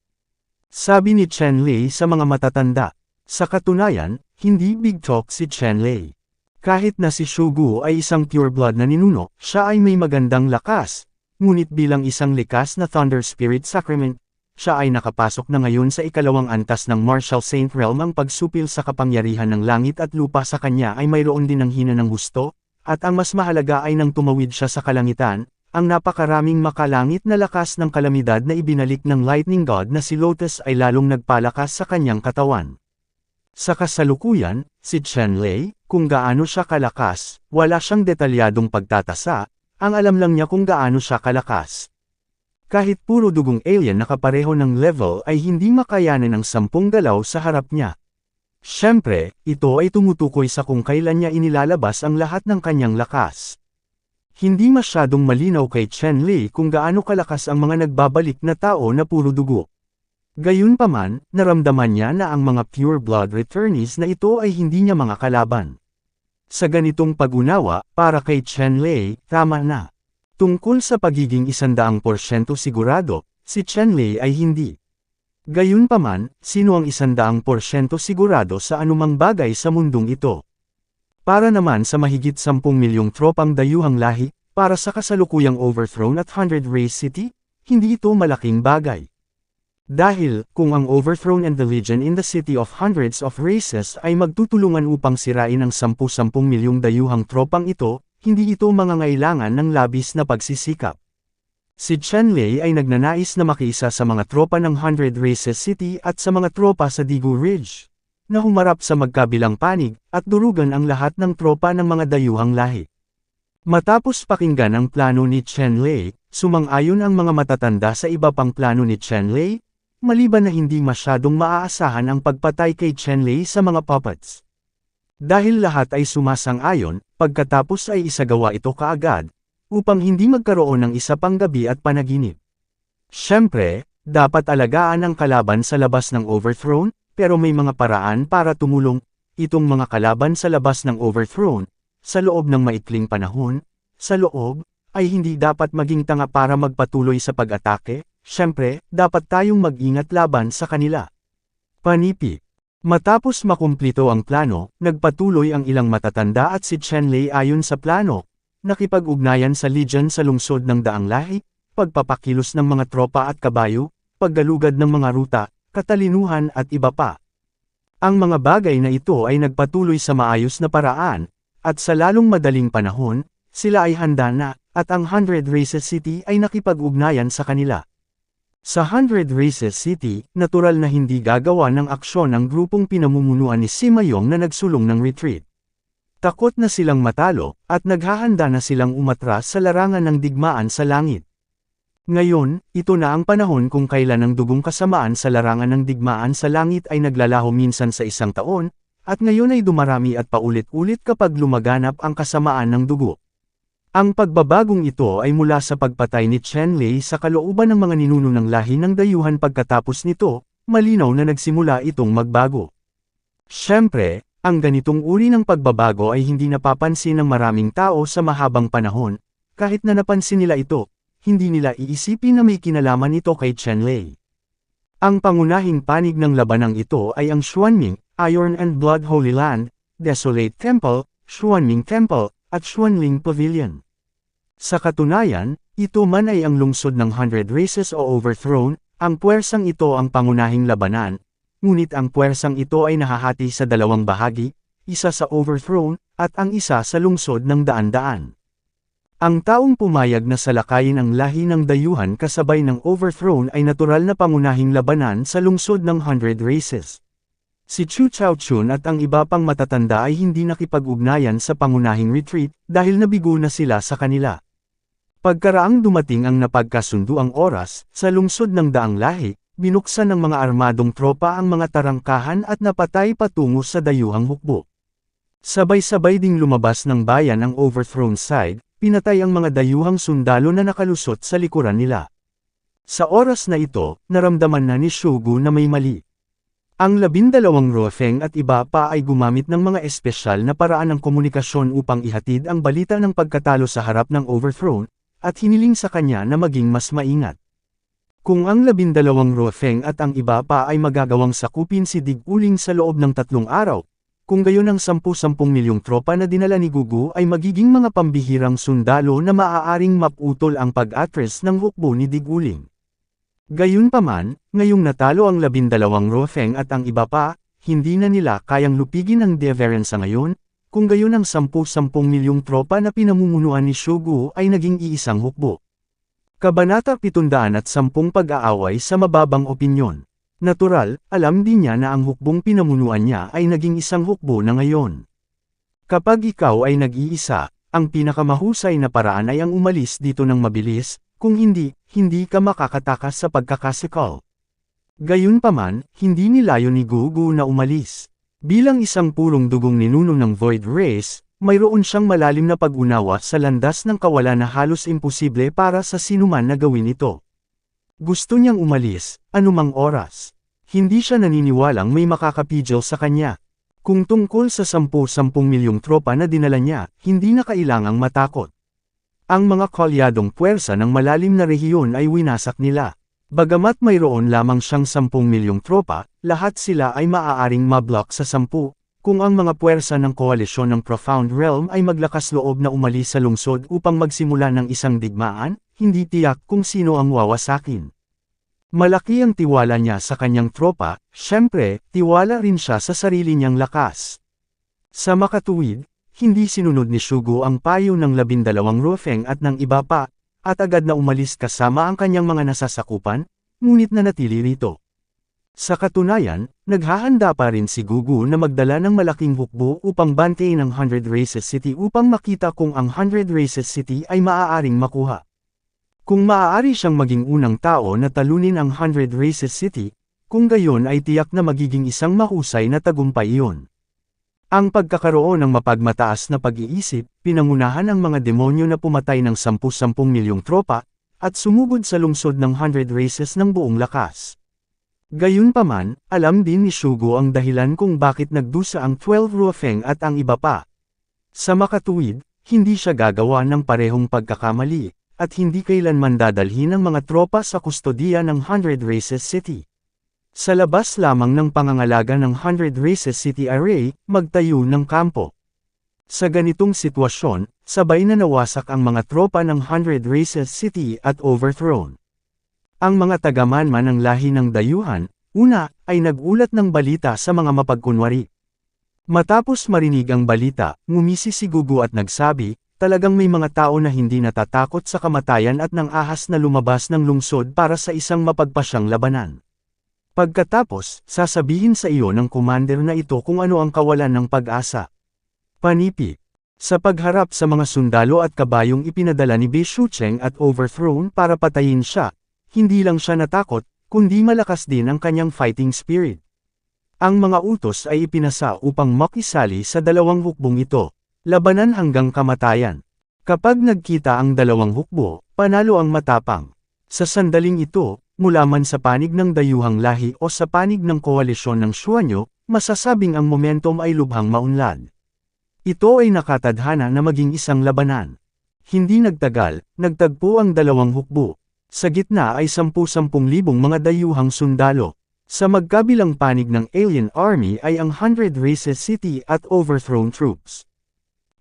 Sabi ni Chen-Lei sa mga matatanda. Sa katunayan, hindi big talk si Chen-Lei. Kahit na si Shugu ay isang pure-blood na ninuno, siya ay may magandang lakas. Ngunit bilang isang likas na Thunder Spirit Sacrament, siya ay nakapasok na ngayon sa ikalawang antas ng Martial Saint Realm. Ang pagsupil sa kapangyarihan ng langit at lupa sa kanya ay mayroon din ng hina ng husto, at ang mas mahalaga ay nang tumawid siya sa kalangitan, ang napakaraming makalangit na lakas ng kalamidad na ibinalik ng Lightning God na si Lotus ay lalong nagpalakas sa kanyang katawan. Sa kasalukuyan, si Chen-Lei, kung gaano siya kalakas, wala siyang detalyadong pagtatasa, ang alam lang niya kung gaano siya kalakas. Kahit puro dugong alien na kapareho ng level ay hindi makayanan ng 10 galaw sa harap niya. Siyempre, ito ay tumutukoy sa kung kailan niya inilalabas ang lahat ng kanyang lakas. Hindi masyadong malinaw kay Chen-Lei kung gaano kalakas ang mga nagbabalik na tao na puro dugo. Gayunpaman, naramdaman niya na ang mga pure blood returnees na ito ay hindi niya mga kalaban. Sa ganitong pag-unawa, para kay Chen-Lei, tama na. Tungkol sa pagiging 100% sigurado, si Chen-Lei ay hindi. Gayunpaman, sino ang 100% sigurado sa anumang bagay sa mundong ito? Para naman sa mahigit 10 milyong tropang dayuhang lahi, para sa kasalukuyang overthrown at 100 Race City, hindi ito malaking bagay. Dahil, kung ang overthrown and the legion in the city of hundreds of races ay magtutulungan upang sirain ang 10 milyong dayuhang tropang ito, hindi ito mangangailangan ng labis na pagsisikap. Si Chen-Lei ay nagnanais na makiisa sa mga tropa ng 100 Races City at sa mga tropa sa Digu Ridge, na humarap sa magkabilang panig, at durugan ang lahat ng tropa ng mga dayuhang lahi. Matapos pakinggan ang plano ni Chen-Lei, sumang-ayon ang mga matatanda sa iba pang plano ni Chen-Lei, maliban na hindi masyadong maaasahan ang pagpatay kay Chen-Lei sa mga puppets. Dahil lahat ay sumasang-ayon, pagkatapos ay isagawa ito kaagad, upang hindi magkaroon ng isa pang gabi at panaginip. Siyempre, dapat alagaan ang kalaban sa labas ng overthrown, pero may mga paraan para tumulong, itong mga kalaban sa labas ng overthrown, sa loob ng maikling panahon, sa loob, ay hindi dapat maging tanga para magpatuloy sa pag-atake, siyempre, dapat tayong mag-ingat laban sa kanila. Panipi. Matapos makumplito ang plano, nagpatuloy ang ilang matatanda at si Chen-Lei ayon sa plano, nakipag-ugnayan sa Legion sa lungsod ng Daang Lahi, pagpapakilos ng mga tropa at kabayo, paggalugad ng mga ruta, katalinuhan at iba pa. Ang mga bagay na ito ay nagpatuloy sa maayos na paraan, at sa lalong madaling panahon, sila ay handa na, at ang 100 Races City ay nakipag-ugnayan sa kanila. Sa 100 Races City, natural na hindi gagawa ng aksyon ang grupong pinamumunuan ni Sima Yong na nagsulong ng retreat. Takot na silang matalo, at naghahanda na silang umatras sa larangan ng digmaan sa langit. Ngayon, ito na ang panahon kung kailan ang dugong kasamaan sa larangan ng digmaan sa langit ay naglalaho minsan sa 1 taon, at ngayon ay dumarami at paulit-ulit kapag lumaganap ang kasamaan ng dugo. Ang pagbabagong ito ay mula sa pagpatay ni Chen-Lei sa kalooban ng mga ninuno ng lahi ng dayuhan. Pagkatapos nito, malinaw na nagsimula itong magbago. Siyempre, ang ganitong uri ng pagbabago ay hindi napapansin ng maraming tao sa mahabang panahon, kahit na napansin nila ito. Hindi nila iisipin na may kinalaman ito kay Chen-Lei. Ang pangunahing panig ng labanang ito ay ang Xuanming, Iron and Blood Holy Land, Desolate Temple, Xuanming Temple, at Xuanling Pavilion. Sa katunayan, ito man ay ang lungsod ng 100 Races o Overthrown, ang puwersang ito ang pangunahing labanan, ngunit ang puwersang ito ay nahahati sa 2 bahagi, isa sa Overthrown, at ang isa sa lungsod ng Daan-Daan. Ang taong pumayag na salakayin ang lahi ng dayuhan kasabay ng overthrown ay natural na pangunahing labanan sa lungsod ng 100 Races. Si Chu Chaochun at ang iba pang matatanda ay hindi nakipag-ugnayan sa pangunahing retreat dahil nabigo na sila sa kanila. Pagkaraang dumating ang napagkasunduang oras, sa lungsod ng Daang Lahi, binuksan ng mga armadong tropa ang mga tarangkahan at napatay patungo sa dayuhang hukbo. Sabay-sabay ding lumabas ng bayan ang overthrown side, pinatay ang mga dayuhang sundalo na nakalusot sa likuran nila. Sa oras na ito, naramdaman na ni Shogu na may mali. Ang 12 Ruofeng at iba pa ay gumamit ng mga espesyal na paraan ng komunikasyon upang ihatid ang balita ng pagkatalo sa harap ng overthrown, at hiniling sa kanya na maging mas maingat. Kung ang 12 Ruofeng at ang iba pa ay magagawang sakupin si Dig-uling sa loob ng 3 araw, kung gayon ang 10-10 milyong tropa na dinala ni Gugu ay magiging mga pambihirang sundalo na maaaring maputol ang pag-atras ng hukbo ni Dig-uling. Gayunpaman, ngayong natalo ang 12 Ruofeng at ang iba pa, hindi na nila kayang lupigin ang Deveran sa ngayon, kung gayon ang 10-10 milyong tropa na pinamumunuan ni Shogu ay naging iisang hukbo. Kabanata 710 Pag-aaway sa mababang opinyon. Natural, alam din niya na ang hukbong pinamunuan niya ay naging isang hukbo na ngayon. Kapag ikaw ay nag-iisa, ang pinakamahusay na paraan ay ang umalis dito ng mabilis, kung hindi, hindi ka makakatakas sa pagkakasikal. Gayunpaman, hindi nilayo ni Gugu na umalis. Bilang isang purong dugong ninuno ng Void Race, mayroon siyang malalim na pag-unawa sa landas ng kawalan na halos imposible para sa sinuman na gawin ito. Gusto niyang umalis, anumang oras. Hindi siya naniniwalang may makakapigil sa kanya. Kung tungkol sa 10-10 milyong tropa na dinala niya, hindi na kailangang matakot. Ang mga kolyadong puwersa ng malalim na rehiyon ay winasak nila. Bagamat mayroon lamang siyang 10 milyong tropa, lahat sila ay maaaring mablock sa 10, kung ang mga puwersa ng koalisyon ng Profound Realm ay maglakas loob na umalis sa lungsod upang magsimula ng isang digmaan, hindi tiyak kung sino ang wawasakin. Malaki ang tiwala niya sa kanyang tropa, syempre, tiwala rin siya sa sarili niyang lakas. Sa makatuwid, hindi sinunod ni Shogu ang payo ng 12 Ruofeng at ng iba pa, at agad na umalis kasama ang kanyang mga nasasakupan, ngunit nanatili rito. Sa katunayan, naghahanda pa rin si Gugu na magdala ng malaking hukbo upang bantayin ang 100 Races City upang makita kung ang 100 Races City ay maaaring makuha. Kung maaari siyang maging unang tao na talunin ang 100 Races City, kung gayon ay tiyak na magiging isang mahusay na tagumpay iyon. Ang pagkakaroon ng mapagmataas na pag-iisip, pinangunahan ang mga demonyo na pumatay ng 10-10 milyong tropa, at sumugod sa lungsod ng 100 Races ng buong lakas. Gayunpaman, alam din ni Shogu ang dahilan kung bakit nagdusa ang 12 Ruofeng at ang iba pa. Sa makatuwid, hindi siya gagawa ng parehong pagkakamali, at hindi kailanman dadalhin ang mga tropa sa kustodiya ng 100 Races City. Sa labas lamang ng pangangalaga ng 100 Races City Array, magtayo ng kampo. Sa ganitong sitwasyon, sabay na nawasak ang mga tropa ng 100 Races City at overthrown. Ang mga taga-manman ng lahi ng dayuhan, una, ay nagulat ng balita sa mga mapagkunwari. Matapos marinig ang balita, ngumisi si Gugu at nagsabi, talagang may mga tao na hindi natatakot sa kamatayan at nang ahas na lumabas ng lungsod para sa isang mapagpasyang labanan. Pagkatapos, sasabihin sa iyo ng commander na ito kung ano ang kawalan ng pag-asa. Panipi. Sa pagharap sa mga sundalo at kabayong ipinadala ni Bei Shucheng at overthrown para patayin siya, hindi lang siya natakot, kundi malakas din ang kanyang fighting spirit. Ang mga utos ay ipinasa upang makisali sa dalawang hukbong ito, labanan hanggang kamatayan. Kapag nagkita ang dalawang hukbo, panalo ang matapang. Sa sandaling ito, mula man sa panig ng dayuhang lahi o sa panig ng koalisyon ng Shuanyo, masasabing ang momentum ay lubhang maunlad. Ito ay nakatadhana na maging isang labanan. Hindi nagtagal, nagtagpo ang dalawang hukbo. Sa gitna ay 10-10,000 mga dayuhang sundalo. Sa magkabilang panig ng Alien Army ay ang 100 Races City at overthrown troops.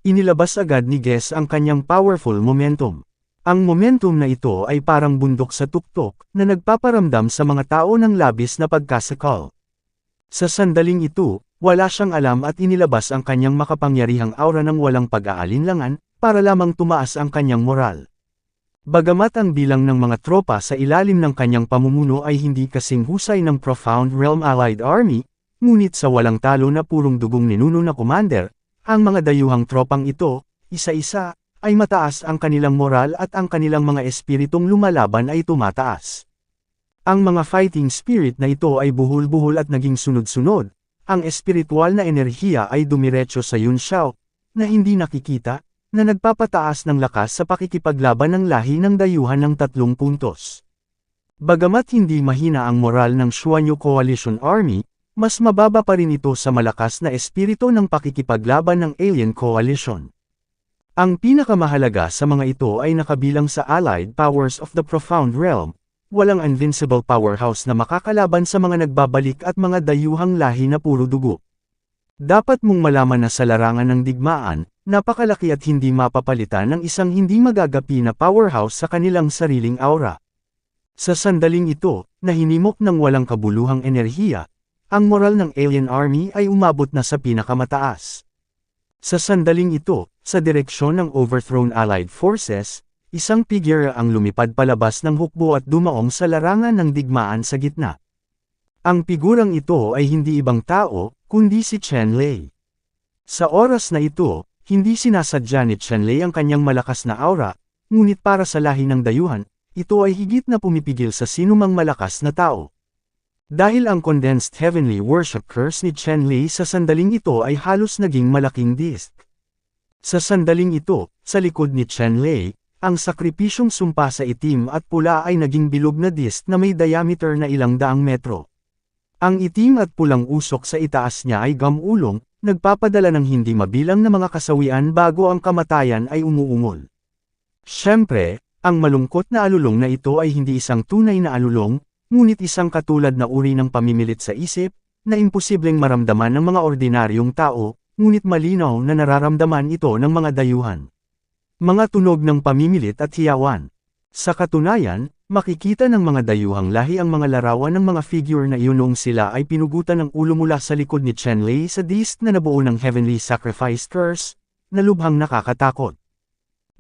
Inilabas agad ni Guess ang kanyang powerful momentum. Ang momentum na ito ay parang bundok sa tuktok, na nagpaparamdam sa mga tao ng labis na pagkasakal. Sa sandaling ito, wala siyang alam at inilabas ang kanyang makapangyarihang aura ng walang pag-aalinlangan, para lamang tumaas ang kanyang moral. Bagamat ang bilang ng mga tropa sa ilalim ng kanyang pamumuno ay hindi kasing husay ng Profound Realm Allied Army, ngunit sa walang talo na purong dugong ninuno na commander, ang mga dayuhang tropang ito, isa-isa, ay mataas ang kanilang moral at ang kanilang mga espiritong lumalaban ay tumataas. Ang mga fighting spirit na ito ay buhol-buhol at naging sunod-sunod. Ang espiritual na enerhiya ay dumiretso sa Yunxiao, na hindi nakikita, na nagpapataas ng lakas sa pakikipaglaban ng lahi ng dayuhan ng 3 puntos. Bagamat hindi mahina ang moral ng Xuanyu Coalition Army, mas mababa pa rin ito sa malakas na espiritu ng pakikipaglaban ng Alien Coalition. Ang pinakamahalaga sa mga ito ay nakabilang sa Allied Powers of the Profound Realm. Walang invincible powerhouse na makakalaban sa mga nagbabalik at mga dayuhang lahi na puro dugo. Dapat mong malaman na sa larangan ng digmaan, napakalaki at hindi mapapalitan ng isang hindi magagapi na powerhouse sa kanilang sariling aura. Sa sandaling ito, na hinimok ng walang kabuluhang enerhiya, ang moral ng Alien Army ay umabot na sa pinakamataas. Sa sandaling ito, sa direksyon ng overthrown Allied Forces, isang figure ang lumipad palabas ng hukbo at dumaong sa larangan ng digmaan sa gitna. Ang figurang ito ay hindi ibang tao, kundi si Chen Lei. Sa oras na ito, hindi sinasadya ni Chen Lei ang kanyang malakas na aura, ngunit para sa lahi ng dayuhan, ito ay higit na pumipigil sa sinumang malakas na tao. Dahil ang condensed heavenly worship curse ni Chen Lei sa sandaling ito ay halos naging malaking disk. Sa sandaling ito, sa likod ni Chen Lei, ang sakripisyong sumpa sa itim at pula ay naging bilog na disk na may diameter na ilang daang metro. Ang itim at pulang usok sa itaas niya ay gamulong, nagpapadala ng hindi mabilang na mga kasawian bago ang kamatayan ay umuungol. Siyempre, ang malungkot na alulong na ito ay hindi isang tunay na alulong, ngunit isang katulad na uri ng pamimilit sa isip, na imposibleng maramdaman ng mga ordinaryong tao, ngunit malinaw na nararamdaman ito ng mga dayuhan. Mga tunog ng pamimilit at hiyawan. Sa katunayan, makikita ng mga dayuhang lahi ang mga larawan ng mga figure na iyon noong sila ay pinugutan ng ulo mula sa likod ni Chen Lei sa disk na nabuo ng Heavenly Sacrifice Curse, na lubhang nakakatakot.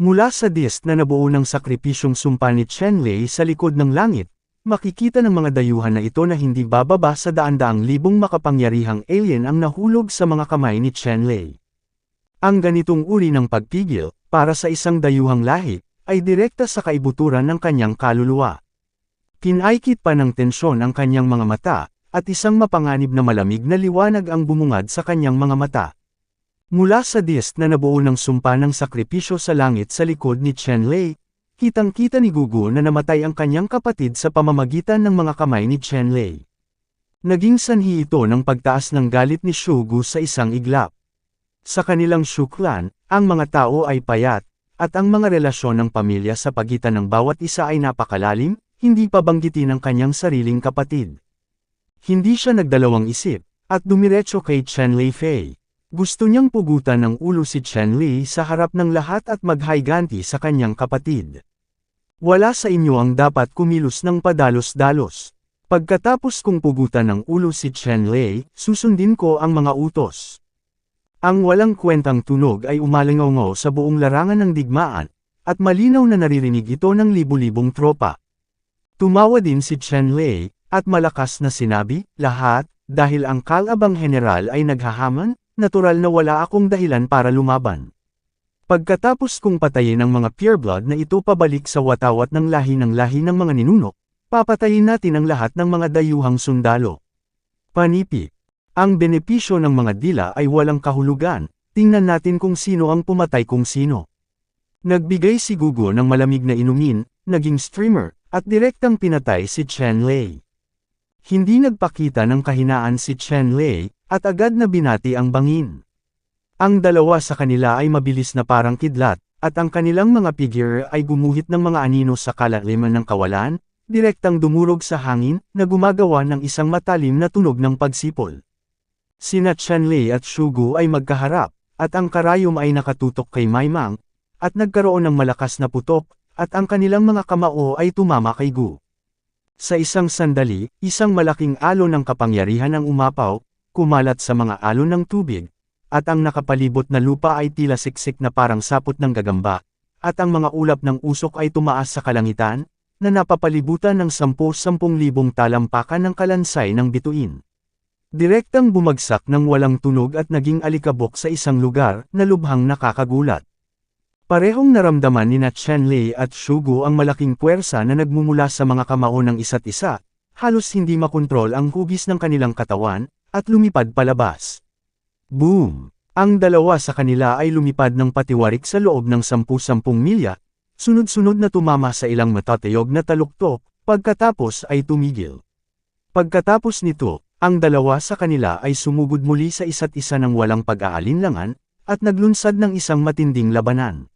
Mula sa disk na nabuo ng sakripisyong sumpa ni Chen Lei sa likod ng langit, makikita ng mga dayuhan na ito na hindi bababa sa daan-daang libong makapangyarihang alien ang nahulog sa mga kamay ni Chen Lei. Ang ganitong uri ng pagpigil, para sa isang dayuhang lahi, ay direkta sa kaibuturan ng kanyang kaluluwa. Pinaikit pa ng tensyon ang kanyang mga mata, at isang mapanganib na malamig na liwanag ang bumungad sa kanyang mga mata. Mula sa disk na nabuo ng sumpa ng sakripisyo sa langit sa likod ni Chen Lei, kitang-kita ni Gugu na namatay ang kanyang kapatid sa pamamagitan ng mga kamay ni Chen Lei. Naging sanhi ito ng pagtaas ng galit ni Shugu sa isang iglap. Sa kanilang Shu clan, ang mga tao ay payat, at ang mga relasyon ng pamilya sa pagitan ng bawat isa ay napakalalim, hindi pa banggitin ang kanyang sariling kapatid. Hindi siya nagdalawang isip, at dumiretso kay Chen Lei Fei. Gusto niyang pugutan ng ulo si Chen Lei sa harap ng lahat at maghayganti sa kanyang kapatid. Wala sa inyo ang dapat kumilos ng padalos-dalos. Pagkatapos kong pugutan ng ulo si Chen Lei, susundin ko ang mga utos. Ang walang kwentang tunog ay umalingaw sa buong larangan ng digmaan, at malinaw na naririnig ito ng libu-libong tropa. Tumawa din si Chen Lei, at malakas na sinabi, lahat, dahil ang kalabang general ay naghahaman, natural na wala akong dahilan para lumaban. Pagkatapos kong patayin ang mga pureblood na ito pabalik sa watawat ng lahi ng mga ninuno, papatayin natin ang lahat ng mga dayuhang sundalo. Panipik. Ang benepisyo ng mga dila ay walang kahulugan, tingnan natin kung sino ang pumatay kung sino. Nagbigay si Gugu ng malamig na inumin, naging streamer, at direktang pinatay si Chen Lei. Hindi nagpakita ng kahinaan si Chen Lei, at agad na binati ang bangin. Ang dalawa sa kanila ay mabilis na parang kidlat, at ang kanilang mga figure ay gumuhit ng mga anino sa kalaliman ng kawalan, direktang dumurog sa hangin, na gumagawa ng isang matalim na tunog ng pagsipol. Sina Chen Lei at Shugu ay magkaharap, at ang karayom ay nakatutok kay Maimang, at nagkaroon ng malakas na putok, at ang kanilang mga kamao ay tumama kay Gu. Sa isang sandali, isang malaking alon ng kapangyarihan ang umapaw, kumalat sa mga alon ng tubig, at ang nakapalibot na lupa ay tila siksik na parang sapot ng gagamba, at ang mga ulap ng usok ay tumaas sa kalangitan, na napapalibutan ng 10,000 talampakan ng kalansay ng bituin. Direktang bumagsak ng walang tunog at naging alikabok sa isang lugar na lubhang nakakagulat. Parehong naramdaman nina Chen Lei at Shugu ang malaking puwersa na nagmumula sa mga kamao ng isa't isa, halos hindi makontrol ang hugis ng kanilang katawan, at lumipad palabas. Boom! Ang dalawa sa kanila ay lumipad ng patiwarik sa loob ng 10-10 milya, sunod-sunod na tumama sa ilang matatayog na taluktok, pagkatapos ay tumigil. Pagkatapos nito, ang dalawa sa kanila ay sumugod muli sa isa't isa ng walang pag-aalinlangan, at naglunsad ng isang matinding labanan.